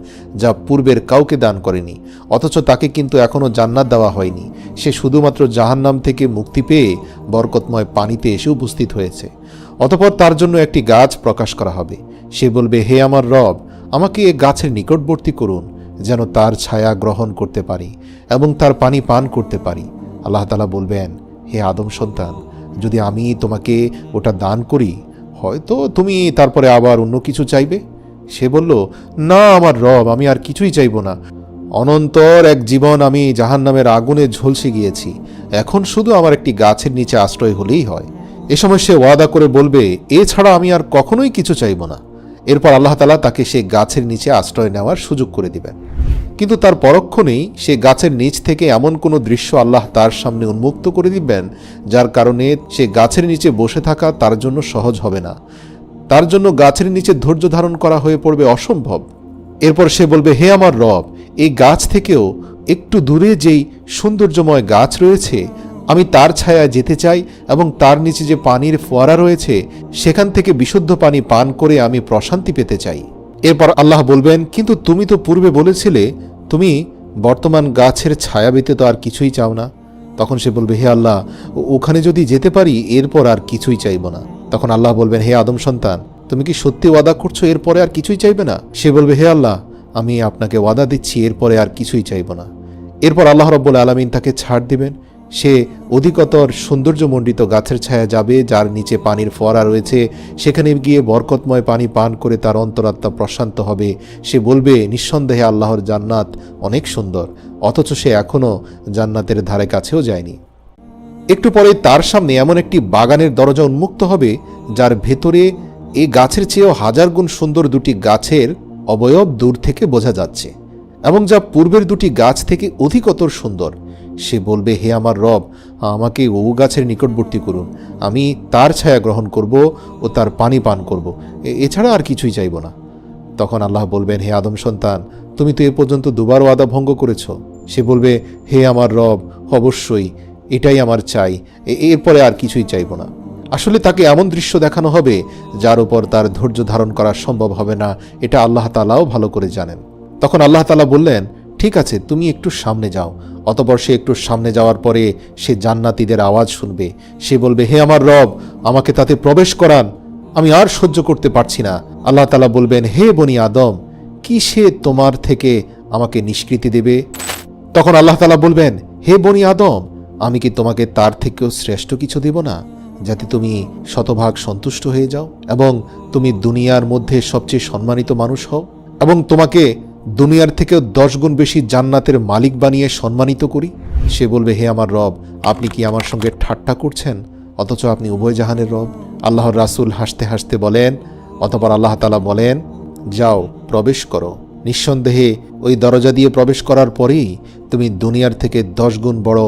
Speaker 1: যা পূর্বের কাউকে দান করেনি, অথচ তাকে কিন্তু এখনও জান্নাত দেওয়া হয়নি। সে শুধুমাত্র জাহান্নাম থেকে মুক্তি পেয়ে বরকতময় পানিতে এসে উপস্থিত হয়েছে। অতঃপর তার জন্য একটি গাছ প্রকাশ করা হবে। সে বলবে, হে আমার রব, আমাকে এ গাছের নিকটবর্তী করুন, যেন তার ছায়া গ্রহণ করতে পারি এবং তার পানি পান করতে পারি। আল্লাহ তাআলা বলবেন, হে আদম সন্তান, যদি আমি তোমাকে ওটা দান করি, হয়তো তুমি তারপরে আবার অন্য কিছু চাইবে। সে বলল, না আমার রব, আমি আর কিছুই চাইব না। অনন্তর এক জীবন আমি জাহান্নামের আগুনে ঝলসে গিয়েছি, এখন শুধু আমার একটি গাছের নিচে আশ্রয় হলেই হয়। এ সময় সে ওয়াদা করে বলবে, এছাড়া আমি আর কখনোই কিছু চাইব না। এরপর আল্লাহ তাআলা তাকে সেই গাছের নিচে আশ্রয় নেওয়ার সুযোগ করে দিবেন। কিন্তু তার পরক্ষণেই সে গাছের নিচ থেকে এমন কোনো দৃশ্য আল্লাহ তার সামনে উন্মুক্ত করে দিবেন, যার কারণে সে গাছের নিচে বসে থাকা তার জন্য সহজ হবে না। তার জন্য গাছের নিচে ধৈর্য ধারণ করা হয়ে পড়বে অসম্ভব। এরপর সে বলবে, হে আমার রব, এই গাছ থেকেও একটু দূরে যেই সৌন্দর্যময় গাছ রয়েছে, আমি তার ছায়ায় যেতে চাই এবং তার নিচে যে পানির ফোয়ারা রয়েছে সেখান থেকে বিশুদ্ধ পানি পান করে আমি প্রশান্তি পেতে চাই। এরপর আল্লাহ বলবেন, কিন্তু তুমি তো পূর্বে বলেছিলে তুমি বর্তমান গাছের ছায়া ব্যতীত আর কিছুই চাও না। তখন সে বলবে, হে আল্লাহ, ওখানে যদি যেতে পারি এরপর আর কিছুই চাইব না। তখন আল্লাহ বলবেন, হে আদম সন্তান, তুমি কি সত্যি ওয়াদা করছো এরপরে আর কিছুই চাইবে না? সে বলবে, হে আল্লাহ, আমি আপনাকে ওয়াদা দিচ্ছি এরপরে আর কিছুই চাইব না। এরপর আল্লাহ রাব্বুল আলামিন তাকে ছাড় দিবেন। সে অধিকতর সৌন্দর্যমণ্ডিত গাছের ছায়া যাবে, যার নিচে পানির ফোয়ারা রয়েছে। সেখানে গিয়ে বরকতময় পানি পান করে তার অন্তরাত্মা প্রশান্ত হবে। সে বলবে, নিঃসন্দেহে আল্লাহর জান্নাত অনেক সুন্দর, অথচ সে এখনও জান্নাতের ধারে কাছেও যায়নি। একটু পরে তার সামনে এমন একটি বাগানের দরজা উন্মুক্ত হবে, যার ভেতরে এই গাছের চেয়েও হাজার গুণ সুন্দর দুটি গাছের অবয়ব দূর থেকে বোঝা যাচ্ছে, এবং যা পূর্বের দুটি গাছ থেকে অধিকতর সুন্দর। সে বলবে, হে আমার রব, আমাকে ও গাছের নিকটবর্তী করুন, আমি তার ছায়া গ্রহণ করব ও তার পানি পান করব, এছাড়া আর কিছুই চাইব না। তখন আল্লাহ বলবেন, হে আদম সন্তান, তুমি তো এ পর্যন্ত দুবার ওয়াদা ভঙ্গ করেছ। সে বলবে, হে আমার রব, অবশ্যই এটাই আমার চাই, এরপরে আর কিছুই চাইব না। আসলে তাকে এমন দৃশ্য দেখানো হবে যার উপর তার ধৈর্য ধারণ করা সম্ভব হবে না, এটা আল্লাহ তাআলাও ভালো করে জানেন। তখন আল্লাহ তাআলা বললেন, ঠিক আছে, তুমি একটু সামনে যাও। অতঃপর সে একটু সামনে যাওয়ার পরে সে জান্নাতীদের আওয়াজ শুনবে। সে বলবে, হে আমার রব, আমাকে তাতে প্রবেশ করান, আমি আর সহ্য করতে পারছি না। আল্লাহ তাআলা বলবেন, হে বনি আদম, কি সে তোমার থেকে আমাকে নিষ্কৃতি দেবে? তখন আল্লাহ তাআলা বলবেন, হে বনি আদম, আমি কি তোমাকে তার থেকেও শ্রেষ্ঠ কিছু দেব না, যাতে তুমি শতভাগ সন্তুষ্ট হয়ে যাও এবং তুমি দুনিয়ার মধ্যে সবচেয়ে সম্মানিত মানুষ হও, এবং তোমাকে দুনিয়ার থেকেও 10 গুণ বেশি জান্নাতের মালিক বানিয়ে সম্মানিত করি? সে বলবে, হে আমার রব, আপনি কি আমার সঙ্গে ঠাট্টা করছেন? অথচ আপনি উভয় জাহানের রব। আল্লাহর রাসূল হাসতে হাসতে বলেন, অতঃপর আল্লাহ তাআলা বলেন, যাও, প্রবেশ করো। নিঃসন্দেহে ওই দরজা দিয়ে প্রবেশ করার পরেই তুমি দুনিয়ার থেকে 10 গুণ বড়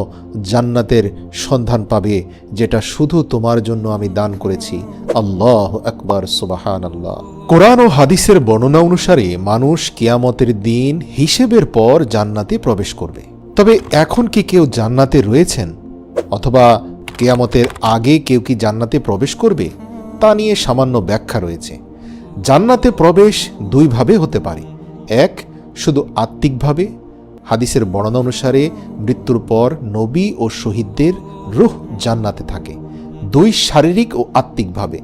Speaker 1: জান্নাতের সন্ধান পাবে, যেটা শুধু তোমার জন্য আমি দান করেছি। আল্লাহু আকবার, সুবহানাল্লাহ। কোরআন ও হাদিসের বর্ণনা অনুসারে মানুষ কিয়ামতের দিন হিসেবের পর জান্নাতে প্রবেশ করবে। তবে এখন কি কেউ জান্নাতে রয়েছেন, অথবা কিয়ামতের আগে কেউ কি জান্নাতে প্রবেশ করবে, তা নিয়ে সামান্য ব্যাখ্যা রয়েছে। জান্নাতে প্রবেশ দুইভাবে হতে পারে। এক, শুধু আত্মিকভাবে। হাদিসের বর্ণনা অনুসারে মৃত্যুর পর নবী ও শহীদদের রূহ জান্নাতে থাকে। দুই, শারীরিক ও আত্মিকভাবে।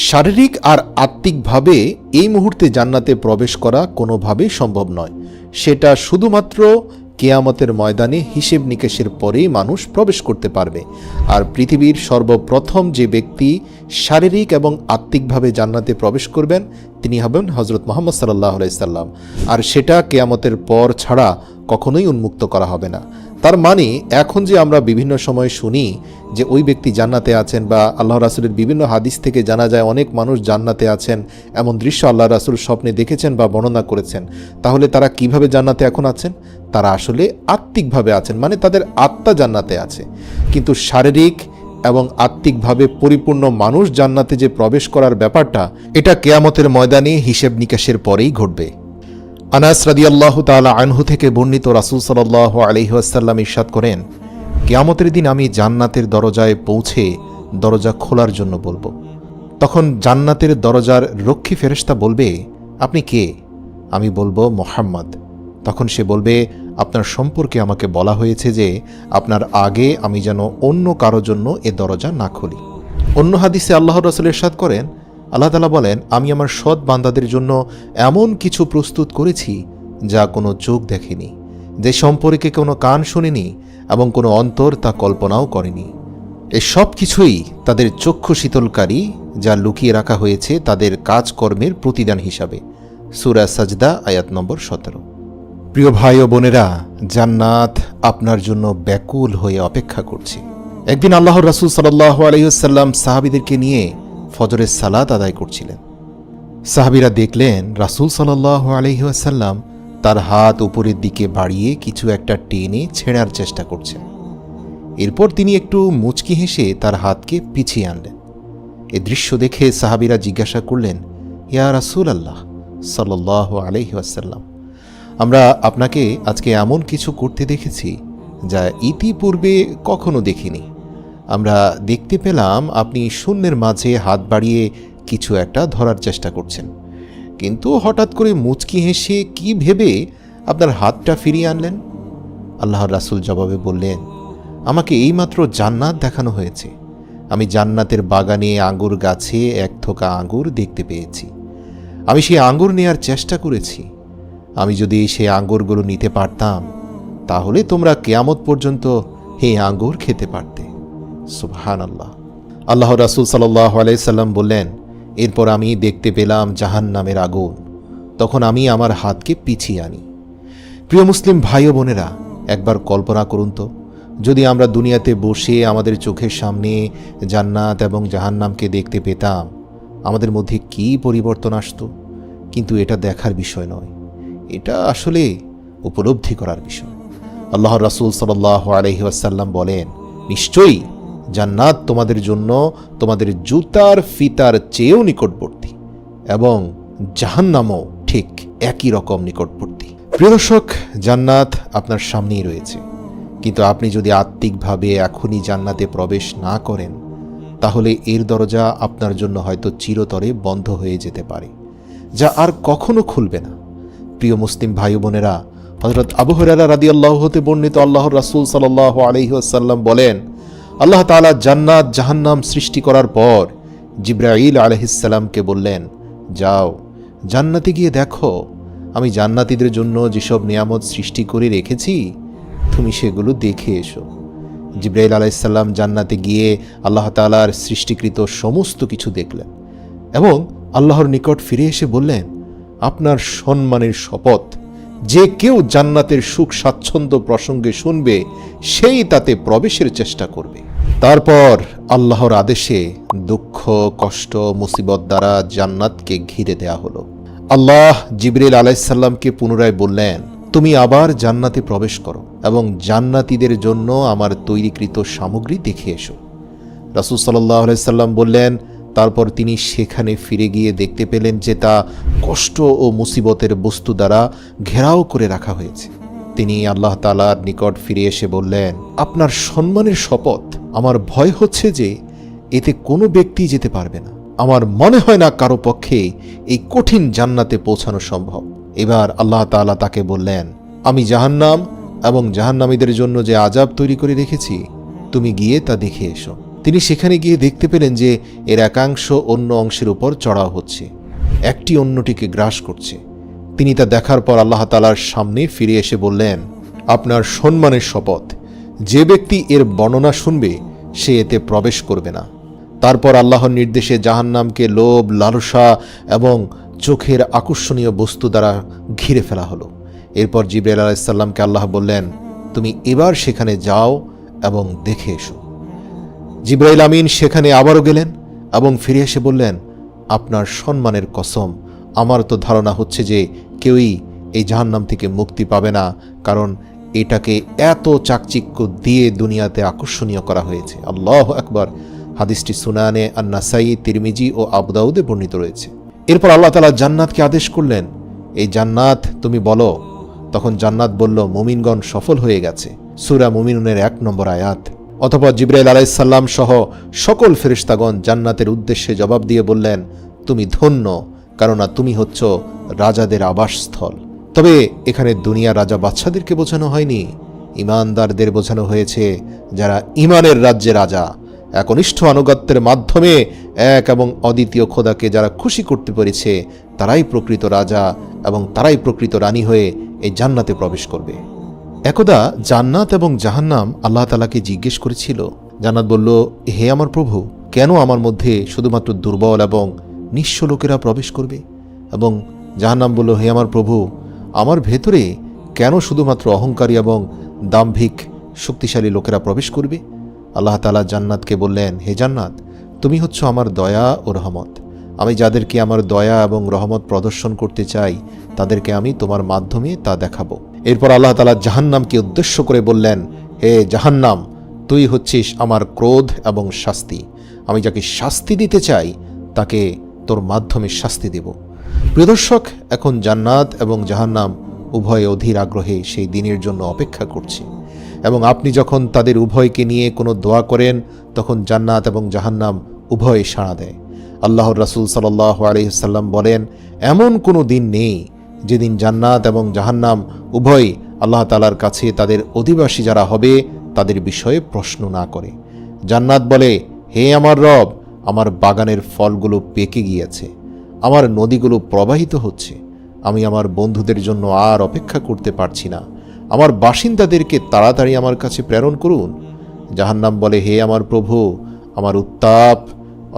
Speaker 1: শারীরিক আর আত্মিকভাবে এই মুহূর্তে জান্নাতে প্রবেশ করা কোনোভাবেই সম্ভব নয়। সেটা শুধুমাত্র কিয়ামতের ময়দানে হিসেব নিকেশের পরেই মানুষ প্রবেশ করতে পারবে। আর পৃথিবীর সর্বপ্রথম যে ব্যক্তি শারীরিক এবং আত্মিকভাবে জান্নাতে প্রবেশ করবেন তিনি হবেন হযরত মুহাম্মদ সাল্লাল্লাহু আলাইহি সাল্লাম। আর সেটা কিয়ামতের পর ছাড়া কখনোই উন্মুক্ত করা হবে না। তার মানে এখন যে আমরা বিভিন্ন সময় শুনি যে ওই ব্যক্তি জান্নাতে আছেন, বা আল্লাহ রাসূলের বিভিন্ন হাদিস থেকে জানা যায় অনেক মানুষ জান্নাতে আছেন, এমন দৃশ্য আল্লাহ রাসূল স্বপ্নে দেখেছেন বা বর্ণনা করেছেন, তাহলে তারা কিভাবে জান্নাতে এখন আছেন? তারা আসলে আত্মিকভাবে আছেন, মানে তাদের আত্মা জান্নাতে আছে। কিন্তু শারীরিক এবং আত্মিকভাবে পরিপূর্ণ মানুষ জান্নাতে যে প্রবেশ করার ব্যাপারটা, এটা কিয়ামতের ময়দানে হিসেব নিকাশের পরেই ঘটবে। আনাস রাদিয়াল্লাহু তাআলা আনহু থেকে বর্ণিত, রাসূল সাল্লাল্লাহু আলাইহি ওয়াসাল্লাম ইরশাদ করেন, কিয়ামতের দিন আমি জান্নাতের দরজায় পৌঁছে দরজা খোলার জন্য বলবো। তখন জান্নাতের দরজার রক্ষী ফেরেশতা বলবে, আপনি কে? আমি বলবো, মুহাম্মদ। তখন সে বলবে, আপনার সম্পর্কে আমাকে বলা হয়েছে যে আপনার আগে আমি যেন অন্য কারো জন্য এ দরজা না খুলি। অন্য হাদিসে আল্লাহর রাসূল ইরশাদ করেন, আল্লাহ তাআলা বলেন, আমি আমার সৎ বান্দাদের জন্য এমন কিছু প্রস্তুত করেছি যা কোনো চোখ দেখেনি, যে সম্পর্কে কোনো কান শুনেনি এবং কোনো অন্তর তা কল্পনাও করেনি। এই সব কিছুই তাদের চক্ষু শীতলকারী, যা লুকিয়ে রাখা হয়েছে তাদের কাজকর্মের প্রতিদান হিসাবে। সূরা সাজদা আয়াত নম্বর 17। প্রিয় ভাই ও বোনেরা, জান্নাত আপনার জন্য ব্যাকুল হয়ে অপেক্ষা করছে। একদিন আল্লাহর রাসূল সাল্লাল্লাহু আলাইহি ওয়াসাল্লাম সাহাবীদেরকে নিয়ে ফজরের সালাত আদায় করছিলেন। সাহাবীরা দেখলেন রাসূল সাল্লাল্লাহু আলাইহি ওয়াসাল্লাম তার হাত উপরের দিকে বাড়িয়ে কিছু একটা টেনে ছেঁড়ার চেষ্টা করছেন। এরপর তিনি একটু মুচকি হেসে তার হাতকে পিছিয়ে আনলেন। এ দৃশ্য দেখে সাহাবীরা জিজ্ঞাসা করলেন, ইয়া রাসূলাল্লাহ সাল্লাল্লাহু আলাইহি ওয়াসাল্লাম, আমরা আপনাকে আজকে এমন কিছু করতে দেখেছি যা ইতিপূর্বে কখনো দেখিনি। আমরা দেখতে পেলাম আপনি শূন্যের মাঝে হাত বাড়িয়ে কিছু একটা ধরার চেষ্টা করছেন, কিন্তু হঠাৎ করে মুচকি হেসে কি ভেবে আপনার হাতটা ফিরিয়ে আনলেন? আল্লাহর রাসূল জবাবে বললেন, আমাকে এইমাত্র জান্নাত দেখানো হয়েছে। আমি জান্নাতের বাগানে আঙ্গুর গাছে এক থোকা আঙ্গুর দেখতে পেয়েছি। আমি সেই আঙ্গুর নেয়ার চেষ্টা করেছি। আমি যদি সেই আঙ্গুরগুলো নিতে পারতাম তাহলে তোমরা কিয়ামত পর্যন্ত এই আঙ্গুর খেতে পারতে। সুবহানাল্লাহ। আল্লাহর রাসূল সাল্লাল্লাহু আলাইহি সাল্লাম বললেন, এরপর আমি দেখতে পেলাম জাহান্নামের আগুন। তখন আমি আমার হাতকে পিছিয়ে আনি। প্রিয় মুসলিম ভাই ও বোনেরা, একবার কল্পনা করুন তো, যদি আমরা দুনিয়াতে বসে আমাদের চোখের সামনে জান্নাত এবং জাহান্নামকে দেখতে পেতাম, আমাদের মধ্যে কী পরিবর্তন আসতো। কিন্তু এটা দেখার বিষয় নয়, এটা আসলে উপলব্ধি করার বিষয়। আল্লাহর রাসূল সাল্লাল্লাহু আলাইহি ওয়াসাল্লাম বলেন, নিশ্চয়ই জান্নাত তোমাদের জন্য তোমাদের জুতার ফিতার চেয়েও নিকটবর্তী এবং জাহান্নামও ঠিক একই রকম নিকটবর্তী। প্রিয় দর্শক, জান্নাত আপনার সামনেই রয়েছে, কিন্তু আপনি যদি আত্মিকভাবে এখনই জান্নাতে প্রবেশ না করেন তাহলে এর দরজা আপনার জন্য হয়তো চিরতরে বন্ধ হয়ে যেতে পারে, যা আর কখনো খুলবে না। প্রিয় মুসলিম ভাই বোনেরা, হযরত আবু হুরায়রা রাদিয়াল্লাহু হতে বর্ণিত আল্লাহর রাসূল সাল্লাল্লাহু আলাইহি ওয়াসাল্লাম বলেন, আল্লাহ তাআলা জান্নাত জাহান্নাম সৃষ্টি করার পর জিবরাইল আলাইহিস সালামকে বললেন, যাও জান্নাতে গিয়ে দেখো আমি জান্নাতীদের জন্য যেসব নিয়ামত সৃষ্টি করে রেখেছি তুমি সেগুলো দেখে এসো। জিবরাইল আলাইহিস সালাম জান্নাতে গিয়ে আল্লাহ তাআলার সৃষ্টিকৃত সমস্ত কিছু দেখলেন এবং আল্লাহর নিকট ফিরে এসে বললেন, আপনার সম্মানের শপথ, যে কেউ জান্নাতের সুখ স্বাচ্ছন্দ্য প্রসঙ্গে শুনবে সেই তাতে প্রবেশের চেষ্টা করবে। তারপর আল্লাহর আদেশে দুঃখ কষ্ট মুসিবত দ্বারা জান্নাতকে ঘিরে দেয়া হলো। আল্লাহ জিবরাইল আলাইহিস সালামকে পুনরায় বললেন, তুমি আবার জান্নাতে প্রবেশ করো এবং জান্নাতীদের জন্য আমার তৈরিকৃত সামগ্রী দেখে এসো। রাসূল সাল্লাল্লাহু আলাইহি সাল্লাম বললেন, তারপর তিনি সেখানে ফিরে গিয়ে দেখতে পেলেন যে তা কষ্ট ও মুসিবতের বস্তু দ্বারা ঘেরাও করে রাখা হয়েছে। তিনি আল্লাহ তাআলার নিকট ফিরে এসে বললেন, আপনার সম্মানের শপথ, আমার ভয় হচ্ছে যে এতে কোনো ব্যক্তি যেতে পারবে না। আমার মনে হয় না কারো পক্ষে এই কঠিন জান্নাতে পৌঁছানো সম্ভব। এবার আল্লাহ তাআলা তাকে বললেন, আমি জাহান্নাম এবং জাহান্নামীদের জন্য যে আযাব তৈরি করে রেখেছি তুমি গিয়ে তা দেখে এসো। তিনি সেখানে গিয়ে দেখতে পেলেন যে এর একাংশ অন্য অংশের উপর চড়াও হচ্ছে, একটি অন্যটিকে গ্রাস করছে। তিনি তা দেখার পর আল্লাহ তাআলার সামনে ফিরে এসে বললেন, আপনার সম্মানের শপথ, যে ব্যক্তি এর বর্ণনা শুনবে সে এতে প্রবেশ করবে না। তারপর আল্লাহর নির্দেশে জাহান্নামকে লোভ লালসা এবং চোখের আকর্ষণীয় বস্তু দ্বারা ঘিরে ফেলা হলো। এরপর জিবরাইল আলাইহিস সালামকে আল্লাহ বললেন, তুমি এবার সেখানে যাও এবং দেখে এসো। জিবরাইল আমিন সেখানে আবারও গেলেন এবং ফিরে এসে বললেন, আপনার সম্মানের কসম, আমার তো ধারণা হচ্ছে যে কেউই এই জাহান্নাম থেকে মুক্তি পাবে না, কারণ এটাকে এত চাকচিক্য দিয়ে দুনিয়াতে আকর্ষণীয় করা হয়েছে। আল্লাহু আকবার। হাদিসটি সুনানে আন-নাসাই, তিরমিজি ও আবু দাউদে বর্ণিত রয়েছে। এরপর আল্লাহ তাআলা জান্নাতকে আদেশ করলেন, এই জান্নাত তুমি বলো। তখন জান্নাত বলল, মুমিনগণ সফল হয়ে গেছে। সূরা মুমিনুনের 1 নম্বর আয়াত। অতঃপর জিবরাইল আলাইহিস সালাম সহ সকল ফেরেশতাগণ জান্নাতের উদ্দেশ্যে জবাব দিয়ে বললেন, তুমি ধন্য, কেননা তুমি হচ্ছ রাজাদের আবাসস্থল। তবে এখানে দুনিয়ার রাজা বাদশাদেরকে বোঝানো হয়নি, ঈমানদারদের বোঝানো হয়েছে, যারা ঈমানের রাজ্যে রাজা, একনিষ্ঠ আনুগত্যের মাধ্যমে এক এবং অদ্বিতীয় খোদাকে যারা খুশি করতে পেরেছে তারাই প্রকৃত রাজা এবং তারাই প্রকৃত রানী হয়ে এই জান্নাতে প্রবেশ করবে। একদা জান্নাত এবং জাহান্নাম আল্লাহ তাআলাকে জিজ্ঞেস করেছিল। জান্নাত বলল, হে আমার প্রভু, কেন আমার মধ্যে শুধুমাত্র দুর্বল এবং নিঃস্ব লোকেরা প্রবেশ করবে? এবং জাহান্নাম বলল, হে আমার প্রভু, আমার ভেতরে কেন শুধুমাত্র অহংকারী এবং দাম্ভিক শক্তিশালী লোকেরা প্রবেশ করবে? আল্লাহ তাআলা জান্নাতকে বললেন, হে জান্নাত, তুমি হচ্ছ আমার দয়া ও রহমত। আমি যাদেরকে আমার দয়া এবং রহমত প্রদর্শন করতে চাই তাদেরকে আমি তোমার মাধ্যমে তা দেখাবো। এরপর আল্লাহ তাআলা জাহান্নামকে উদ্দেশ্য করে বললেন, হে জাহান্নাম, তুই হচ্ছিস আমার ক্রোধ এবং শাস্তি। আমি যাকে শাস্তি দিতে চাই তাকে তোর মাধ্যমে শাস্তি দেব। প্রিয় দর্শক, এখন জান্নাত এবং জাহান্নাম উভয় অধীর আগ্রহে সেই দিনের জন্য অপেক্ষা করছে, এবং আপনি যখন তাদের উভয়কে নিয়ে কোনো দোয়া করেন তখন জান্নাত এবং জাহান্নাম উভয়ে সাড়া দেয়। আল্লাহর রাসূল সাল্লাল্লাহু আলাইহি ওয়াসাল্লাম বলেন, এমন কোনো দিন নেই যেদিন জান্নাত এবং জাহান্নাম উভয় আল্লাহ তাআলার কাছে তাদের অধিবাসী যারা হবে তাদের বিষয়ে প্রশ্ন না করে। জান্নাত বলে, হে আমার রব, আমার বাগানের ফলগুলো পেকে গিয়েছে, আমার নদীগুলো প্রবাহিত হচ্ছে, আমি আমার বন্ধুদের জন্য আর অপেক্ষা করতে পারছি না, আমার বাসিন্দাদেরকে তাড়াতাড়ি আমার কাছে প্রেরণ করুন। জাহান্নাম বলে, হে আমার প্রভু, আমার উত্তাপ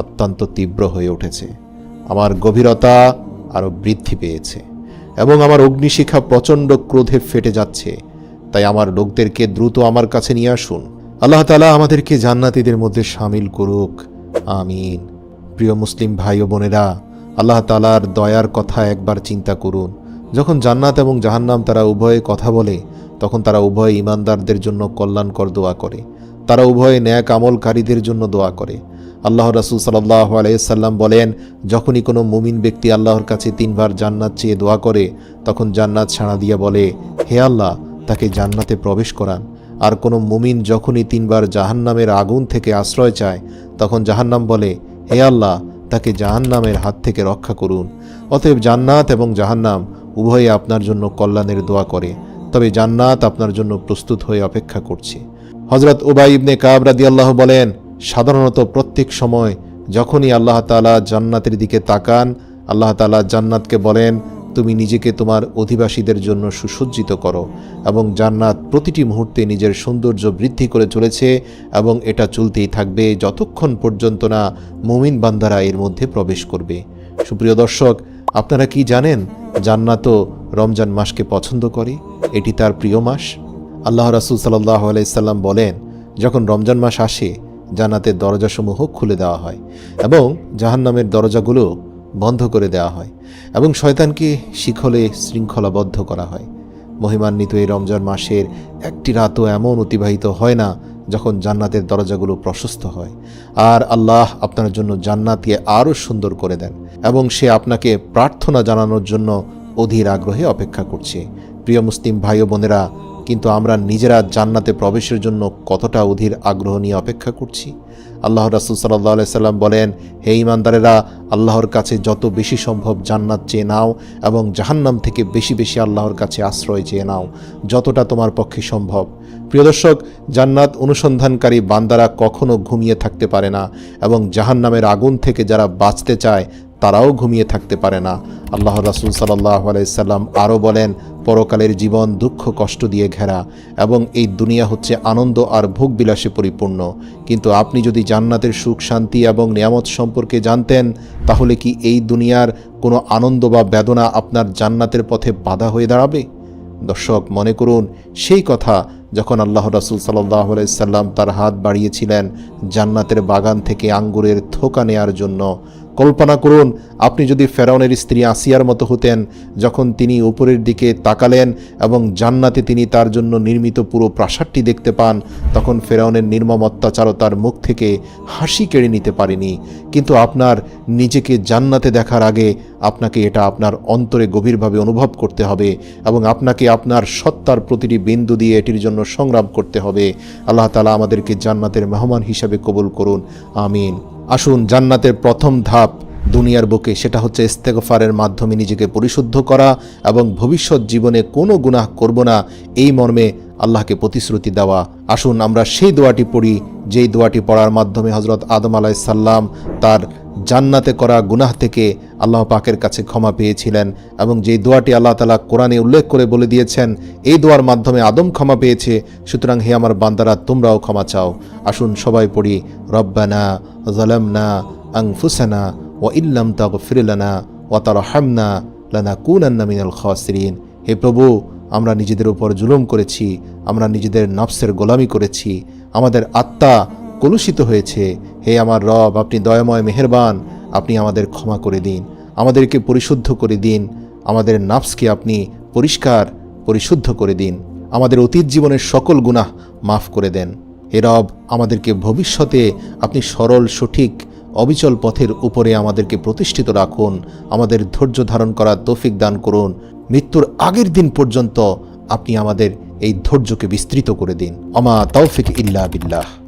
Speaker 1: অত্যন্ত তীব্র হয়ে উঠেছে, আমার গভীরতা আরও বৃদ্ধি পেয়েছে এবং আমার অগ্নিশিখা প্রচণ্ড ক্রোধে ফেটে যাচ্ছে, তাই আমার লোকদেরকে দ্রুত আমার কাছে নিয়ে আসুন। আল্লাহ তাআলা আমাদেরকে জান্নাতীদের মধ্যে শামিল করুক, আমিন। প্রিয় মুসলিম ভাই ও বোনেরা, আল্লাহ তাআলার দয়ার কথা একবার চিন্তা করুন। যখন জান্নাত এবং জাহান্নাম তারা উভয়ে কথা বলে তখন তারা উভয় ঈমানদারদের জন্য কল্যাণকর দোয়া করে, তারা উভয়ে ন্যাক আমলকারীদের জন্য দোয়া করে। আল্লাহর রাসূল সাল্লাল্লাহু আলাইহি সাল্লাম বলেন, যখনই কোনো মুমিন ব্যক্তি আল্লাহর কাছে 3 বার জান্নাত চেয়ে দোয়া করে তখন জান্নাত সাড়া দিয়ে বলে, হে আল্লাহ, তাকে জান্নাতে প্রবেশ করান। আর কোনো মুমিন যখনই 3 বার জাহান্নামের আগুন থেকে আশ্রয় চায় তখন জাহান্নাম বলে, হে আল্লাহ, তাকে জাহান্নামের হাত থেকে রক্ষা করুন। অতএব জান্নাত এবং জাহান্নাম উভয়ে আপনার জন্য কল্যাণের দোয়া করে, তবে জান্নাত আপনার জন্য প্রস্তুত হয়ে অপেক্ষা করছে। হযরত উবাই ইবনে কাব রাদিয়াল্লাহু বলেন, সাধারণত প্রত্যেক সময় যখনই আল্লাহ তাআলা জান্নাতের দিকে তাকান, আল্লাহ তাআলা জান্নাতকে বলেন, তুমি নিজেকে তোমার অধিবাসীদের জন্য সুসজ্জিত করো, এবং জান্নাত প্রতিটি মুহূর্তে নিজের সৌন্দর্য বৃদ্ধি করে চলেছে এবং এটা চলতেই থাকবে যতক্ষণ পর্যন্ত না মুমিন বান্দারা এর মধ্যে প্রবেশ করবে। সুপ্রিয় দর্শক, আপনারা কি জানেন জান্নাতও রমজান মাসকে পছন্দ করে? এটি তার প্রিয় মাস। আল্লাহ রাসূল সাল্লাল্লাহু আলাইহি সাল্লাম বলেন, যখন রমজান মাস আসে জান্নাতের দরজাসমূহ খুলে দেওয়া হয় এবং জাহান্নামের দরজাগুলো বন্ধ করে দেওয়া হয় এবং শয়তানকে শিকলে শৃঙ্খলাবদ্ধ করা হয়। মহিমান্বিত এই রমজান মাসের একটি রাতও এমন অতিবাহিত হয় না যখন জান্নাতের দরজাগুলো প্রশস্ত হয়, আর আল্লাহ আপনার জন্য জান্নাতকে আরও সুন্দর করে দেন এবং সে আপনাকে প্রার্থনা জানানোর জন্য অধীর আগ্রহে অপেক্ষা করছে। প্রিয় মুসলিম ভাই ও বোনেরা, কিন্তু আমরা নিজেরা জান্নাতে প্রবেশের জন্য কতটা অধীর আগ্রহ নিয়ে অপেক্ষা করছি? আল্লাহ রাসূল সাল্লাল্লাহু আলাইহি সাল্লাম বলেন, হে ঈমানদারেরা, আল্লাহর কাছে যত বেশি সম্ভব জান্নাত চেয়ে নাও এবং জাহান্নাম থেকে বেশি বেশি আল্লাহর কাছে আশ্রয় চেয়ে নাও, যতটা তোমার পক্ষে সম্ভব। প্রিয় দর্শক, জান্নাত অনুসন্ধানকারী বান্দারা কখনো ঘুমিয়ে থাকতে পারে না এবং জাহান্নামের আগুন থেকে যারা বাঁচতে চায় তারাও ঘুমিয়ে থাকতে পারে না। আল্লাহ রাসূল সাল্লাল্লাহু আলাইহি সাল্লাম আরও বলেন, পরকালের জীবন দুঃখ কষ্ট দিয়ে ঘেরা এবং এই দুনিয়া হচ্ছে আনন্দ আর ভোগবিলাসে পরিপূর্ণ। কিন্তু আপনি যদি জান্নাতের সুখ শান্তি এবং নিয়ামত সম্পর্কে জানতেন তাহলে কি এই দুনিয়ার কোনো আনন্দ বা বেদনা আপনার জান্নাতের পথে বাধা হয়ে দাঁড়াবে? দর্শক, মনে করুন সেই কথা যখন আল্লাহ রাসূল সাল্লাল্লাহু আলাইহি সাল্লাম তার হাত বাড়িয়েছিলেন জান্নাতের বাগান থেকে আঙ্গুরের থোকা নেয়ার জন্য। কল্পনা করুন আপনি যদি ফেরাউনের স্ত্রী আসিয়ার মতো হতেন, যখন তিনি উপরের দিকে তাকালেন এবং জান্নাতে তিনি তার জন্য নির্মিত পুরো প্রাসাদটি দেখতে পান, তখন ফেরাউনের নির্মম অত্যাচারতার মুখ থেকে হাসি কেড়ে নিতে পারেনি। কিন্তু আপনার নিজেকে জান্নাতে দেখার আগে আপনাকে এটা আপনার অন্তরে গভীরভাবে অনুভব করতে হবে এবং আপনাকে আপনার সত্তার প্রতিটি বিন্দু দিয়ে এটির জন্য সংগ্রাম করতে হবে। আল্লাহ তাআলা আমাদেরকে জান্নাতের মেহমান হিসাবে কবুল করুন, আমিন। আসুন, জান্নাতের প্রথম ধাপ দুনিয়ার বুকে, সেটা হচ্ছে ইস্তেগফারের মাধ্যমে নিজেকে পরিশুদ্ধ করা এবং ভবিষ্যৎ জীবনে কোনো গুনাহ করব না এই মর্মে আল্লাহকে প্রতিশ্রুতি দেওয়া। আসুন আমরা সেই দোয়াটি পড়ি যেই দোয়াটি পড়ার মাধ্যমে হযরত আদম আলাইহিস সালাম তার জান্নাতে করা গুনাহ থেকে আল্লাহ পাকের কাছে ক্ষমা পেয়েছিলেন এবং যেই দোয়াটি আল্লাহ তাআলা কোরআনে উল্লেখ করে বলে দিয়েছেন এই দোয়ার মাধ্যমে আদম ক্ষমা পেয়েছে, সুতরাং হে আমার বান্দারা তোমরাও ক্ষমা চাও। আসুন সবাই পড়ি, রব্বানা যালামনা আনফুসানা ওয়া ইল্লাম তাগফির লানা ওয়া তারহামনা লানাকুনান্না মিনাল খাসিরিন। হে প্রভু, আমরা নিজেদের উপর জুলুম করেছি, আমরা নিজেদের নফসের গোলামি করেছি, আমাদের আত্মা কলুষিত হয়েছে। হে আমার রব, আপনি দয়াময় মেহেরবান, আপনি আমাদের ক্ষমা করে দিন, আমাদেরকে পরিশুদ্ধ করে দিন, আমাদের নাফসকে আপনি পরিষ্কার পরিশুদ্ধ করে দিন, আমাদের অতীত জীবনের সকল গুনাহ মাফ করে দেন। হে রব, আমাদেরকে ভবিষ্যতে আপনি সরল সঠিক অবিচল পথের উপরে আমাদেরকে প্রতিষ্ঠিত রাখুন, আমাদের ধৈর্য ধারণ করার তৌফিক দান করুন। মৃত্যুর আগের দিন পর্যন্ত আপনি আমাদের এই ধৈর্যকে বিস্তৃত করে দিন। আমা তৌফিক ইল্লা বিল্লাহ।